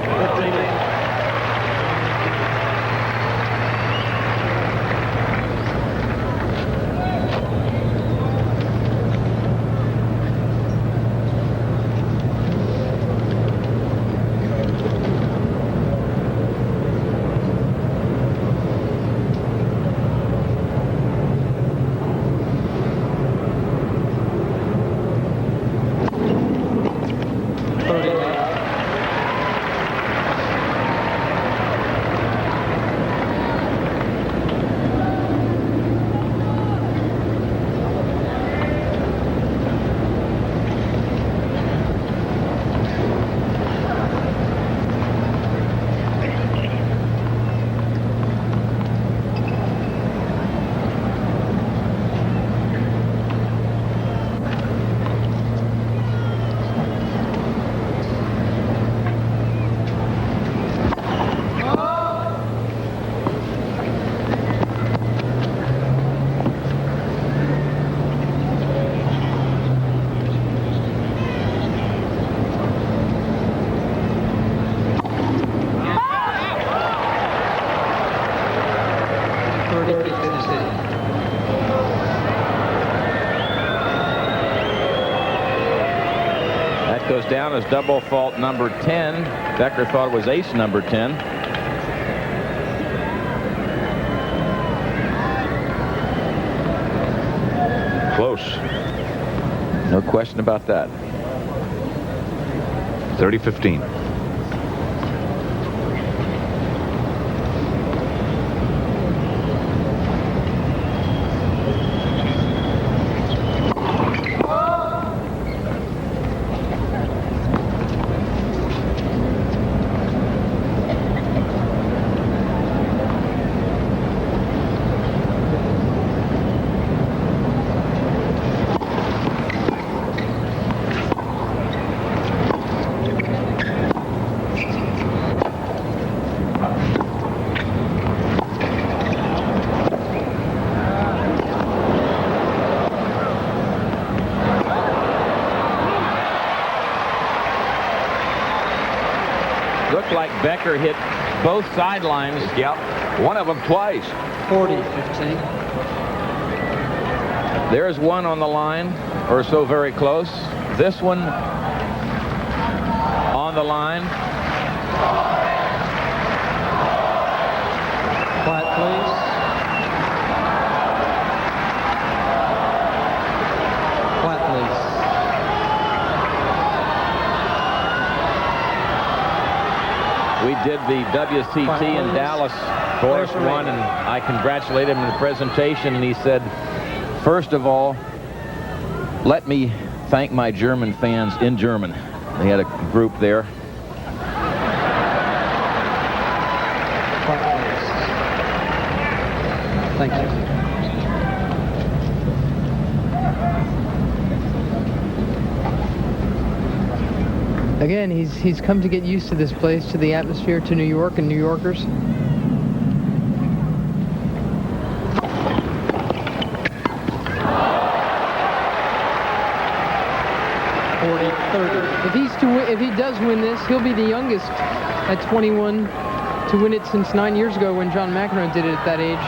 Goes down as double fault number 10. Becker thought it was ace number 10. Close. No question about that. 30-15. Looked like Becker hit both sidelines. Yep. One of them twice. 40-15. There's one on the line, or so very close. This one on the line. Quiet, please. Quiet, please. We did the WCT in Dallas. Forrest won, and I congratulated him in the presentation, and he said, first of all, let me thank my German fans in German. They had a group there. Thank you. Again, he's come to get used to this place, to the atmosphere, to New York and New Yorkers. If he does win this, he'll be the youngest at 21 to win it since 9 years ago when John McEnroe did it at that age.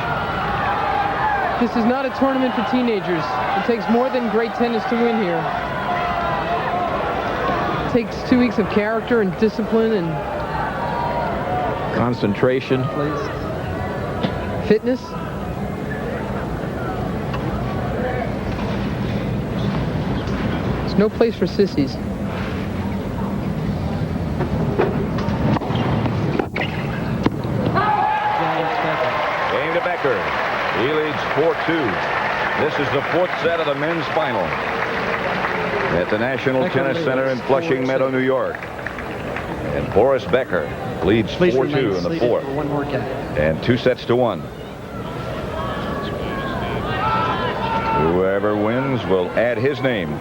This is not a tournament for teenagers. It takes more than great tennis to win here. It takes 2 weeks of character and discipline and concentration. Fitness. It's no place for sissies. Becker. He leads 4-2. This is the 4th set of the men's final at the National Tennis Center in Flushing Meadow, New York. And Boris Becker leads 4-2 in the 4th. One more game. And 2-1. Whoever wins will add his name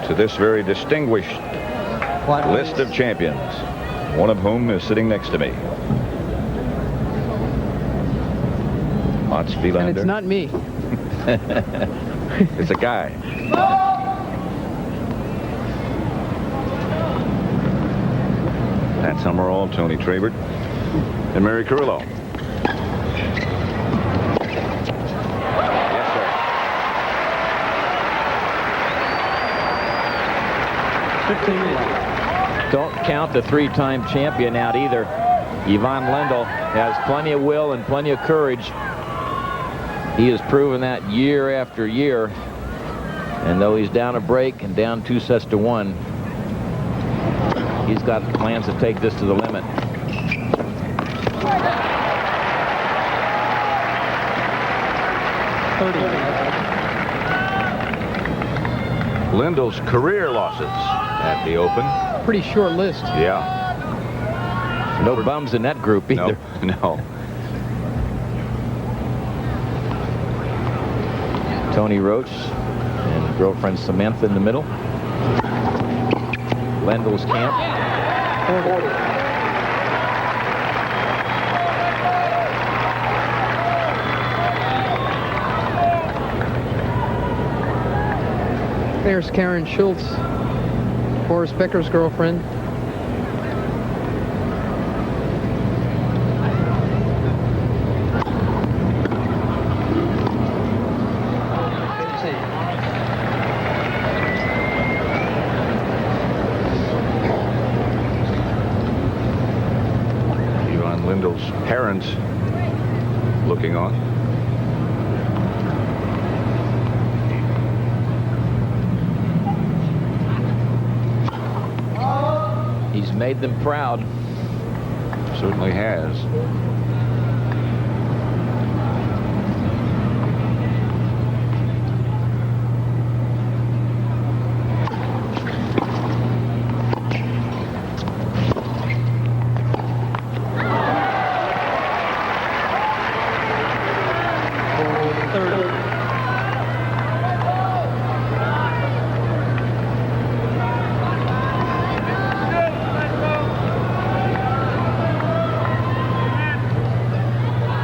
to this very distinguished list of champions, one of whom is sitting next to me. And it's not me. It's a guy. Pat Summerall, Tony Trabert, and Mary Carrillo. Yes, sir. 15 left. Don't count the 3-time champion out either. Ivan Lendl has plenty of will and plenty of courage. He has proven that year after year. And though he's down a break and down 2-1, he's got plans to take this to the limit. Lendl's career losses at the Open. Pretty short list. Yeah. No bums in that group either. No. Tony Roach and girlfriend Samantha in the middle. Lendl's camp. 40. There's Karen Schultz, Boris Becker's girlfriend. Lendl's parents looking on. He's made them proud. Certainly has.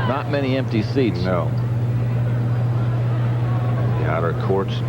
Not many empty seats. No. The outer courts.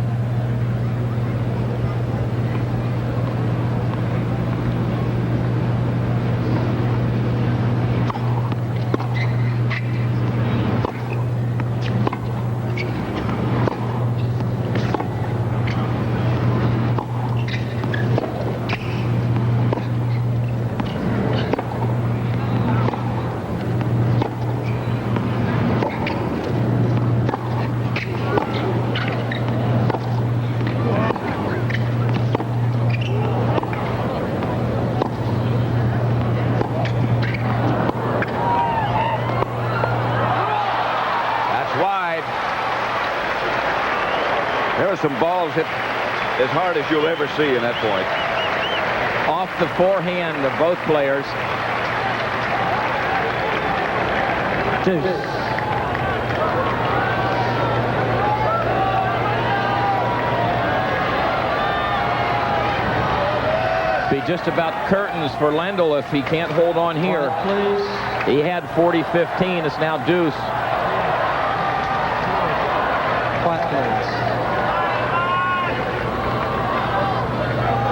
Some balls hit as hard as you'll ever see in that point. Off the forehand of both players. Be just about curtains for Lendl if he can't hold on here. He had 40-15. It's now deuce.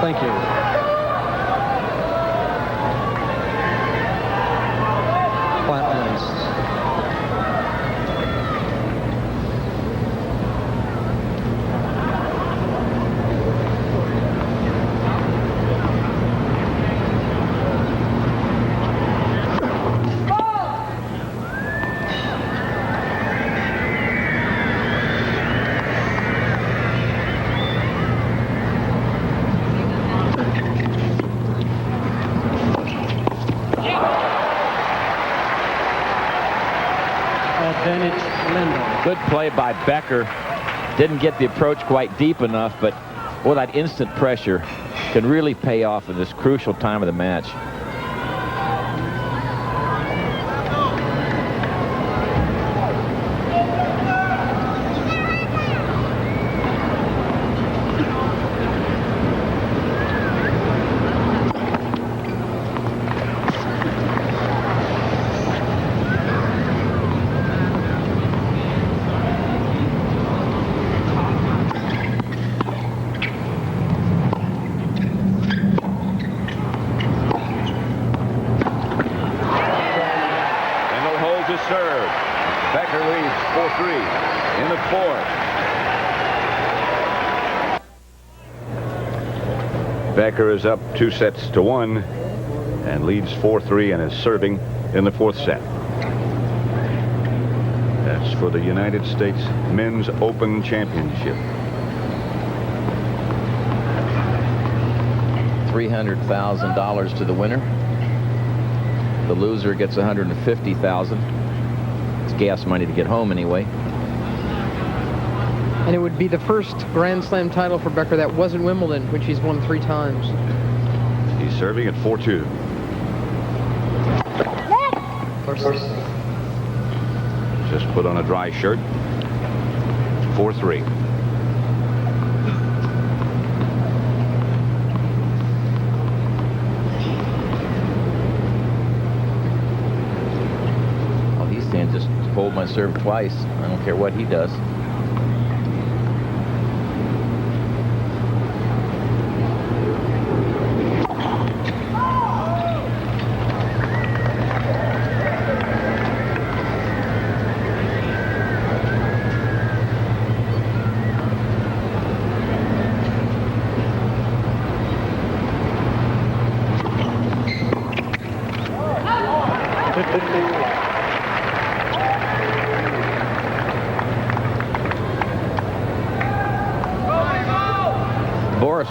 Thank you. Quiet, please. Good play by Becker. Didn't get the approach quite deep enough, but boy, that instant pressure can really pay off in this crucial time of the match. Serve. Becker leads 4-3 in the fourth. Becker is up 2-1 and leads 4-3 and is serving in the fourth set. That's for the United States Men's Open Championship. $300,000 to the winner. The loser gets $150,000. It's gas money to get home anyway. And it would be the first Grand Slam title for Becker that wasn't Wimbledon, which he's won 3 times. He's serving at 4-2. Just put on a dry shirt. 4-3. Well, he's saying just hold my serve twice. I don't care what he does.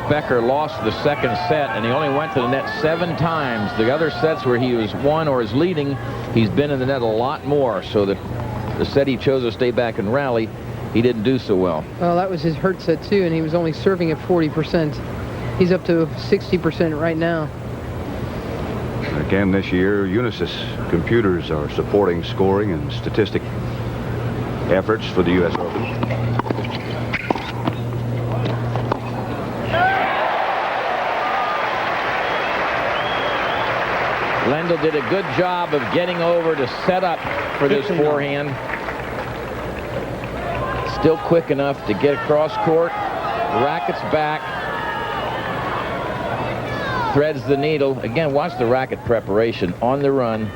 Becker lost the second set, and he only went to the net 7 times. The other sets where he was won or is leading, he's been in the net a lot more. So that the set he chose to stay back and rally, he didn't do so well. Well, that was his hurt set, too, and he was only serving at 40%. He's up to 60% right now. Again, this year, Unisys computers are supporting scoring and statistic efforts for the U.S. Open. Lendl did a good job of getting over to set up for this forehand. Still quick enough to get across court. Racket's back. Threads the needle. Again, watch the racket preparation on the run,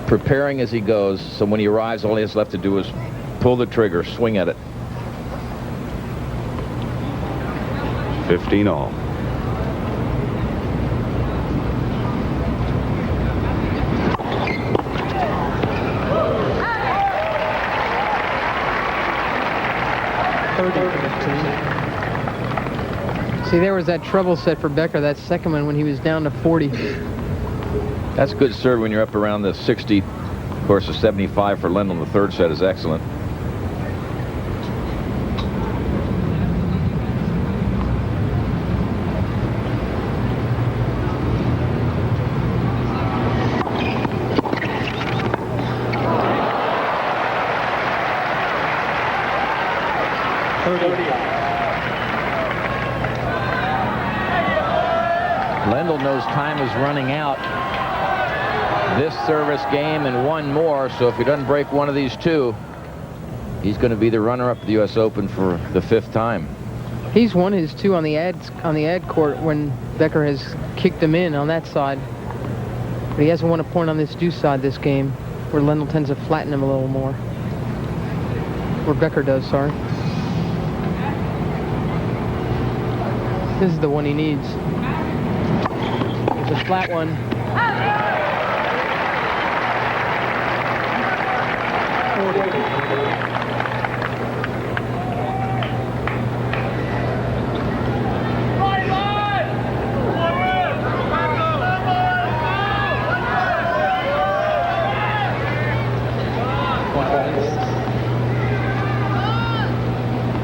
preparing as he goes. So when he arrives, all he has left to do is pull the trigger, swing at it. 15 all. See, there was that trouble set for Becker, that second one when he was down to 40. That's good serve when you're up around the 60. Of course, the 75 for Lendl in the third set is excellent. Lendl knows time is running out this service game and one more, so if he doesn't break one of these two, he's going to be the runner-up at the U.S. Open for the 5th time. He's won his 2 on the ad court when Becker has kicked him in on that side. But he hasn't won a point on this deuce side this game, where Lendl tends to flatten him a little more. Or Becker does, sorry. This is the one he needs. It's a flat one.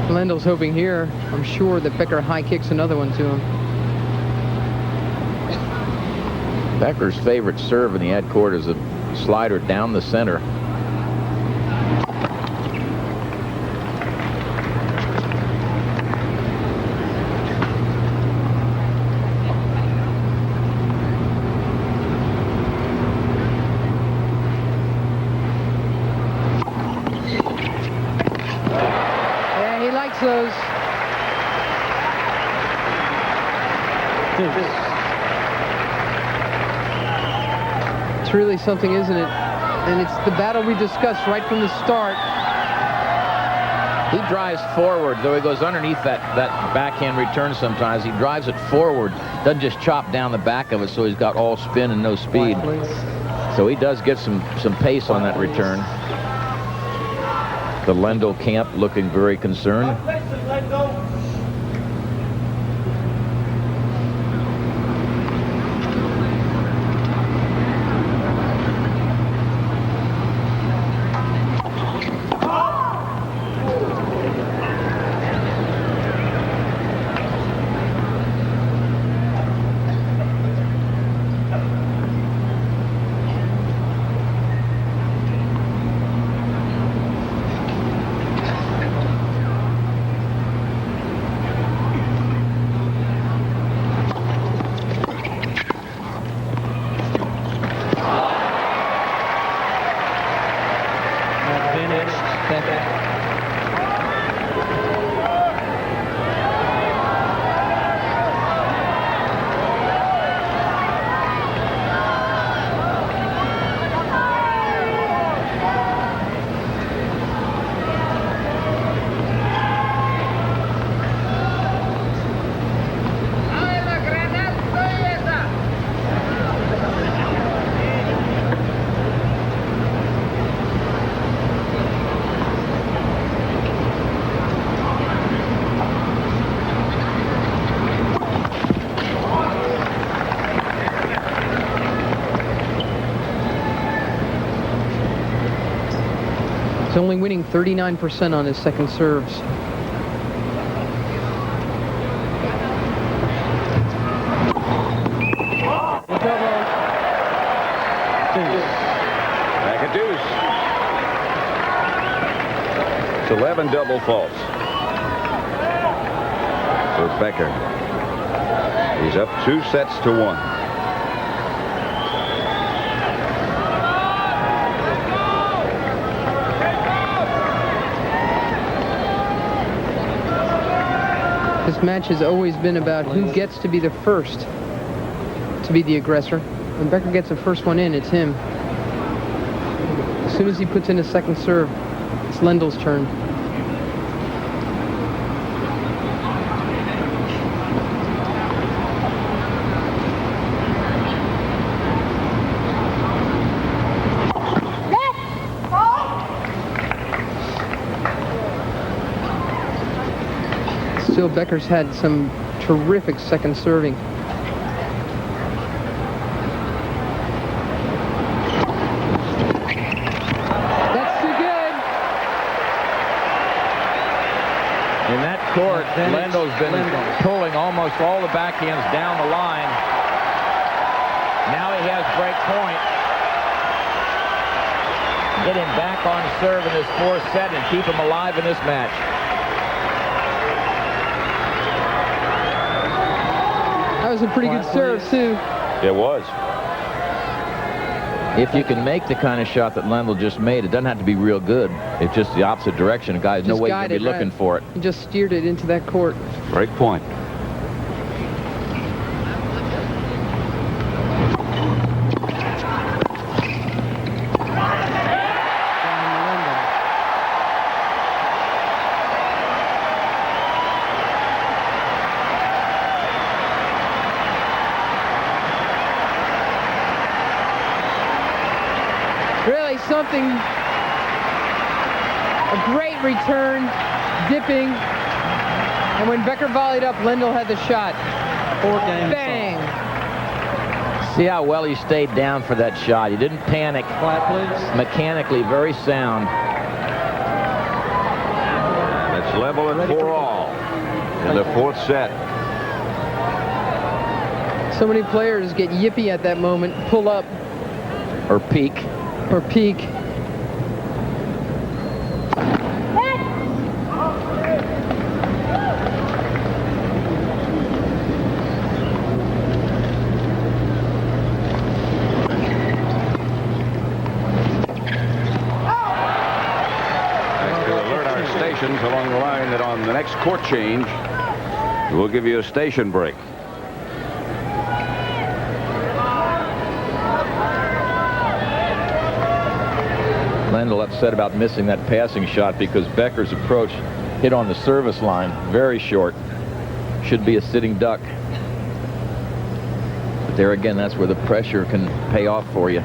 Lendl's hoping here, I'm sure, that Becker high kicks another one to him. Becker's favorite serve in the ad court is a slider down the center. Yeah, he likes those. It's really something, isn't it? And it's the battle we discussed right from the start. He drives forward, though he goes underneath that backhand return sometimes. He drives it forward, doesn't just chop down the back of it, so he's got all spin and no speed. So he does get some pace on that return. The Lendl camp looking very concerned. He's only winning 39% on his second serves. Back at deuce. It's 11 double faults for Becker. He's up 2-1. This match has always been about who gets to be the first to be the aggressor. When Becker gets the first one in, it's him. As soon as he puts in a second serve, it's Lendl's turn. Still, Becker's had some terrific second serving. That's too good. In that court, Lendl's been pulling almost all the backhands down the line. Now he has break point. Get him back on serve in this fourth set and keep him alive in this match. That was a pretty good serve, too. It was. If you can make the kind of shot that Lendl just made, it doesn't have to be real good. It's just the opposite direction. A guy's no way to be looking for it. He just steered it into that court. Break point. Really something, a great return, dipping, and when Becker volleyed up, Lendl had the shot. 4 games. Bang! See how well he stayed down for that shot. He didn't panic. Quiet, please. Mechanically, very sound. It's level at 4-all in the fourth set. So many players get yippy at that moment, pull up. Or peak. Or peak. Along the line that on the next court change, we'll give you a station break. Lendl upset about missing that passing shot because Becker's approach hit on the service line, very short. Should be a sitting duck. But there again, that's where the pressure can pay off for you.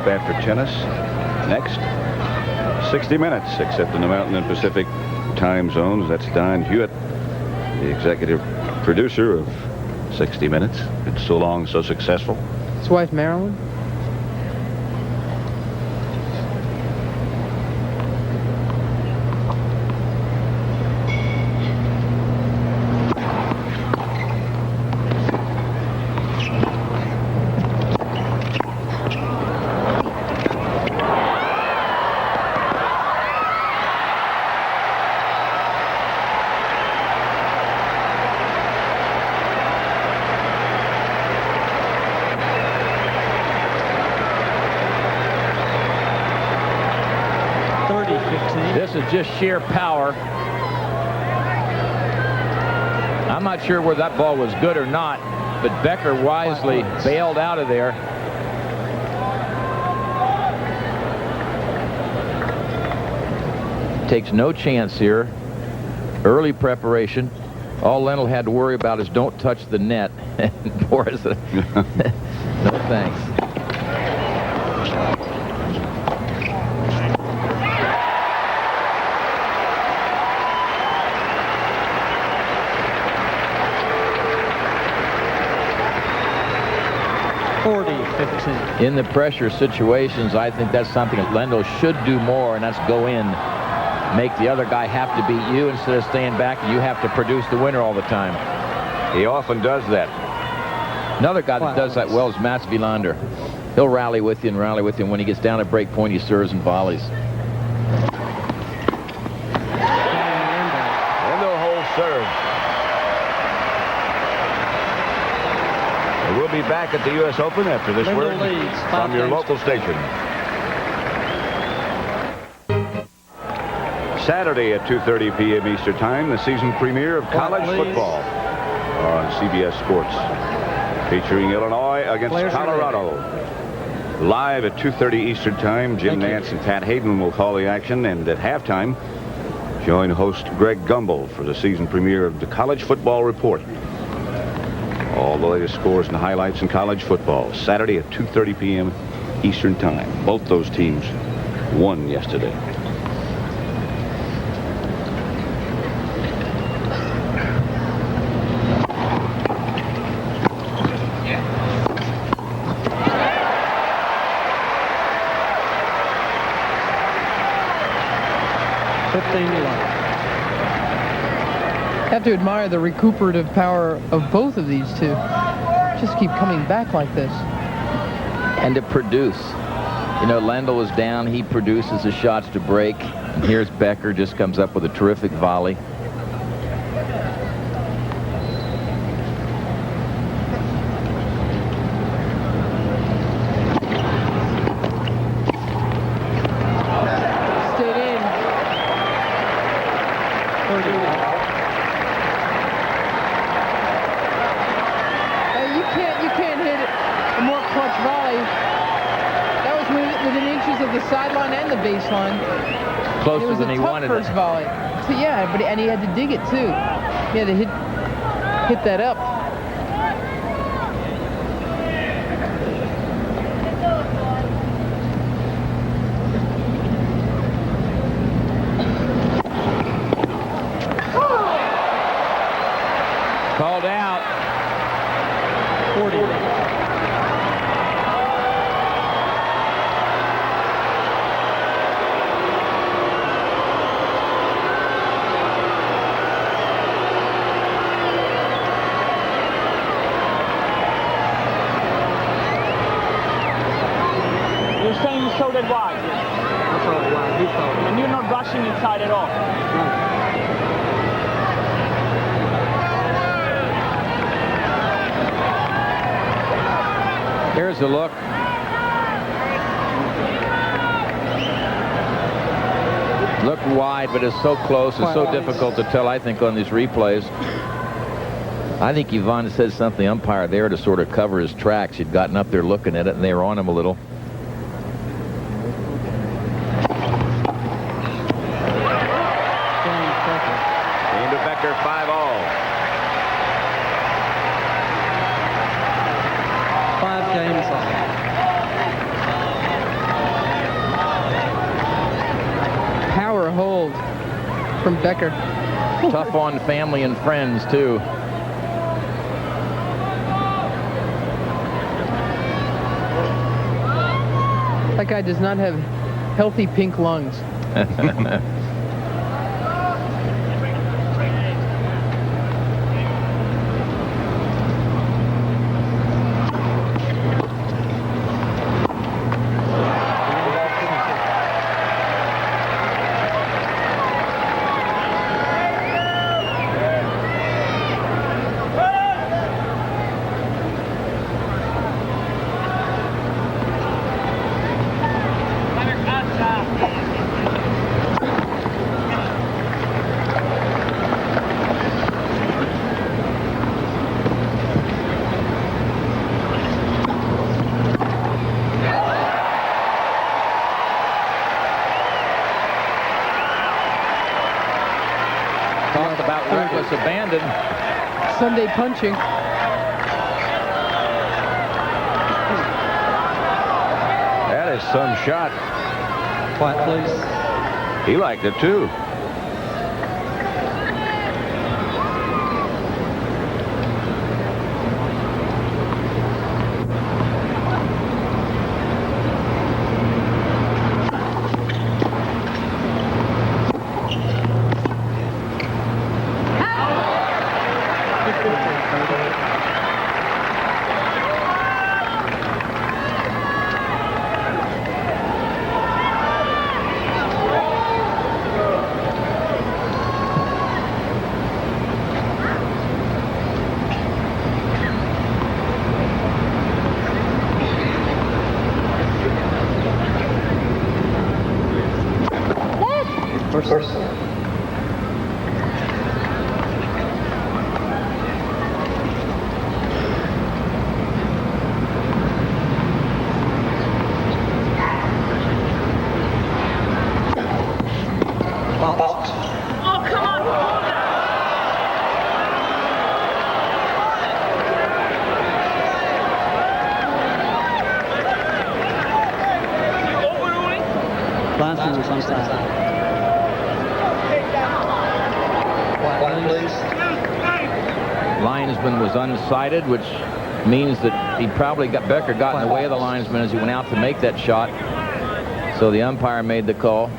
After tennis, next 60 minutes, except in the Mountain and Pacific time zones. That's Don Hewitt, the executive producer of 60 Minutes. It's so long, so successful. His wife, Marilyn. This is just sheer power. I'm not sure whether that ball was good or not, but Becker wisely bailed out of there. Takes no chance here. Early preparation. All Lendl had to worry about is don't touch the net. And Boris, no thanks. In the pressure situations, I think that's something that Lendl should do more, and that's go in. Make the other guy have to beat you instead of staying back, and you have to produce the winner all the time. He often does that. Another guy that does that well is Mats Wilander. He'll rally with you and rally with you. When he gets down at break point, he serves and volleys. Lendl holds serve. We'll be back at the U.S. Open after this Lendl word leads, from your 5 local station. Saturday at 2:30 p.m. Eastern Time, the season premiere of college football on CBS Sports, featuring Illinois against Colorado. Live at 2:30 Eastern Time, Jim Nance and Pat Hayden will call the action, and at halftime, join host Greg Gumbel for the season premiere of the College Football Report. All the latest scores and highlights in college football, Saturday at 2:30 p.m. Eastern Time. Both those teams won yesterday. I have to admire the recuperative power of both of these two. Just keep coming back like this. And to produce. You know, Lendl was down. He produces the shots to break. And here's Becker, just comes up with a terrific volley. Closer than he wanted. It was a tough first volley. So yeah, but and he had to dig it too. He had to hit that up. Called out. 40. So that wide. And you're not rushing inside at all. Here's the look. Looked wide, but it's so close. It's so difficult to tell, I think, on these replays. I think Yvonne said something, umpire there, to sort of cover his tracks. He'd gotten up there looking at it, and they were on him a little. Becker 5-all. 5 games on. Power hold from Becker. Tough on family and friends, too. That guy does not have healthy pink lungs. Douglas abandoned. Sunday punching. That is some shot. Quiet, please. He liked it, too. First. Oh, come on. Overruling? Linesman was onside. Quiet, please. Linesman was unsighted, which means that Becker got in the way of the linesman as he went out to make that shot. So the umpire made the call.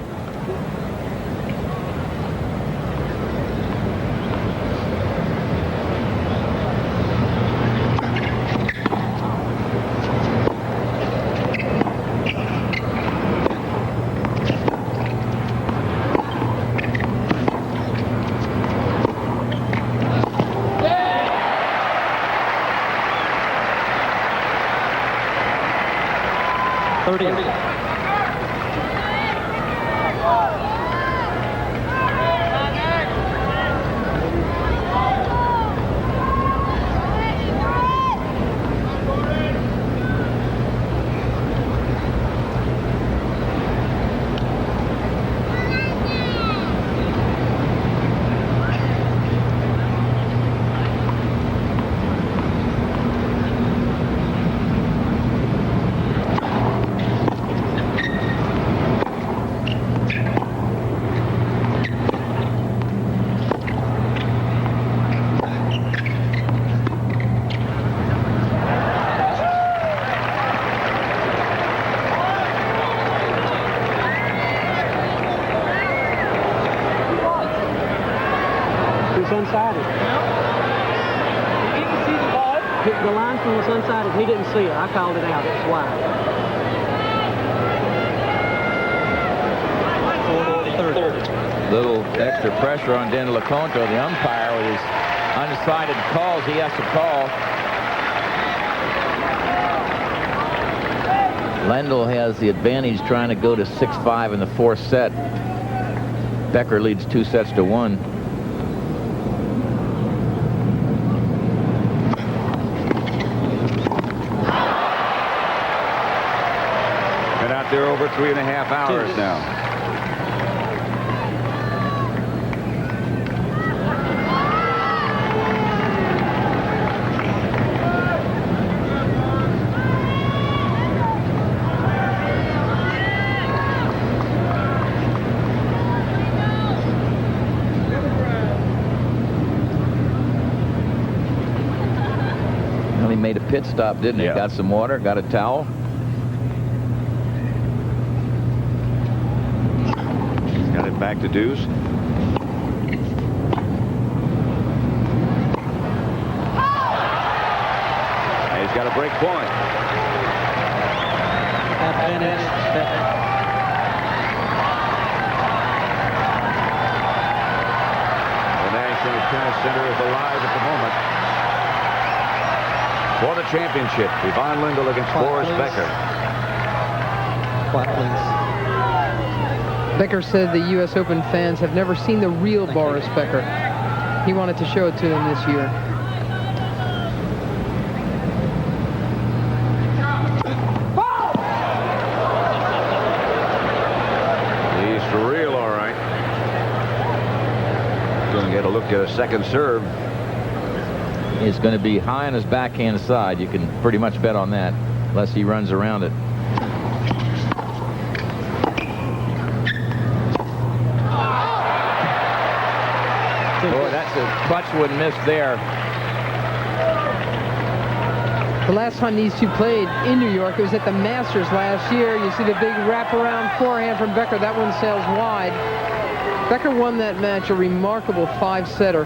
Unsighted. He didn't see the ball. The linesman was unsighted. He didn't see it. I called it out. It was wide. Little extra pressure on Dan LeConto, the umpire, with his undecided calls. He has to call. Lendl has the advantage trying to go to 6-5 in the fourth set. Becker leads 2-1. Been out there over 3.5 hours now. Well, he made a pit stop, didn't he? Yeah. Got some water, got a towel. Got it back to deuce. And he's got a break point. The National Tennis Center is alive at the moment. For the championship, Yvonne Lendl against Boris Becker. Quiet, please. Becker said the U.S. Open fans have never seen the real Boris Becker. He wanted to show it to them this year. He's for real, all right. Doing get a look at a second serve. It's going to be high on his backhand side. You can pretty much bet on that, unless he runs around it. Boy, that's a clutch would miss there. The last time these two played in New York, it was at the Masters last year. You see the big wraparound forehand from Becker. That one sails wide. Becker won that match, a remarkable 5-setter.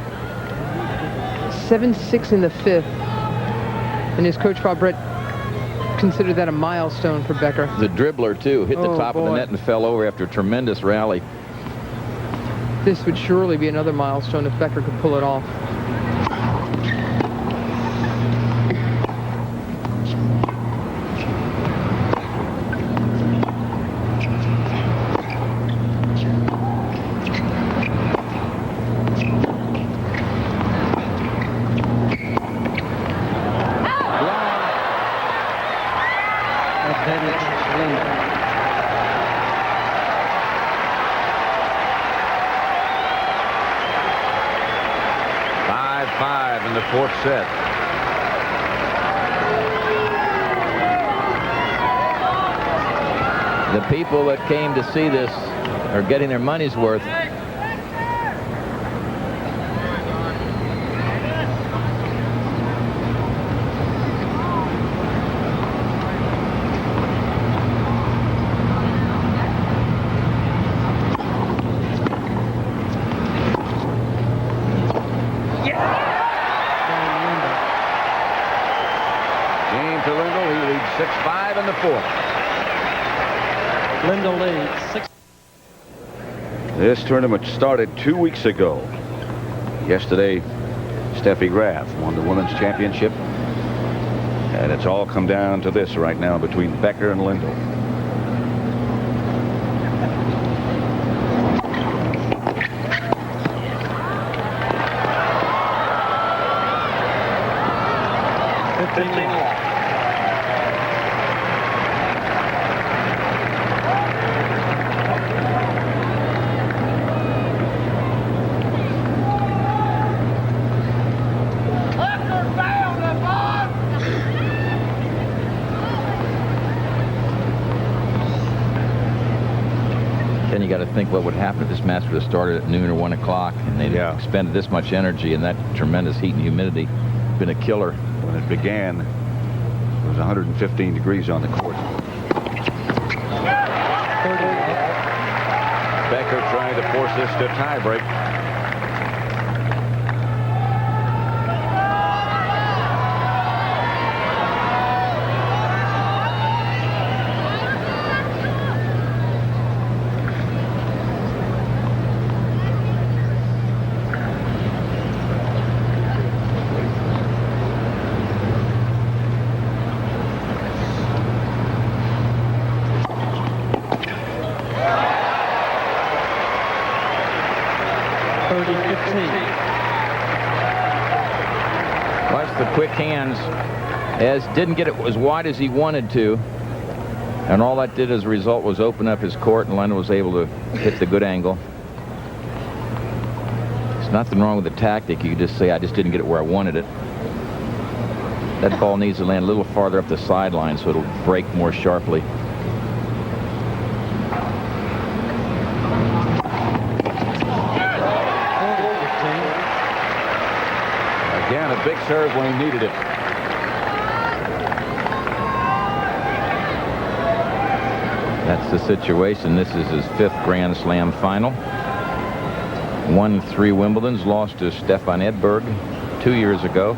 7-6 in the 5th. And his coach, Bob Brett, considered that a milestone for Becker. The dribbler, too, hit the top of the net and fell over after a tremendous rally. This would surely be another milestone if Becker could pull it off. In the fourth set. The people that came to see this are getting their money's worth. To Lendl, he leads 6-5 in the fourth. Lendl leads 6. This tournament started 2 weeks ago. Yesterday, Steffi Graf won the women's championship. And it's all come down to this right now between Becker and Lendl. Then you got to think what would happen if this match would have started at noon or 1 o'clock and they'd expended this much energy and that tremendous heat and humidity. Been a killer. When it began, it was 115 degrees on the court. Becker trying to force this to tie break. Watch the quick hands. As didn't get it as wide as he wanted to. And all that did as a result was open up his court, and Lendl was able to hit the good angle. There's nothing wrong with the tactic. You could just say, I just didn't get it where I wanted it. That ball needs to land a little farther up the sideline so it'll break more sharply. Again, a big serve when he needed it. That's the situation. This is his 5th Grand Slam final. Won 3 Wimbledons, lost to Stefan Edberg 2 years ago.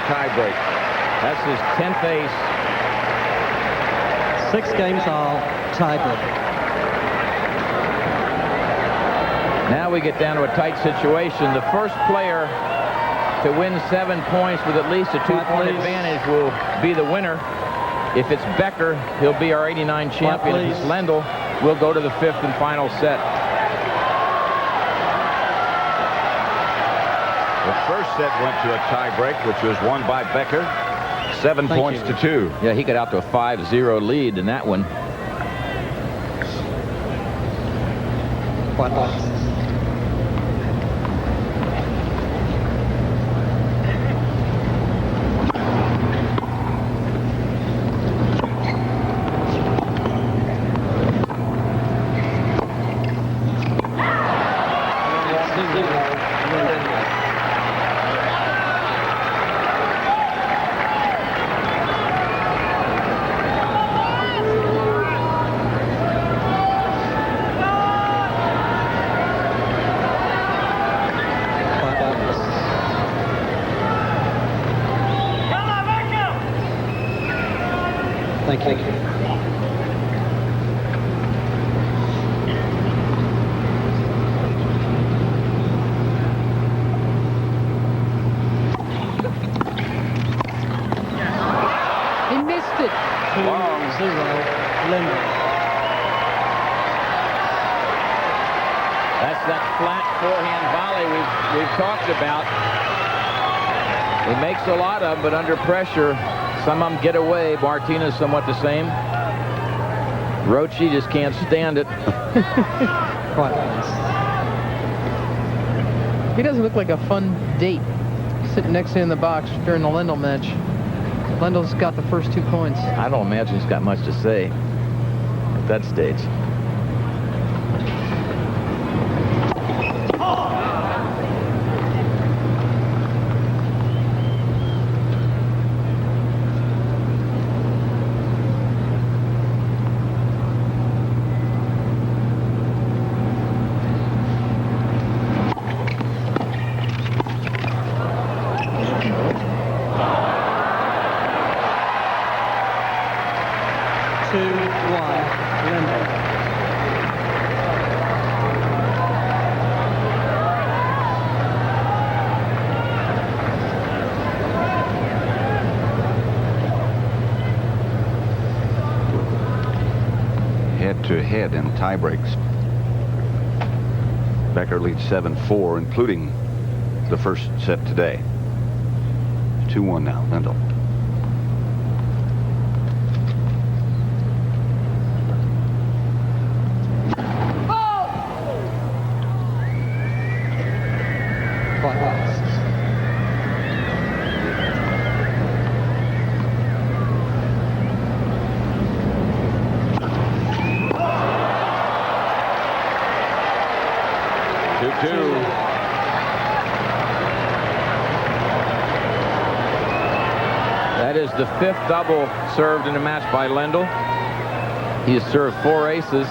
Tiebreak. That's his 10th ace. 6 games all tiebreak. Now we get down to a tight situation. The first player to win 7 points with at least a 2-point advantage will be the winner. If it's Becker, he'll be our '89 champion. If it's Lendl, we'll go to the 5th and final set. first set went to a tie break, which was won by Becker, 7 points to 2. Yeah, he got out to a 5-0 lead in that one. Thank you. He missed it. 2-0, Lendl. That's that flat forehand volley we've talked about. He makes a lot of them, but under pressure, some of them get away. Martinez somewhat the same. Roche just can't stand it. He doesn't look like a fun date sitting next to him in the box during the Lendl match. Lendl's got the first 2 points. I don't imagine he's got much to say at that stage. Head-to-head in tie breaks. Becker leads 7-4, including the first set today. 2-1 now, Lendl. That is the 5th double served in a match by Lendl. He has served 4 aces.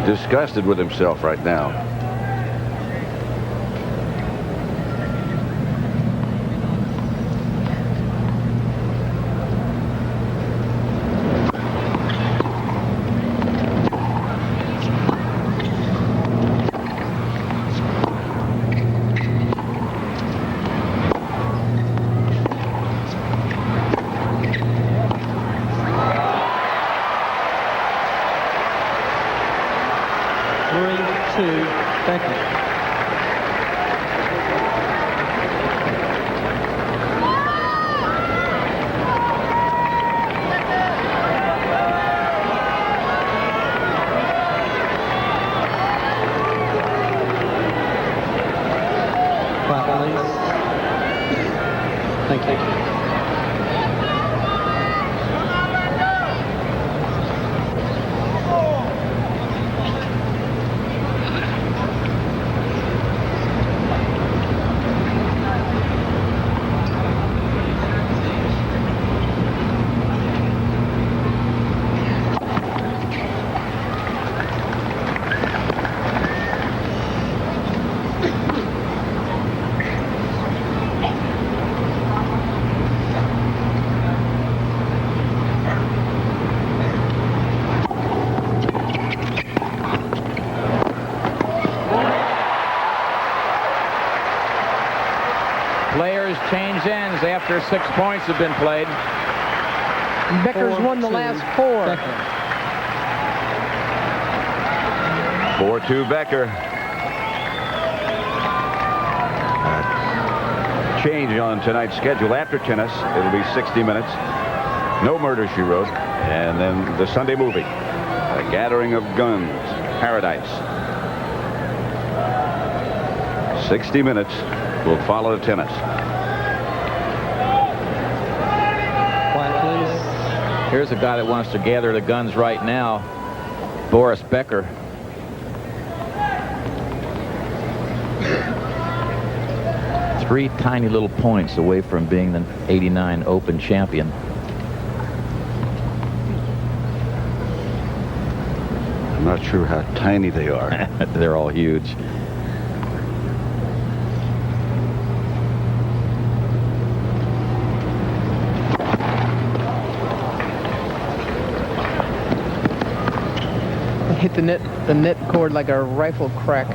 Disgusted with himself right now. Players change ends after 6 points have been played. Becker's won the last 4. 4-2 Becker. change on tonight's schedule. After tennis, it'll be 60 minutes. No Murder, She Wrote. And then the Sunday movie, A Gathering of Guns, Paradise. 60 minutes will follow the tennis. Quiet, please. Here's a guy that wants to gather the guns right now, Boris Becker. Three tiny little points away from being the '89 Open champion. I'm not sure how tiny they are. They're all huge. Hit the net cord like a rifle crack.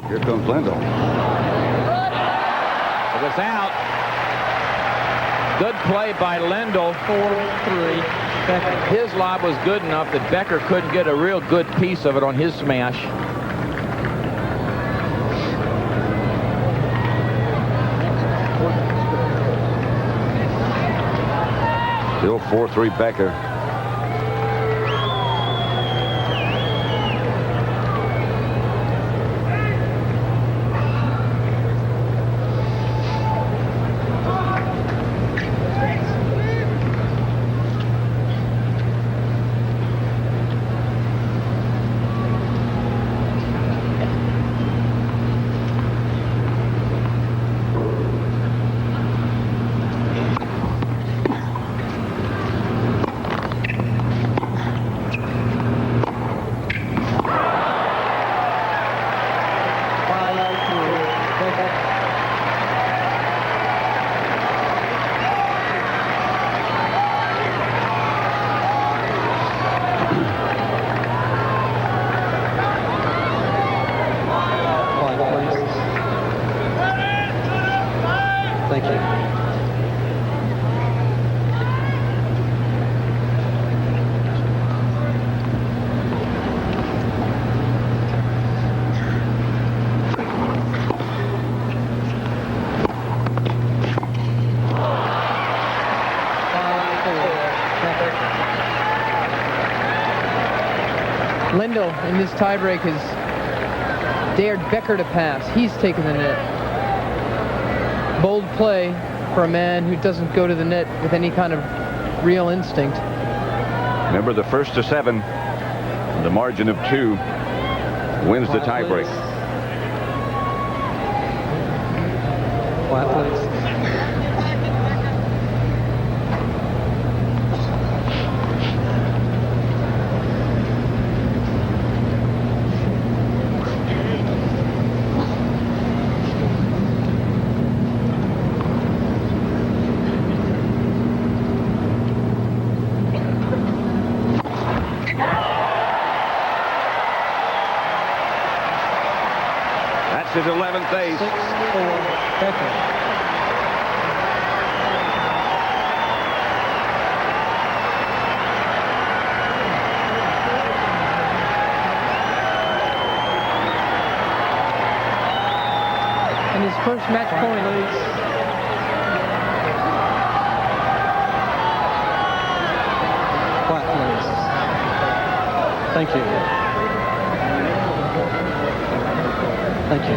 Here comes Lendl. It was out. Good play by Lendl. 4-3. Becker. His lob was good enough that Becker couldn't get a real good piece of it on his smash. Still 4-3 Becker. Thank you. Lendl in this tiebreak has dared Becker to pass. He's taken the net. Bold play for a man who doesn't go to the net with any kind of real instinct. Remember, the first to 7, the margin of 2, wins the tiebreak. Quiet, please. His 11th ace. 6-4 Becker. And his first match point. Quiet, please. Thank you. Thank you.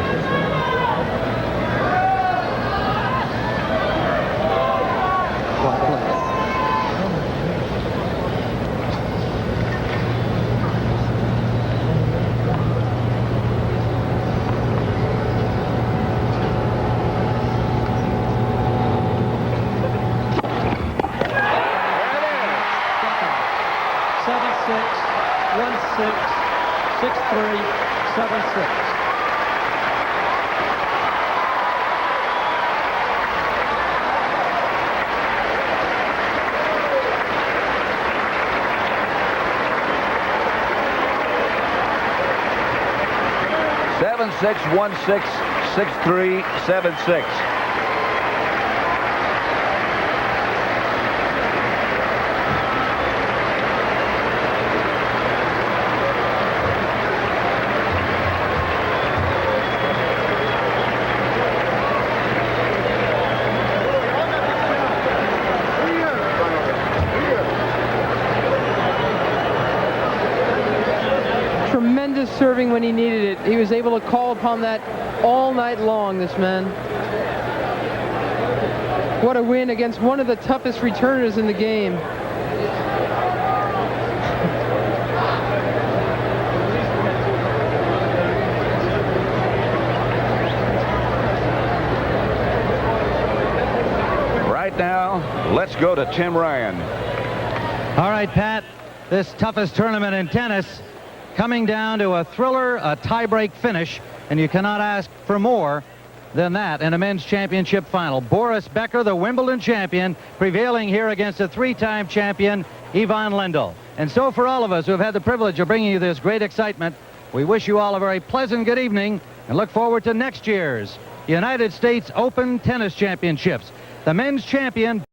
Quiet, please. 7-6-1-6-6-3-7-6. Tremendous serving when he needed it. He was able to call upon that all night long, this man. What a win against one of the toughest returners in the game. Right now, let's go to Tim Ryan. All right, Pat, this toughest tournament in tennis coming down to a thriller, a tie-break finish, and you cannot ask for more than that in a men's championship final. Boris Becker, the Wimbledon champion, prevailing here against a three-time champion, Ivan Lendl. And so for all of us who have had the privilege of bringing you this great excitement, we wish you all a very pleasant good evening and look forward to next year's United States Open Tennis Championships. The men's champion